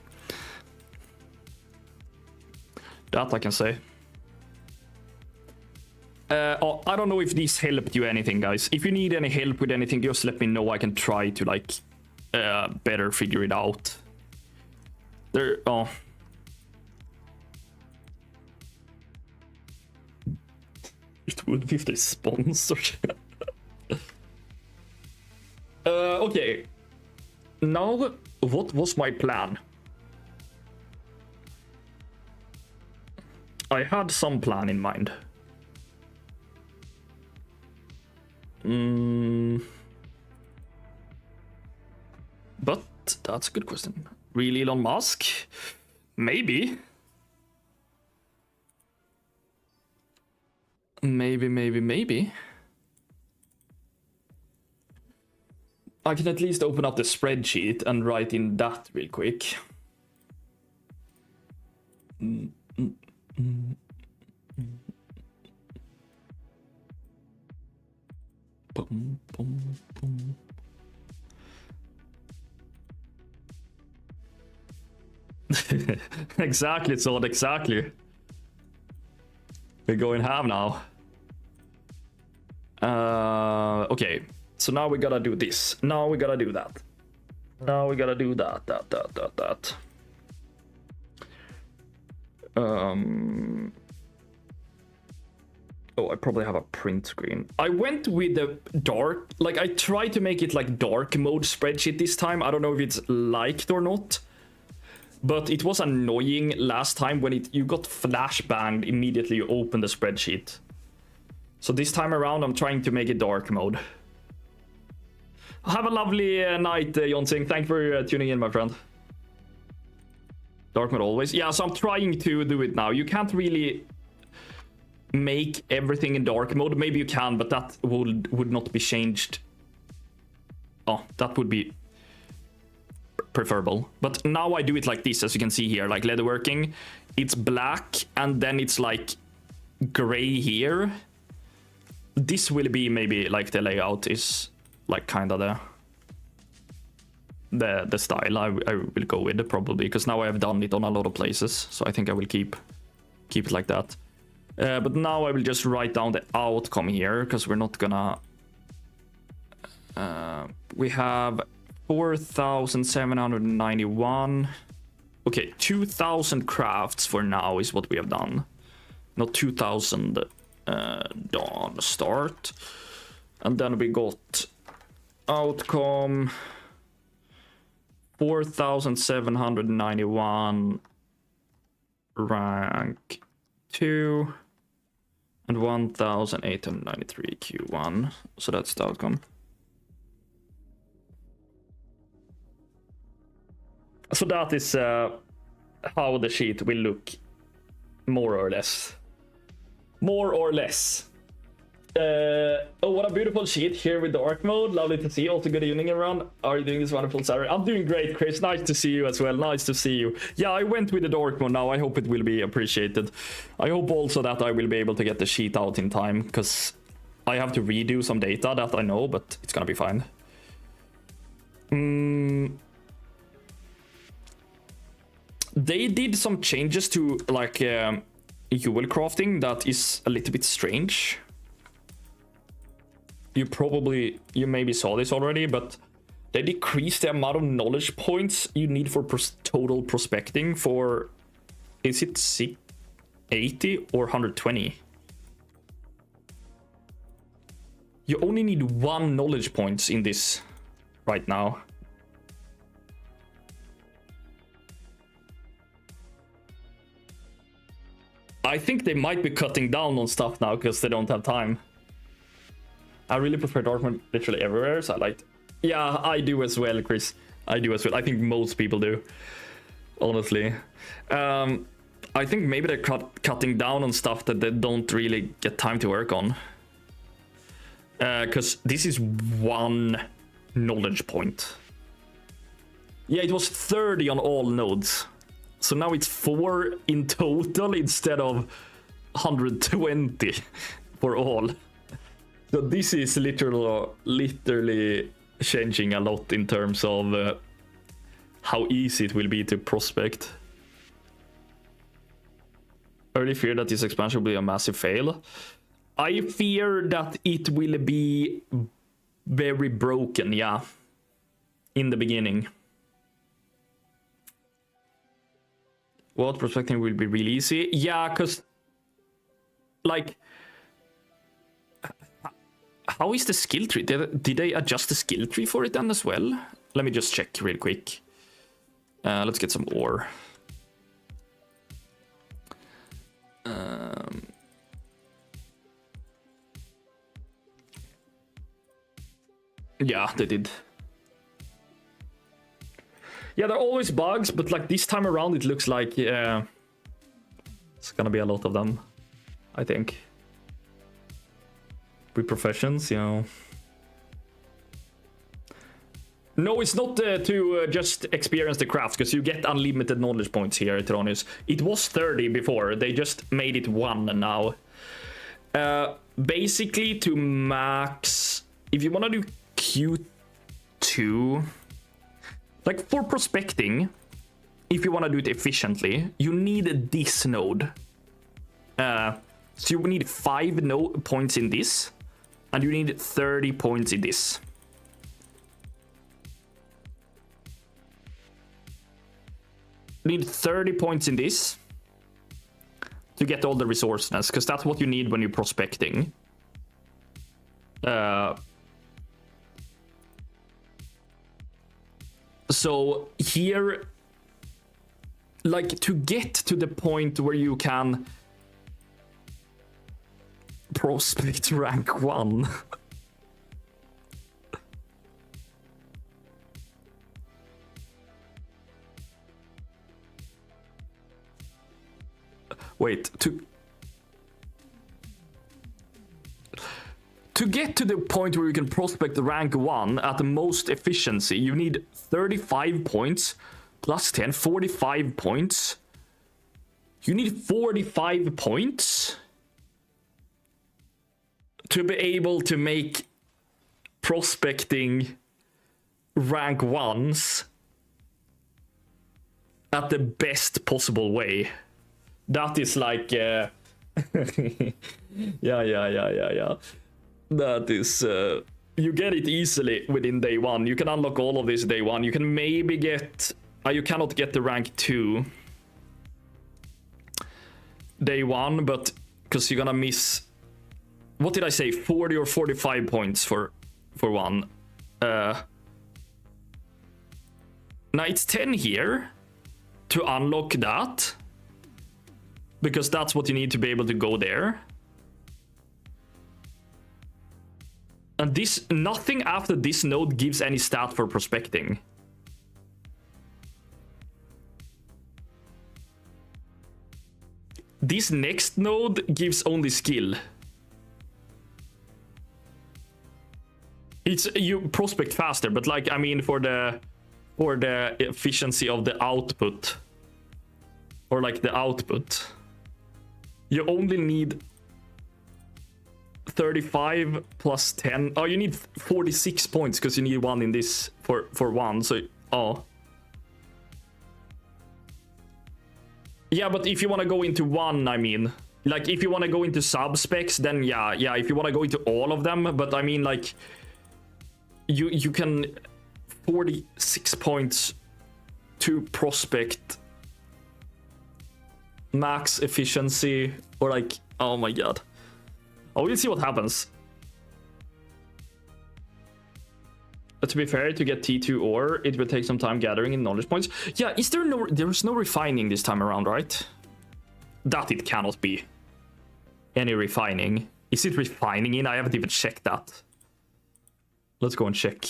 That I can say. Oh, I don't know if this helped you anything, guys. If you need any help with anything, just let me know. I can try to like better figure it out. There. Oh. It would be if they sponsored. Okay. Now, what was my plan? I had some plan in mind. But that's a good question. Really, Elon Musk? Maybe. Maybe. I can at least open up the spreadsheet and write in that real quick. Boom, boom, boom. Exactly, so exactly. We're going ham now. Okay, so now we gotta do this. Now we gotta do that. Now we gotta do that. Oh, I probably have a print screen. I went with the dark, like I tried to make it like dark mode spreadsheet this time. I don't know if it's liked or not, but it was annoying last time when you got flash banged immediately you open the spreadsheet. So this time around, I'm trying to make it dark mode. Have a lovely night, Jonsing. Thanks for tuning in, my friend. Dark mode always. Yeah, so I'm trying to do it now. You can't really make everything in dark mode. Maybe you can, but that would not be changed. Oh, that would be preferable. But now I do it like this, as you can see here, like leatherworking. It's black, and then it's like gray here. This will be maybe like the layout is like kind of the style I will go with probably, because now I have done it on a lot of places, so I think I will keep it like that. But now I will just write down the outcome here, because we're not gonna we have 4,791. Okay, 2,000 crafts for now is what we have done, not 2,000 dawn start. And then we got outcome 4,791 rank 2 and 1,893 Q1. So that's the outcome. So that is how the sheet will look, more or less. More or less. Oh, what a beautiful sheet here with dark mode. Lovely to see. Also, good evening, everyone. Are you doing this wonderful Saturday? I'm doing great, Chris. Nice to see you as well. Nice to see you. Yeah, I went with the dark mode now. I hope it will be appreciated. I hope also that I will be able to get the sheet out in time, because I have to redo some data, that I know, but it's gonna be fine. They did some changes to like jewel crafting that is a little bit strange. You maybe saw this already, but they decreased the amount of knowledge points you need for total prospecting for, is it 80 or 120? You only need 1 knowledge points in this right now. I think they might be cutting down on stuff now because they don't have time. I really prefer dark mode literally everywhere, so I liked. Yeah, I do as well, Chris. I do as well. I think most people do, honestly. I think maybe they're cutting down on stuff that they don't really get time to work on. Because this is 1 knowledge point. Yeah, it was 30 on all nodes. So now it's 4 in total instead of 120 for all. So this is literally changing a lot in terms of how easy it will be to prospect. I really fear that this expansion will be a massive fail. I fear that it will be very broken, yeah. In the beginning. What prospecting will be really easy? Yeah, because like, how is the skill tree? Did they adjust the skill tree for it then as well? Let me just check real quick. Let's get some ore. Yeah, they did. Yeah, there are always bugs, but like this time around, it looks like it's gonna be a lot of them, I think. With professions, you know. No, it's not to just experience the craft, because you get unlimited knowledge points here, Tronius. It was 30 before, they just made it 1 now. Basically, to max, if you want to do Q2, like for prospecting, if you want to do it efficiently, you need this node. So you need 5 points in this, and you need 30 points in this. You need 30 points in this to get all the resources, because that's what you need when you're prospecting. So here, like to get to the point where you can prospect rank 1. Wait, to get to the point where you can prospect rank 1 at the most efficiency, you need 35 points plus 10, 45 points. You need 45 points to be able to make prospecting rank 1s at the best possible way. That is like yeah. That is you get it easily within day 1. You can unlock all of this day 1. You can maybe get you cannot get the rank 2 day 1, but because you're gonna miss, what did I say, 40 or 45 points for 1. Now it's 10 here to unlock that, because that's what you need to be able to go there. And this, nothing after this node gives any stat for prospecting. This next node gives only skill. It's, you prospect faster, but like, I mean, for the efficiency of the output, or like the output, you only need 35 plus 10. Oh, you need 46 points because you need 1 in this for 1. So, oh. Yeah, but if you want to go into 1, I mean, like if you want to go into sub-specs, then yeah, if you want to go into all of them, but I mean, like, you can 46 points to prospect max efficiency, or like, oh my god. Oh, we'll see what happens. But to be fair, to get T2 ore, it will take some time gathering in knowledge points. Yeah, is there no, there's no refining this time around, right? That it cannot be. Any refining. Is it refining in? I haven't even checked that. Let's go and check.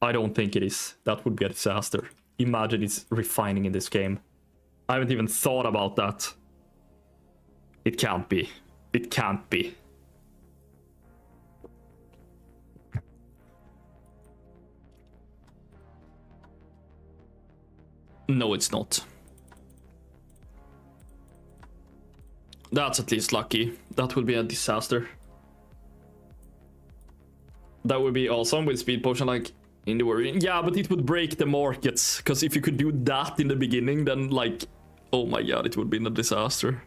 I don't think it is. That would be a disaster. Imagine it's refining in this game. I haven't even thought about that. It can't be. It can't be. No, it's not. That's at least lucky. That would be a disaster. That would be awesome with speed potion, like in the worry. Yeah, but it would break the markets, because if you could do that in the beginning, then like, oh my god, it would be a disaster.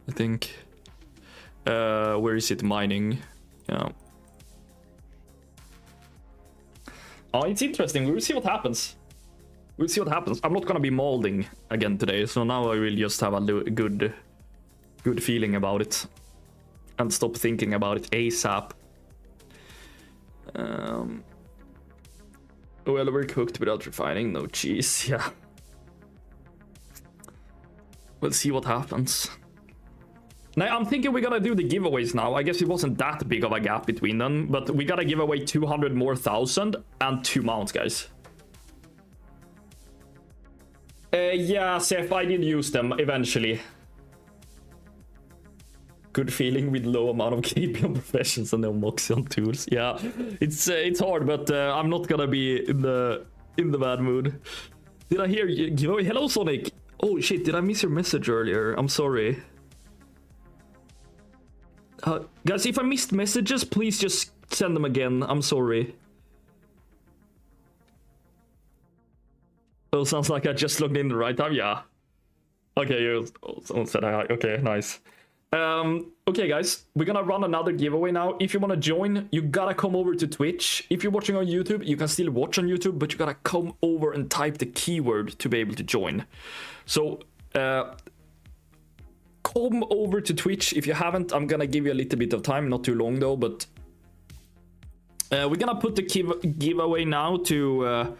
I think. Where is it? Mining. Yeah. Oh, it's interesting. We'll see what happens. We'll see what happens. I'm not gonna be molding again today, so now I will just have a good feeling about it and stop thinking about it ASAP. Well, we're cooked without refining, no cheese. Yeah. We'll see what happens. Now, I'm thinking we're gonna do the giveaways now. I guess it wasn't that big of a gap between them, but we gotta give away 200 more thousand and 2 mounts, guys. Yeah, Seth, I did use them eventually. Good feeling with low amount of KP on professions and no moxie on tools. Yeah, it's hard, but I'm not gonna be in the bad mood. Did I hear you giveaway? Hello, Sonic. Oh shit, did I miss your message earlier? I'm sorry. Guys, if I missed messages, please just send them again. I'm sorry. Oh, sounds like I just logged in the right time. Yeah. Okay, someone said hi. Okay, nice. Okay, guys, we're gonna run another giveaway now. If you want to join, you gotta come over to Twitch. If you're watching on YouTube, you can still watch on YouTube, but you gotta come over and type the keyword to be able to join. So, come over to Twitch. If you haven't, I'm gonna give you a little bit of time, not too long though, but we're gonna put the giveaway now to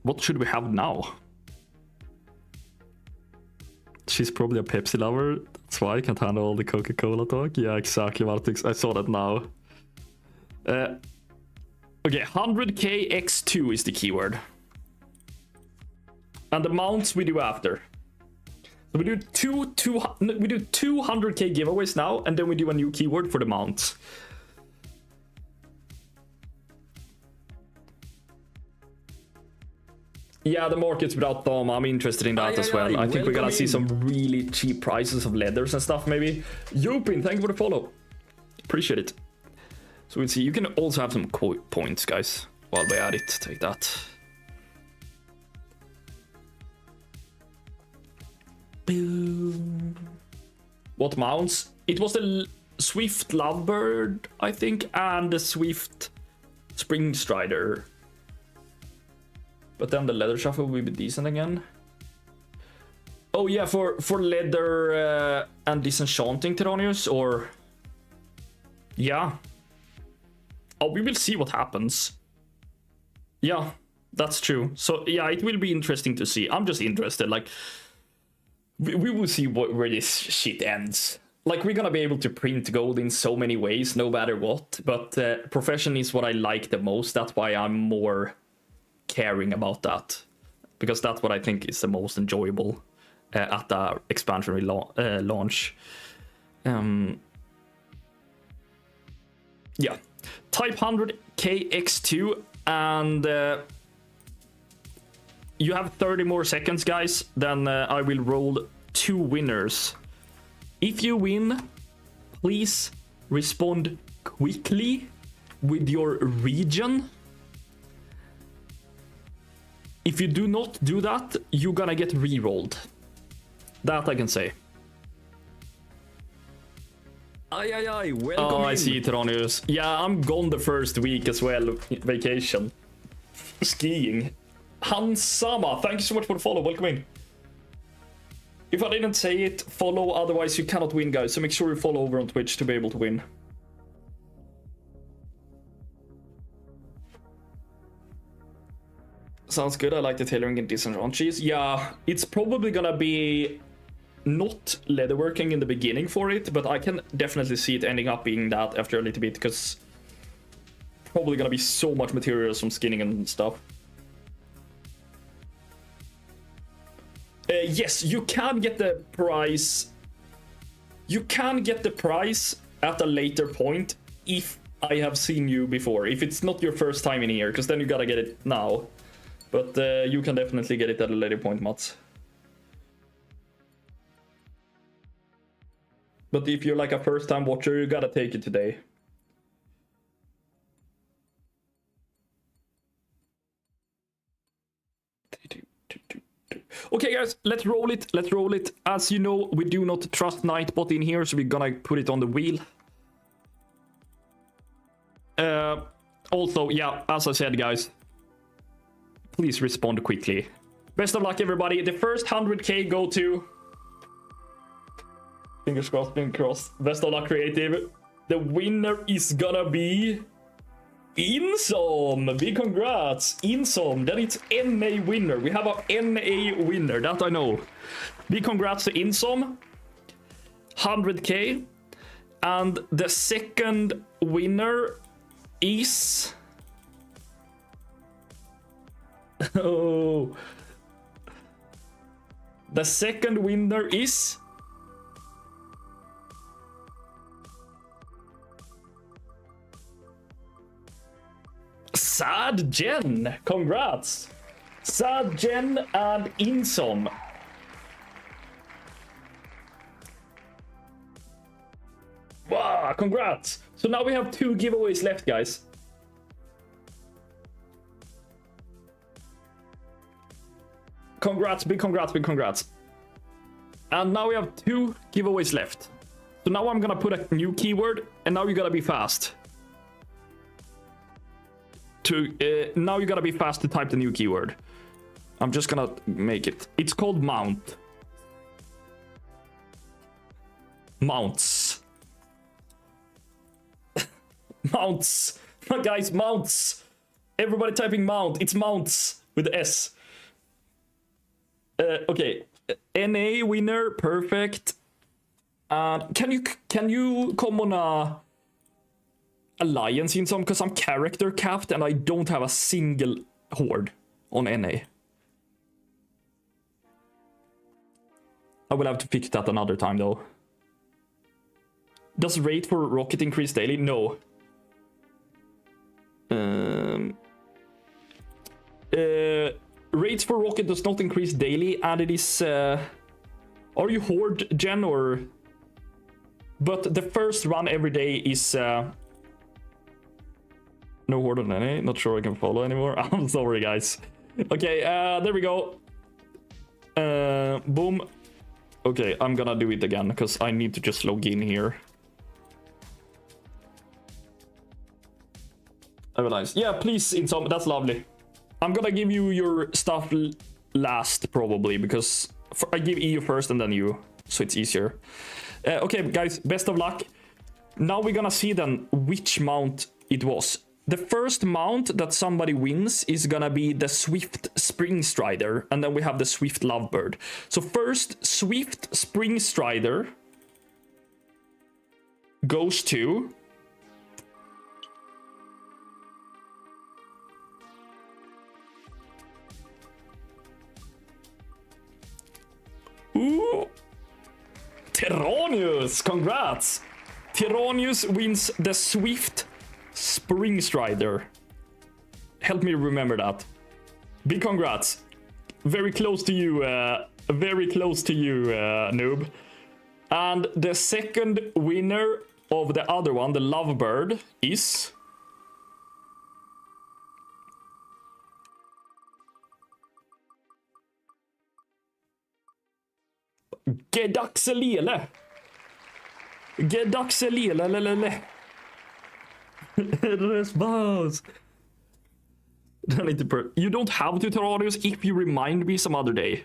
what should we have now? She's probably a Pepsi lover. That's why I can't handle all the Coca-Cola talk. Yeah, exactly, Martix. I saw that now. Okay, 100k x2 is the keyword. And the mounts we do after. So we do we do 200k giveaways now, and then we do a new keyword for the mounts. Yeah, the markets without them, I'm interested in that as well. I think we're gonna see some really cheap prices of leathers and stuff, maybe. Yopin, thank you for the follow. Appreciate it. So we'll see. You can also have some points, guys, while we're at it. Take that. Boom. What mounts? It was the Swift Lovebird, I think, and the Swift Spring Strider. But then the leather shuffle will be decent again. Oh yeah, for leather and disenchanting Tyranius, or yeah. Oh, we will see what happens. Yeah, that's true. So yeah, it will be interesting to see. I'm just interested. Like, we will see where this shit ends. Like, we're gonna be able to print gold in so many ways, no matter what. But profession is what I like the most. That's why I'm more caring about that, because that's what I think is the most enjoyable at the expansion launch. Yeah, type 100k x2, and you have 30 more seconds, guys. Then I will roll 2 winners. If you win, please respond quickly with your region. If you do not do that, you're gonna get re-rolled. That I can say. Welcome Oh, I in. see, Tyranius. Yeah, I'm gone the first week as well. Vacation. Skiing. Hansama, thank you so much for the follow. Welcome in. If I didn't say it, follow, otherwise you cannot win, guys. So make sure you follow over on Twitch to be able to win. Sounds good. I like the tailoring and disenchanting. Yeah, it's probably gonna be not leatherworking in the beginning for it, but I can definitely see it ending up being that after a little bit, because probably gonna be so much materials from skinning and stuff. Yes, you can get the prize. You can get the prize at a later point if I have seen you before. If it's not your first time in here, because then you gotta get it now. But you can definitely get it at a later point, Mats. But if you're like a first-time watcher, you gotta take it today. Okay, guys, let's roll it. Let's roll it. As you know, we do not trust Nightbot in here, so we're gonna put it on the wheel. Also, yeah, as I said, guys, please respond quickly. Best of luck, everybody. The first 100k go to... Fingers crossed, fingers crossed. Best of luck, creative. The winner is gonna be... Insom! Big congrats! Insom, that is NA winner. We have a NA winner, that I know. Big congrats to Insom. 100k. And the second winner is... Oh... The second winner is... Sad Jen! Congrats! Sad Jen and Insom. Wow, congrats! So now we have 2 giveaways left, guys. Congrats, big congrats, big congrats. And now we have 2 giveaways left. So now I'm gonna put a new keyword, and now you gotta be fast. Now you gotta be fast to type the new keyword. I'm just gonna make it. It's called mount. Mounts. Mounts. Guys, mounts. Everybody typing mount. It's mounts with the S. Okay. NA winner. Perfect. Can you come on a alliance in some, because I'm character capped and I don't have a single horde on NA. I will have to fix that another time though. Does rate for rocket increase daily? No. Rates for rocket does not increase daily, and it is... are you horde, Jen, or... But the first run every day is... No horde on any. Not sure I can follow anymore. I'm sorry, guys. Okay, there we go. Boom. Okay, I'm gonna do it again because I need to just log in here. Very nice. Yeah, please, Insom. That's lovely. I'm gonna give you your stuff last probably because I give EU first and then you, so it's easier. Okay, guys, best of luck. Now we're gonna see then which mount it was. The first mount that somebody wins is gonna be the Swift Spring Strider, and then we have the Swift Lovebird. So first, Swift Spring Strider goes to... Ooh! Tyranius! Congrats! Tyranius wins the Swift Spring Strider. Help me remember that. Big congrats. Very close to you, noob. And the second winner of the other one, the Lovebird, is... Gedaxelele. Gedaxelele. Response. You don't have to, Tyranius, if you remind me some other day.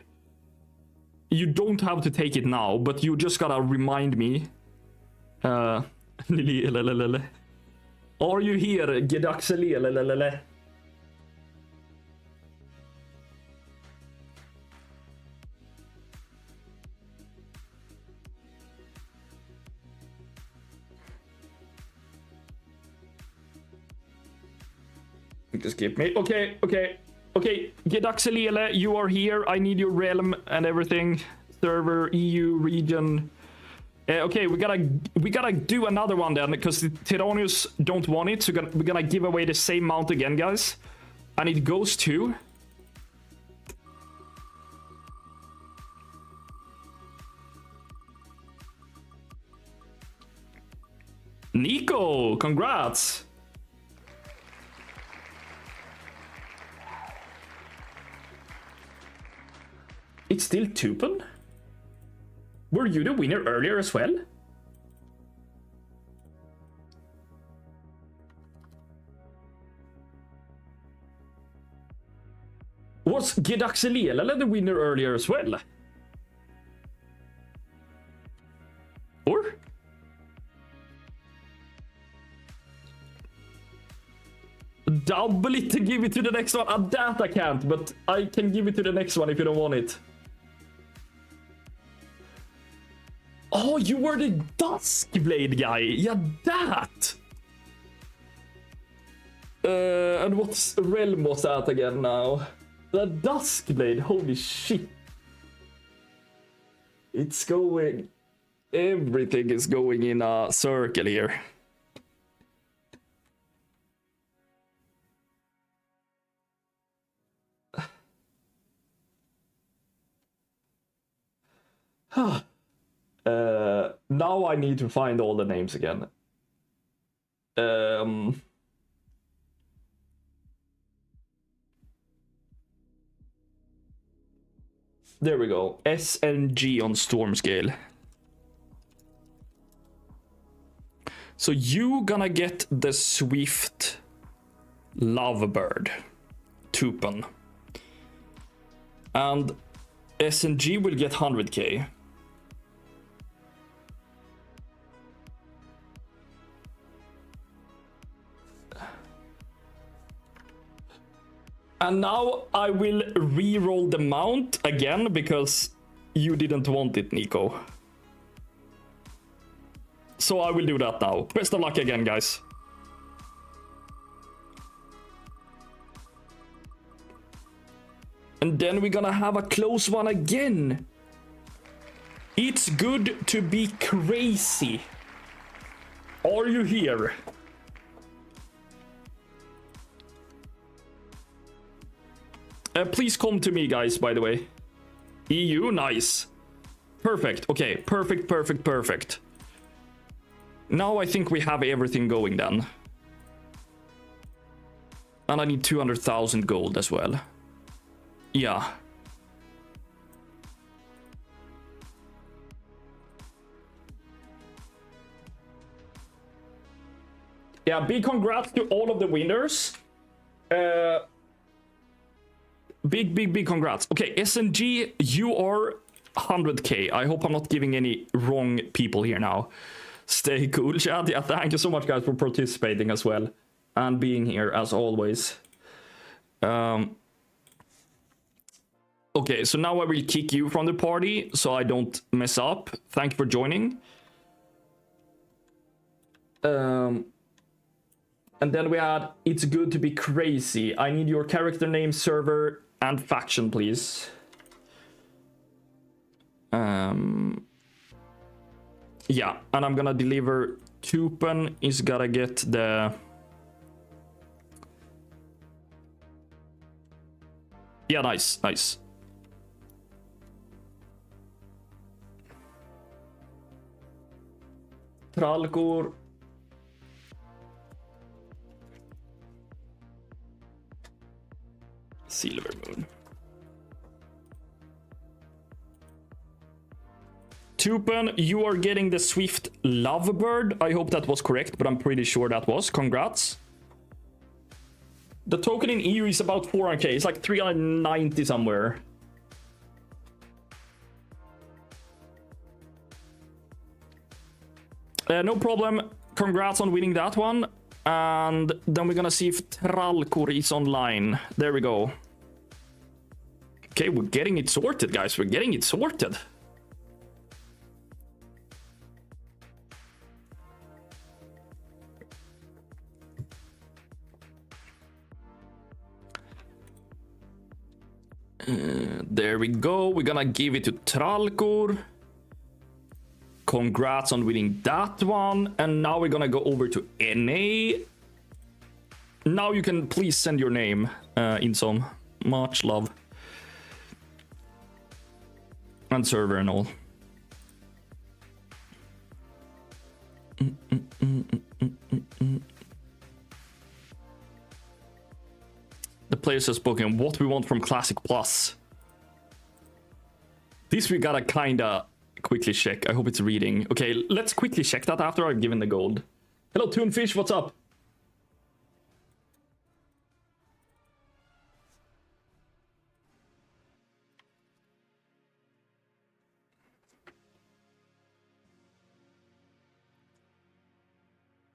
You don't have to take it now, but you just gotta remind me. Are you here, Gedaxelele? Just skip me. Okay. Gedaxelele, you are here. I need your realm and everything. Server, EU, region. Okay, we gotta do another one then, because the Tyranius don't want it. So we're gonna give away the same mount again, guys. And it goes to... Nico, congrats. It's still Tupen? Were you the winner earlier as well? Was Gedaxelele the winner earlier as well? Or? Double it to give it to the next one. That I can't, but I can give it to the next one if you don't want it. Oh, you were the Duskblade guy. Yeah, that. And what's realm was that again now? The Duskblade. Holy shit. It's going... Everything is going in a circle here. Now I need to find all the names again. There we go. S and G on storm scale. So you gonna get the Swift Lovebird Tupen. And S and G will get 100k. And now I will re-roll the mount again because you didn't want it, Nico. So I will do that now. Best of luck again, guys. And then we're gonna have a close one again. It's good to be crazy. Are you here? Please come to me, guys, by the way. EU, nice. Perfect. Okay, perfect, perfect, perfect. Now I think we have everything going then. And I need 200,000 gold as well. Yeah. Yeah, big congrats to all of the winners. Big congrats. Okay, SNG, you are 100k. I hope I'm not giving any wrong people here now. Stay cool, chat. Yeah, thank you so much, guys, for participating as well. And being here, as always. Okay, so now I will kick you from the party, so I don't mess up. Thank you for joining. And then we had, it's good to be crazy. I need your character name, server, and faction, please. Yeah, and I'm gonna deliver Tupen is gotta get the... Yeah, nice, nice. Tralkor. Silver Moon. Tupen, you are getting the Swift Lovebird. I hope that was correct, but I'm pretty sure that was. Congrats. The token in EU is about 400k. It's like 390 somewhere. No problem. Congrats on winning that one. And then we're gonna see if Tralkor is online. There we go. Okay, we're getting it sorted, guys. We're getting it sorted. There we go. We're gonna give it to Tralkor. Congrats on winning that one. And now we're gonna go over to NA. Now you can please send your name in some. Much love. And server and all. The players have spoken. What we want from Classic Plus. This we gotta kinda quickly check. I hope it's reading. Okay, let's quickly check that after I've given the gold. Hello, Toonfish, what's up?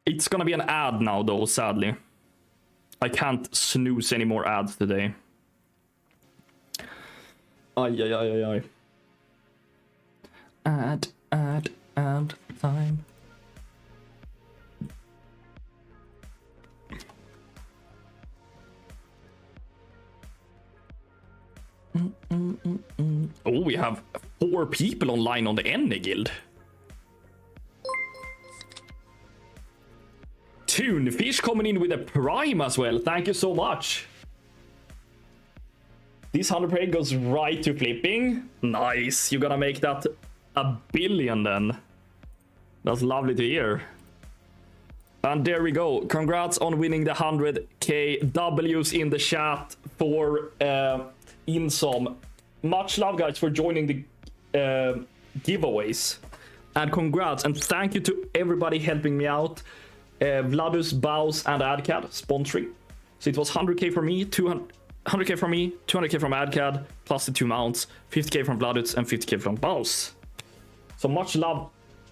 It's gonna be an ad now, though, sadly. I can't snooze any more ads today. Ay, ay, ay, ay, ay. Ad time. Oh, we have 4 people online on the Enne Guild. Toonfish coming in with a prime as well. Thank you so much. This 100 prey goes right to flipping. Nice. You're gonna make that a billion then. That's lovely to hear. And there we go. Congrats on winning the 100k. W's in the chat for Insom. Much love, guys, for joining the giveaways. And congrats. And thank you to everybody helping me out. Vladus, Baus, and AdCad sponsoring. So it was 100k from me, 100k from me, 200k from AdCad, plus the 2 mounts, 50k from Vladus, and 50k from Baus. So much love,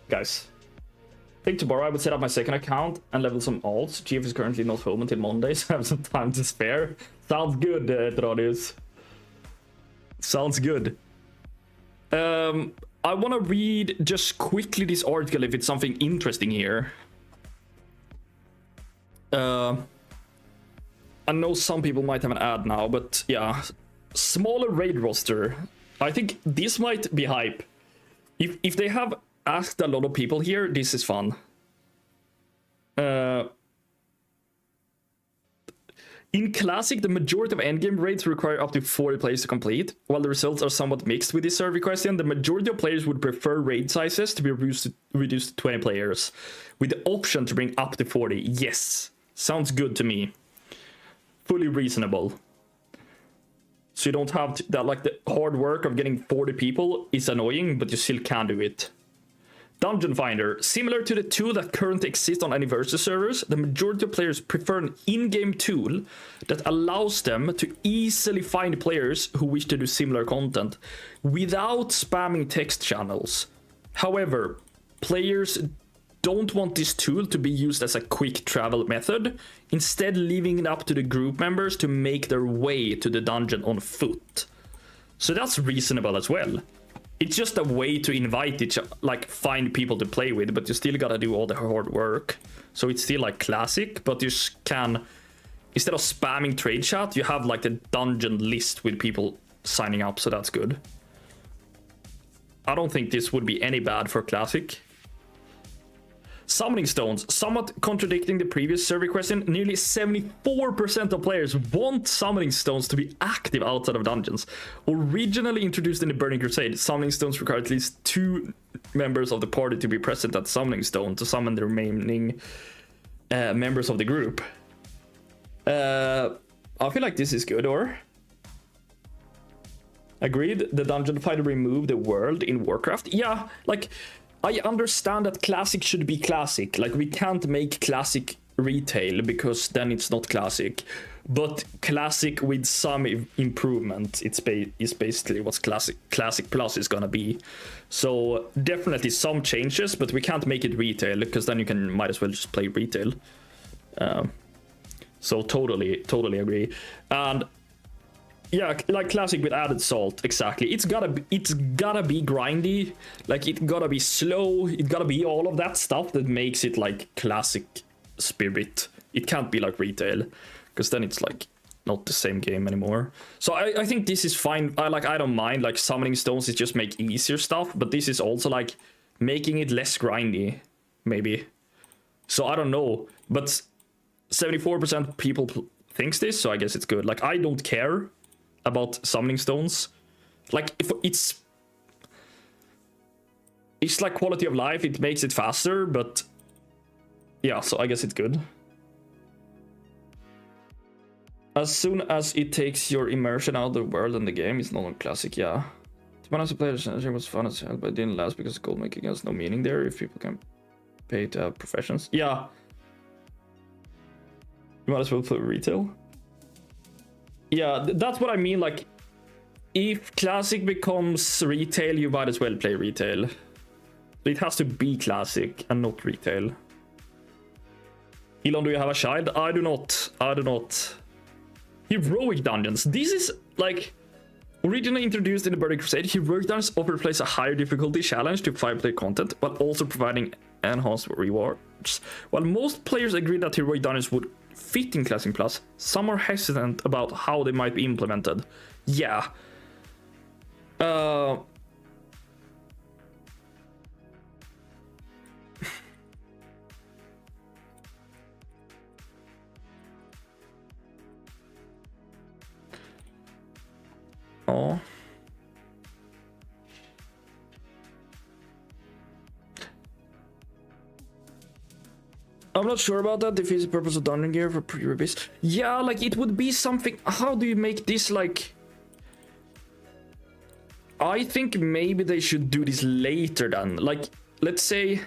guys. I think tomorrow I would set up my second account and level some alts. GF is currently not home until Monday, so I have some time to spare. Sounds good, Trodius. Sounds good. I want to read just quickly this article if it's something interesting here. I know some people might have an ad now, but yeah. Smaller raid roster. I think this might be hype. If they have asked a lot of people here, this is fun. In Classic, the majority of endgame raids require up to 40 players to complete. While the results are somewhat mixed with this survey question, the majority of players would prefer raid sizes to be reduced to 20 players, with the option to bring up to 40. Yes, sounds good to me. Fully reasonable. So you don't have to, that, like, the hard work of getting 40 people is annoying, but you still can do it. Dungeon Finder. Similar to the tool that currently exists on Anniversary servers, the majority of players prefer an in-game tool that allows them to easily find players who wish to do similar content without spamming text channels. However, players don't want this tool to be used as a quick travel method, instead leaving it up to the group members to make their way to the dungeon on foot. So that's reasonable as well. It's just a way to invite find people to play with, but you still gotta do all the hard work. So it's still like classic, but you can, instead of spamming trade chat, you have like the dungeon list with people signing up, so that's good. I don't think this would be any bad for classic. Summoning stones, somewhat contradicting the previous survey question, nearly 74% of players want summoning stones to be active outside of dungeons. Originally introduced in the Burning Crusade, summoning stones require at least 2 members of the party to be present at summoning stone to summon the remaining members of the group. I feel like this is good, or? Agreed, the Dungeon Finder removed the world in Warcraft. Yeah, like, I understand that classic should be classic. Like, we can't make classic retail because then it's not classic. But classic with some improvement, is basically what classic plus is gonna be. So definitely some changes, but we can't make it retail because then you might as well just play retail. So totally agree. And yeah, like classic with added salt, exactly. It's gotta be grindy, like it gotta be slow, it gotta be all of that stuff that makes it like classic spirit. It can't be like retail, because then it's like not the same game anymore. So I think this is fine. I don't mind, like summoning stones is just make easier stuff, but this is also like making it less grindy, maybe. So I don't know, but 74% people thinks this, so I guess it's good. Like, I don't care about summoning stones. Like, if it's like quality of life, it makes it faster, but yeah, so I guess it's good. As soon as it takes your immersion out of the world and the game, it's not on classic, yeah. When I played it was fun as hell, but it didn't last because goldmaking has no meaning there if people can pay to have professions. Yeah. You might as well play retail. Yeah, that's what I mean. Like, if classic becomes retail, you might as well play retail. It has to be classic and not retail. Elon, do you have a child? I do not. I do not. Heroic dungeons. This is like originally introduced in the Burning Crusade. Heroic dungeons offer players a higher difficulty challenge to 5-player content, while also providing enhanced rewards. While most players agree that heroic dungeons would fit in Classic Plus, some are hesitant about how they might be implemented. Yeah. Oh. I'm not sure about that. Defeats the purpose of dungeon gear for pre-release. Yeah, like it would be something. How do you make this like? I think maybe they should do this later then. Like, let's say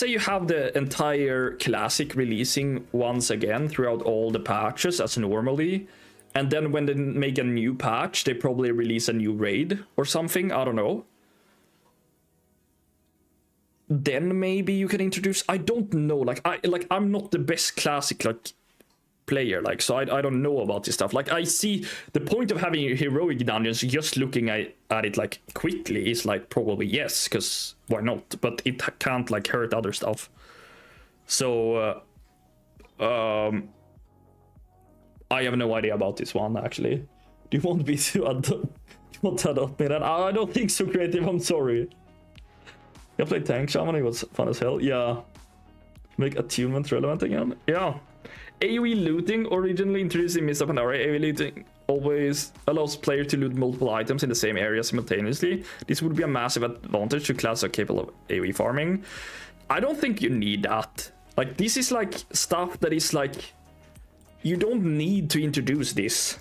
you have the entire classic releasing once again throughout all the patches as normally. And then when they make a new patch, they probably release a new raid or something. I don't know. Then maybe you can introduce. I don't know. Like I'm not the best classic like player. Like so I don't know about this stuff. Like I see the point of having heroic dungeons. Just looking at it like quickly is like probably yes, because why not? But it can't like hurt other stuff. So I have no idea about this one, actually. Do you want me to adopt me then? I don't think so, Creative. I'm sorry. I played Tank Shaman. It was fun as hell. Yeah. Make attunement relevant again. Yeah. AoE looting, originally introduced in Mist of Pandaria. AoE looting always allows players to loot multiple items in the same area simultaneously. This would be a massive advantage to classes capable of AoE farming. I don't think you need that. Like, this is like stuff that is like... You don't need to introduce this.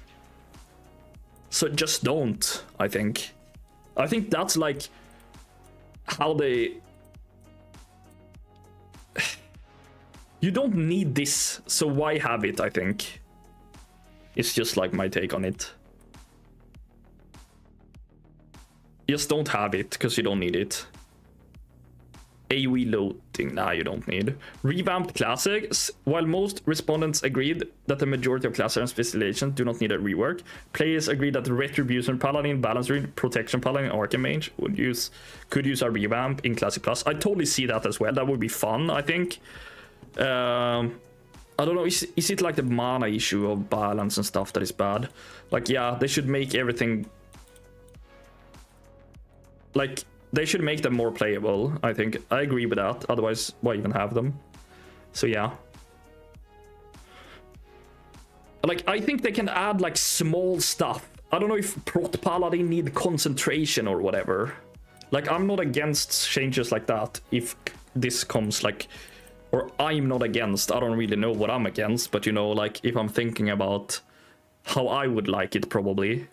So just don't, I think. I think that's like how they... You don't need this, so why have it, I think. It's just like my take on it. Just don't have it, because you don't need it. AoE loading, nah, you don't need. Revamped classics. While most respondents agreed that the majority of classes and specializations do not need a rework, players agreed that the Retribution Paladin, Balance Reed, Protection Paladin, and Archmage could use a revamp in Classic Plus. I totally see that as well. That would be fun, I think. I don't know, is it like the mana issue of balance and stuff that is bad? Like, yeah, they should make everything... Like... They should make them more playable, I think. I agree with that. Otherwise, why even have them? So, yeah. Like, I think they can add, like, small stuff. I don't know if Prot Paladin need concentration or whatever. Like, I'm not against changes like that if this comes, like... Or I'm not against. I don't really know what I'm against. But, you know, like, if I'm thinking about how I would like it, probably...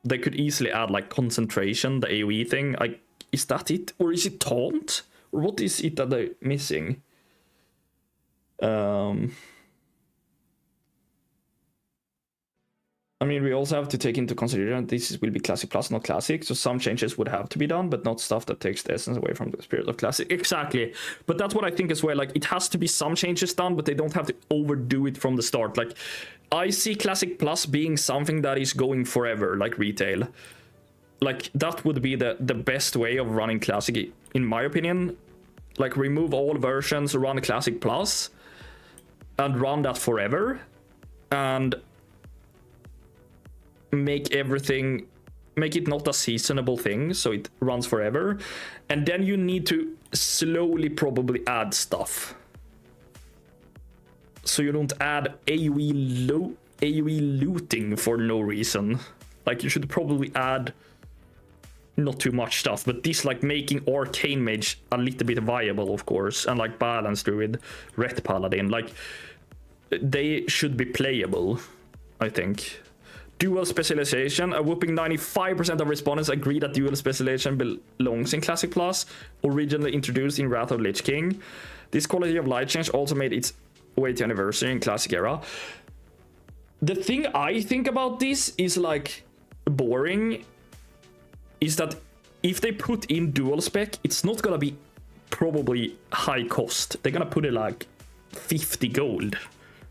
They could easily add like concentration, the AoE thing. Is that it? Or is it taunt? Or what is it that they're missing? I mean, we also have to take into consideration this will be Classic Plus, not Classic. So some changes would have to be done, but not stuff that takes the essence away from the spirit of Classic. Exactly. But that's what I think as well. Like, it has to be some changes done, but they don't have to overdo it from the start. Like, I see Classic Plus being something that is going forever, like retail. Like, that would be the best way of running Classic, in my opinion. Like, remove all versions, run Classic Plus, and run that forever. And make it not a seasonable thing, so it runs forever. And then you need to slowly probably add stuff. So you don't add AoE looting for no reason. Like, you should probably add not too much stuff, but this, like, making Arcane Mage a little bit viable, of course, and like Balance Druid, Ret Paladin, like, they should be playable, I think. dual specialization. A whooping 95% of respondents agree that dual specialization belongs in Classic Plus, originally introduced in Wrath of Lich King. This quality of light change also made its way to Anniversary in Classic era. The thing I think about this is like boring, is that if they put in dual spec, it's not gonna be probably high cost. They're gonna put it like 50 gold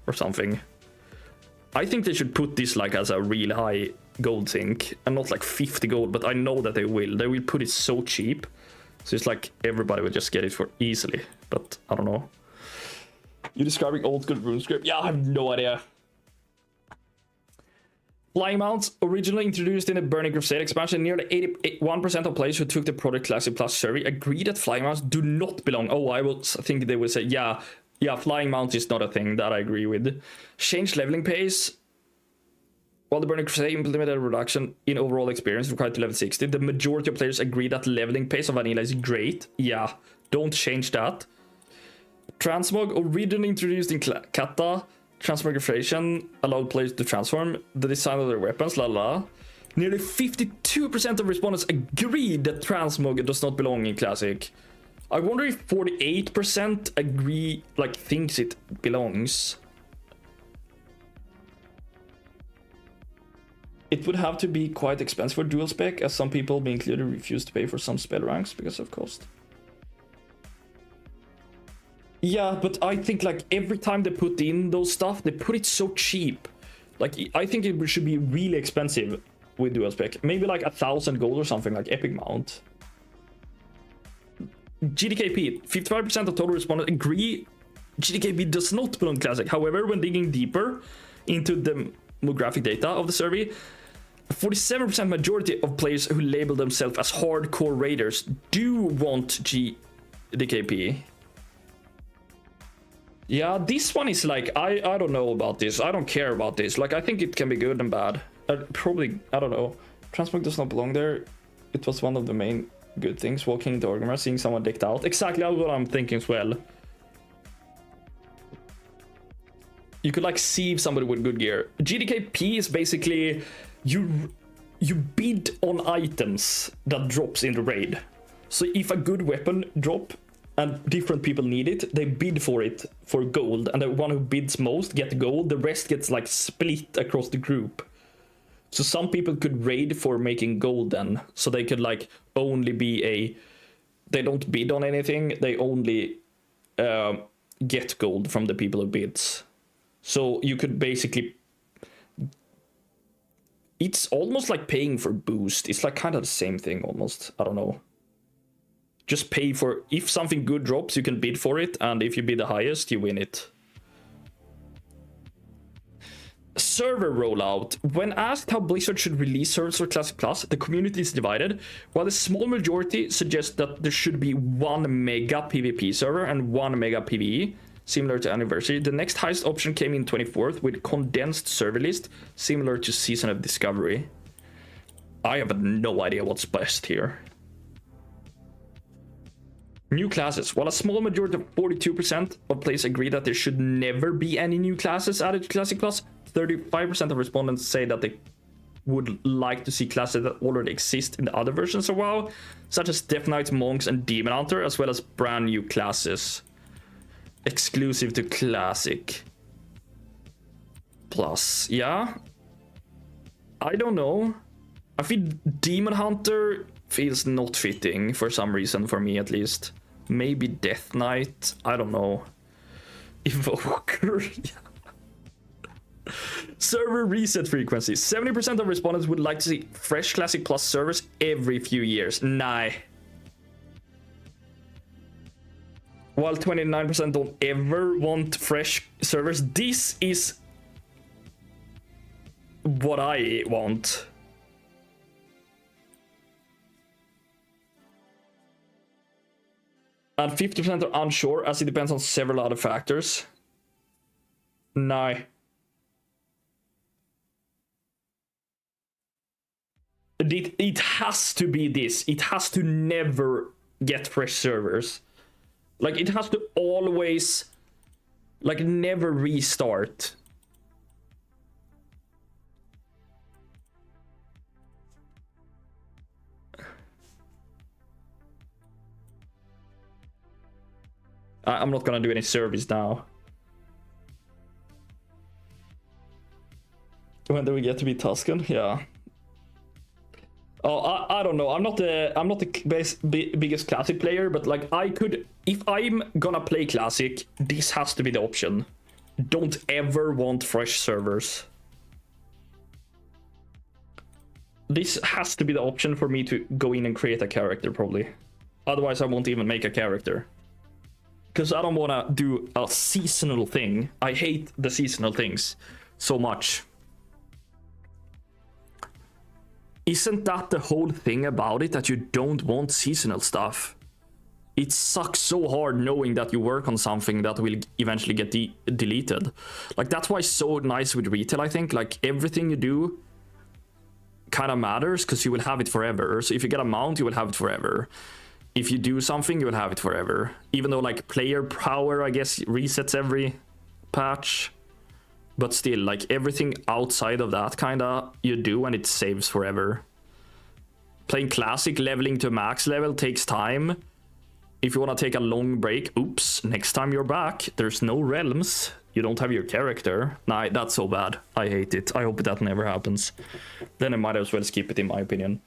or something. I think they should put this like as a real high gold thing and not like 50 gold, but I know that they will. They will put it so cheap. So it's like everybody will just get it for easily, but I don't know. You're describing old school RuneScript? Yeah, I have no idea. Flying mounts, originally introduced in the Burning Crusade expansion, nearly 81% of players who took the Product Classic Plus survey agree that flying mounts do not belong. Oh, I think they will say, yeah, flying mount is not a thing. That I agree with. Changed leveling pace. While the Burning Crusade implemented a reduction in overall experience required to level 60, the majority of players agree that leveling pace of vanilla is great. Yeah, don't change that. Transmog, originally introduced in Kata. Transmogrification allowed players to transform the design of their weapons, Nearly 52% of respondents agreed that transmog does not belong in Classic. I wonder if 48% agree, like, thinks it belongs. It would have to be quite expensive for dual spec, as some people, me included, refuse to pay for some spell ranks because of cost. Yeah, but I think like every time they put in those stuff, they put it so cheap. Like, I think it should be really expensive with dual spec. Maybe like 1,000 gold or something, like Epic Mount. GDKP, 55% of total respondents agree GDKP does not belong to Classic. However, when digging deeper into the demographic data of the survey, 47% majority of players who label themselves as hardcore raiders do want GDKP. Yeah, this one is like, I don't know about this. I don't care about this. Like, I think it can be good and bad. Probably, I don't know. Transmog does not belong there. It was one of the main good things. Walking into Orgrimmar, seeing someone decked out. Exactly what I'm thinking as well. You could like see somebody with good gear. GDKP is basically you bid on items that drops in the raid. So if a good weapon drop and different people need it, they bid for it for gold, and the one who bids most get gold. The rest gets like split across the group. So some people could raid for making gold then, so they could like only be they don't bid on anything, they only get gold from the people who bids. So you could basically, it's almost like paying for boost. It's like kind of the same thing almost. I don't know. Just pay for, if something good drops, you can bid for it, and if you bid the highest, you win it. Server rollout. When asked how Blizzard should release servers for Classic Plus, the community is divided. While a small majority suggests that there should be 1 mega PvP server and 1 mega PvE, similar to Anniversary, the next highest option came in 24th with condensed server list, similar to Season of Discovery. I have no idea what's best here. New classes. While a small majority of 42% of players agree that there should never be any new classes added to Classic Plus, 35% of respondents say that they would like to see classes that already exist in the other versions of WoW, such as Death Knight, Monks, and Demon Hunter, as well as brand new classes exclusive to Classic Plus. Yeah, I don't know. I feel Demon Hunter feels not fitting for some reason, for me at least. Maybe Death Knight, I don't know. Evoker. Server reset frequency. 70% of respondents would like to see fresh Classic Plus servers every few years. Nah. While 29% don't ever want fresh servers, this is what I want. And 50% are unsure, as it depends on several other factors. No. It has to be this. It has to never get fresh servers. Like, it has to always, like, never restart. I'm not gonna do any service now. When do we get to be Tuscan? Yeah. Oh, I don't know. I'm not the biggest classic player, but like I could, if I'm gonna play classic, this has to be the option. Don't ever want fresh servers. This has to be the option for me to go in and create a character, probably. Otherwise, I won't even make a character. Because I don't want to do a seasonal thing. I hate the seasonal things so much. Isn't that the whole thing about it, that you don't want seasonal stuff? It sucks so hard knowing that you work on something that will eventually get deleted. Like, that's why it's so nice with retail, I think. Like, everything you do kind of matters because you will have it forever. So if you get a mount, you will have it forever. If you do something, you will have it forever. Even though, like, player power, I guess, resets every patch. But still, like, everything outside of that kind of you do and it saves forever. Playing classic, leveling to max level takes time. If you want to take a long break, oops, next time you're back, there's no realms. You don't have your character. Nah, that's so bad. I hate it. I hope that never happens. Then I might as well skip it, in my opinion.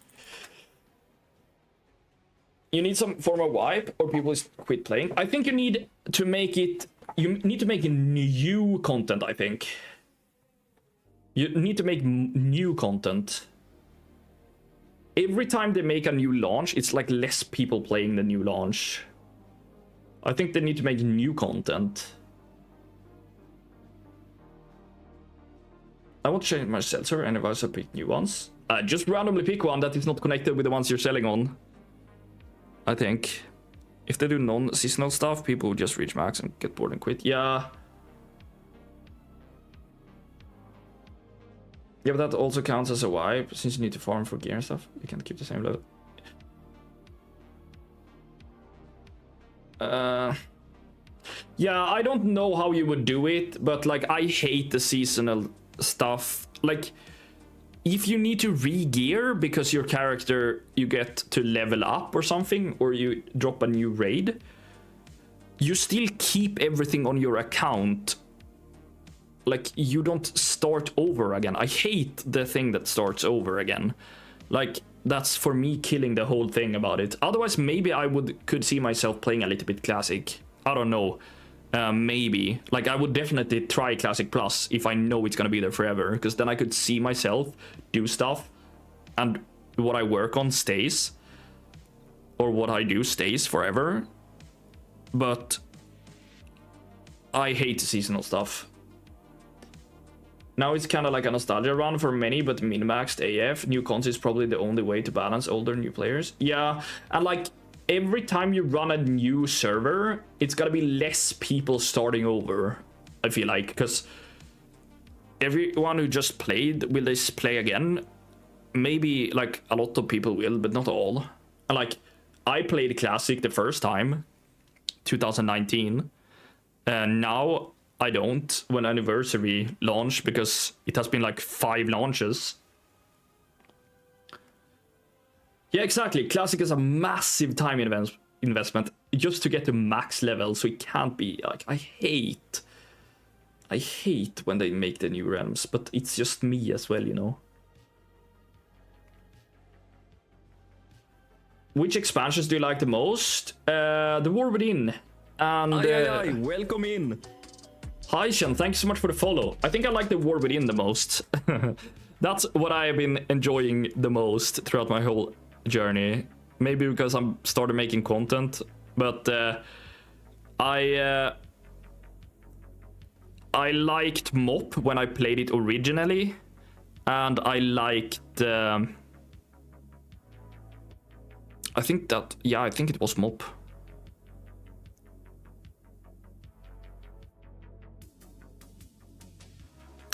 You need some form of wipe or people just quit playing. I think you need to make it... You need to make new content, I think. You need to make new content. Every time they make a new launch, it's like less people playing the new launch. I think they need to make new content. I won't change my sensor and if I pick new ones. Just randomly pick one that is not connected with the ones you're selling on. I think. If they do non-seasonal stuff, people will just reach max and get bored and quit. Yeah. Yeah, but that also counts as a wipe, since you need to farm for gear and stuff. You can't keep the same level. Yeah, I don't know how you would do it, but like, I hate the seasonal stuff. Like, if you need to re-gear because your character, you get to level up or something, or you drop a new raid, you still keep everything on your account. Like, you don't start over again. I hate the thing that starts over again. Like, that's for me killing the whole thing about it. Otherwise, maybe I could see myself playing a little bit classic. I don't know. Maybe. Like, I would definitely try Classic Plus if I know it's gonna be there forever, because then I could see myself do stuff and what I work on stays, or what I do stays forever. But I hate seasonal stuff. Now it's kind of like a nostalgia run for many, but min-maxed AF. New cons is probably the only way to balance older and new players. Yeah, and like, every time you run a new server, it's gotta be less people starting over, I feel like, because everyone who just played, will they play again? Maybe, like, a lot of people will, but not all. And like, I played Classic the first time, 2019, and now I don't when Anniversary launched, because it has been like 5 launches. Yeah, exactly. Classic is a massive time investment just to get to max level, so it can't be like, I hate when they make the new realms, but it's just me as well, you know. Which expansions do you like the most? The War Within and welcome in. Hi Shen, thanks so much for the follow. I think I like the War Within the most. That's what I have been enjoying the most throughout my whole journey. Maybe because I'm started making content, but I liked MOP when I played it originally, and I liked I think it was MOP.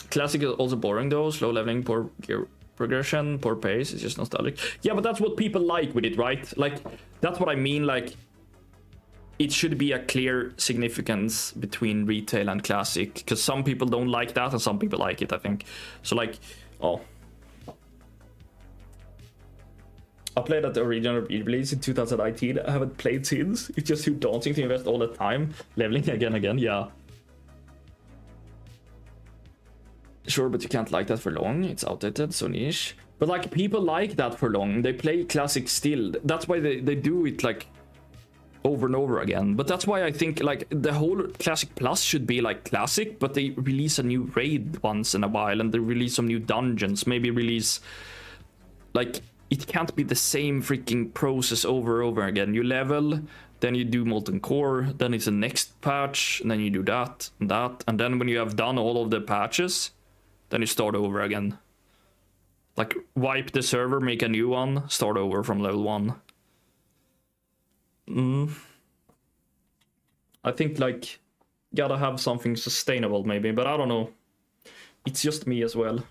Classic is also boring though, slow leveling, poor gear progression, poor pace, it's just nostalgic. Yeah, but that's what people like with it, right? Like, that's what I mean, like, it should be a clear significance between retail and classic, because some people don't like that and some people like it, I think. So like, oh. I played at the original release in 2019. I haven't played since. It's just too daunting to invest all the time leveling again. Yeah. Sure, but you can't like that for long. It's outdated, so niche. But like people like that for long. They play classic still. That's why they do it like over and over again. But that's why I think like the whole classic plus should be like classic, but they release a new raid once in a while, and they release some new dungeons. Maybe release like, it can't be the same freaking process over and over again. You level, then you do molten core, then it's the next patch, and then you do that, and then when you have done all of the patches, then you start over again. Like, wipe the server, make a new one, start over from level 1. I think, like, gotta have something sustainable, maybe, but I don't know. It's just me as well.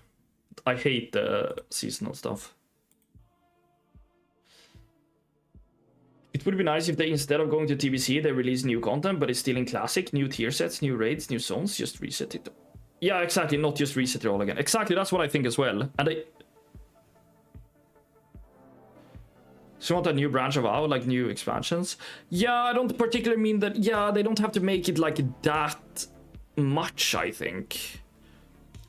I hate the seasonal stuff. It would be nice if they, instead of going to TBC, they release new content, but it's still in classic, new tier sets, new raids, new zones, just reset it. Yeah, exactly, not just reset it all again. Exactly, that's what I think as well. And they... So you want a new branch of WoW, like new expansions? Yeah, I don't particularly mean that, yeah, they don't have to make it like that much, I think.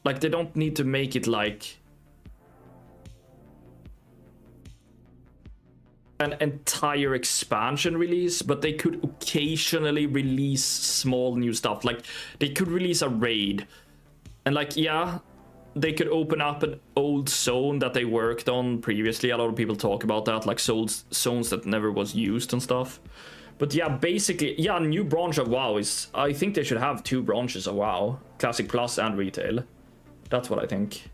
Like, they don't need to make it like an entire expansion release, but they could occasionally release small new stuff. Like, they could release a raid, and like, yeah, they could open up an old zone that they worked on previously. A lot of people talk about that, like zones that never was used and stuff. But yeah, basically, yeah, a new branch of WoW is... I think they should have 2 branches of WoW, Classic Plus and Retail. That's what I think.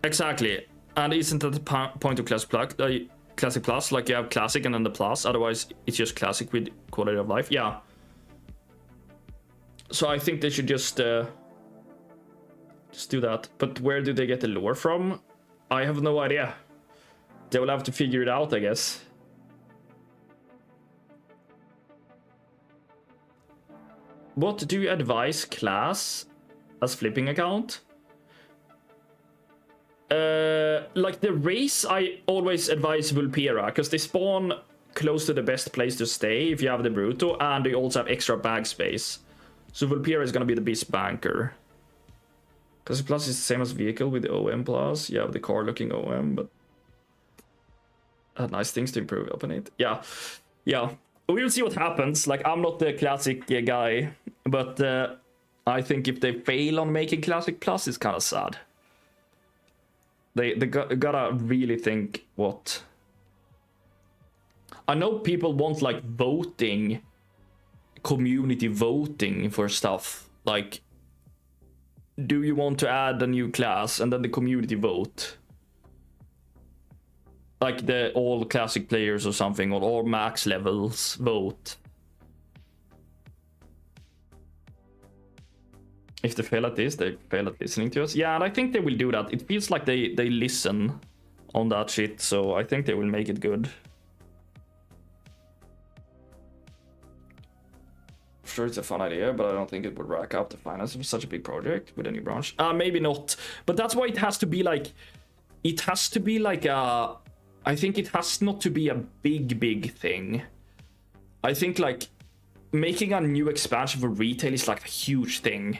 Exactly, and isn't that the point of Classic Plus? Like, you have Classic and then the Plus, otherwise it's just Classic with quality of life. Yeah. So I think they should just do that. But where do they get the lore from? I have no idea. They will have to figure it out, I guess. What do you advise class as flipping account? Like the race, I always advise Vulpera, because they spawn close to the best place to stay if you have the Bruto, and they also have extra bag space. So Vulpera is gonna be the best banker. Because Plus is the same as vehicle with the OM Plus. You have the car looking OM, but nice things to improve upon it. Yeah. We'll see what happens. Like, I'm not the classic guy, but I think if they fail on making Classic Plus, it's kind of sad. They gotta really think what... I know people want, like, voting, community voting for stuff. Like, do you want to add a new class? And then the community vote. Like the all classic players or something, or all max levels vote. If they fail at this, they fail at listening to us. Yeah, and I think they will do that. It feels like they listen on that shit, so I think they will make it good. Sure, it's a fun idea, but I don't think it would rack up the finance of such a big project with a new branch. Maybe not. But that's why it has to be like... It has to be like a... I think it has not to be a big thing. I think like making a new expansion for retail is like a huge thing.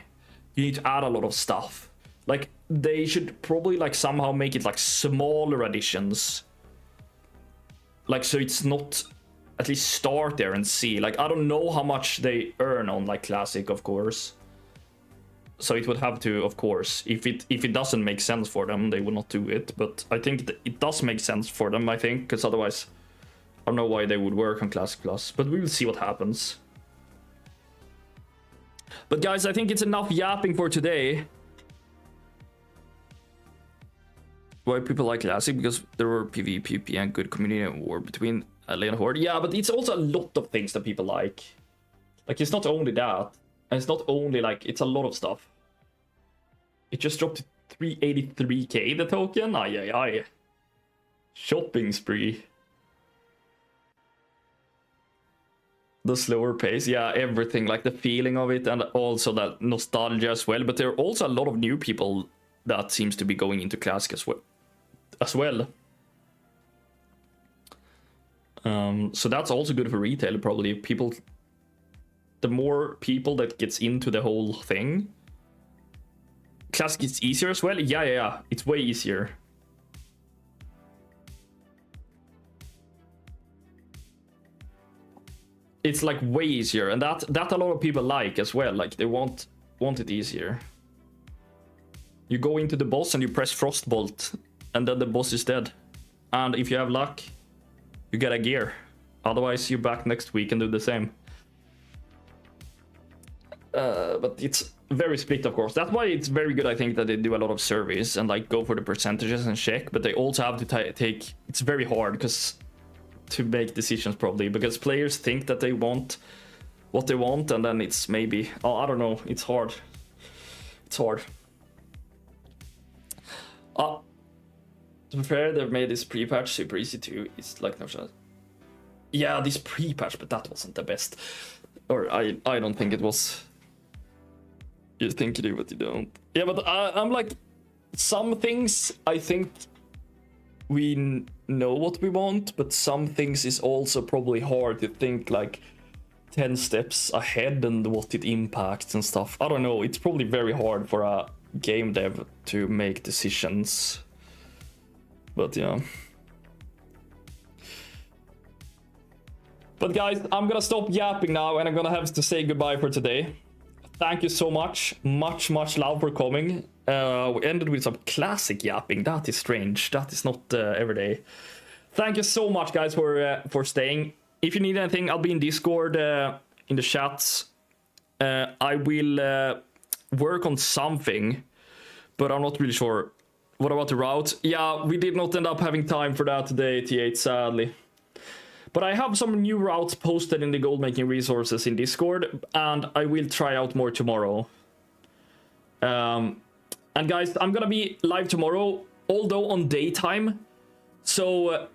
You need to add a lot of stuff. Like, they should probably like somehow make it like smaller additions. Like, so it's not... At least start there and see. Like, I don't know how much they earn on like Classic, of course. So it would have to, of course, if it doesn't make sense for them, they will not do it. But I think it does make sense for them, I think, because otherwise I don't know why they would work on Classic Plus. But we will see what happens. But guys, I think it's enough yapping for today. Why people like Classic? Because there were PvE, PvP, and good community and war between LA and Horde. Yeah, but it's also a lot of things that people like. Like, it's not only that. And it's not only like, it's a lot of stuff. It just dropped to 383k, the token. Ay. Shopping spree. The slower pace, yeah, everything, like the feeling of it, and also that nostalgia as well. But there are also a lot of new people that seems to be going into Classic as well. So that's also good for retail, probably. People, the more people that gets into the whole thing. Classic is easier as well. Yeah. It's way easier. It's like way easier, and that a lot of people like as well. Like they want it easier. You go into the boss and you press Frostbolt, and then the boss is dead. And if you have luck, you get a gear. Otherwise, you're back next week and do the same. But it's very split, of course. That's why it's very good, I think, that they do a lot of surveys and like go for the percentages and check. But they also have to take. It's very hard because to make decisions probably because players think that they want what they want, and then it's maybe I don't know. It's hard. It's hard. To be fair, they've made this pre-patch super easy too. It's like no shot. Yeah, this pre-patch, but that wasn't the best. Or I don't think it was. You think you do, but you don't. Yeah, but I'm like, some things I think we know what we want, but some things is also probably hard to think like 10 steps ahead and what it impacts and stuff. I don't know. It's probably very hard for a game dev to make decisions. But yeah. But guys, I'm gonna stop yapping now and I'm gonna have to say goodbye for today. Thank you so much. Much love for coming. We ended with some classic yapping. That is strange. That is not every day. Thank you so much, guys, for staying. If you need anything, I'll be in Discord in the chats. I will work on something, but I'm not really sure. What about the route? Yeah, we did not end up having time for that today, T8, sadly. But I have some new routes posted in the Goldmaking resources in Discord, and I will try out more tomorrow. And guys, I'm gonna be live tomorrow, although on daytime. So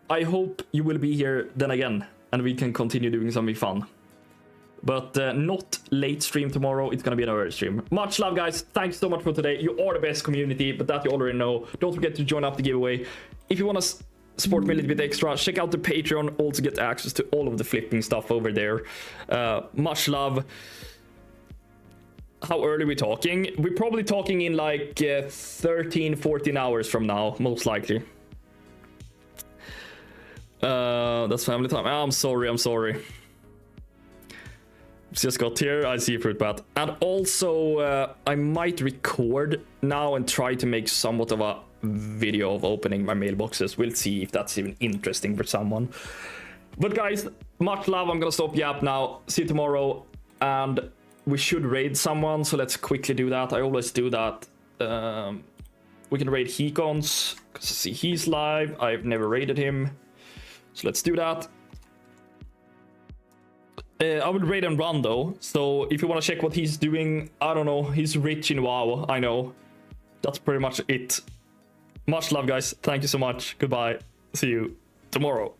I hope you will be here then again, and we can continue doing something fun. But not late stream tomorrow, it's gonna be an early stream. Much love, guys. Thanks so much for today. You are the best community, but that you already know. Don't forget to join up the giveaway. If you want to support me a little bit extra, check out the Patreon. Also get access to all of the flipping stuff over there. Much love. How early are we talking? We're probably talking in like 13-14 hours from now, most likely. That's family time. I'm sorry. Just got here. I see Fruit Bat. And also, I might record now and try to make somewhat of a video of opening my mailboxes. We'll see if that's even interesting for someone. But guys, much love. I'm gonna stop yap now. See you tomorrow. And we should raid someone, so let's quickly do that. I always do that. We can raid Hecons, because I see he's live. I've never raided him. So let's do that. I will raid and run though, so if you want to check what he's doing, I don't know, he's rich in WoW, I know. That's pretty much it. Much love, guys. Thank you so much. Goodbye. See you tomorrow.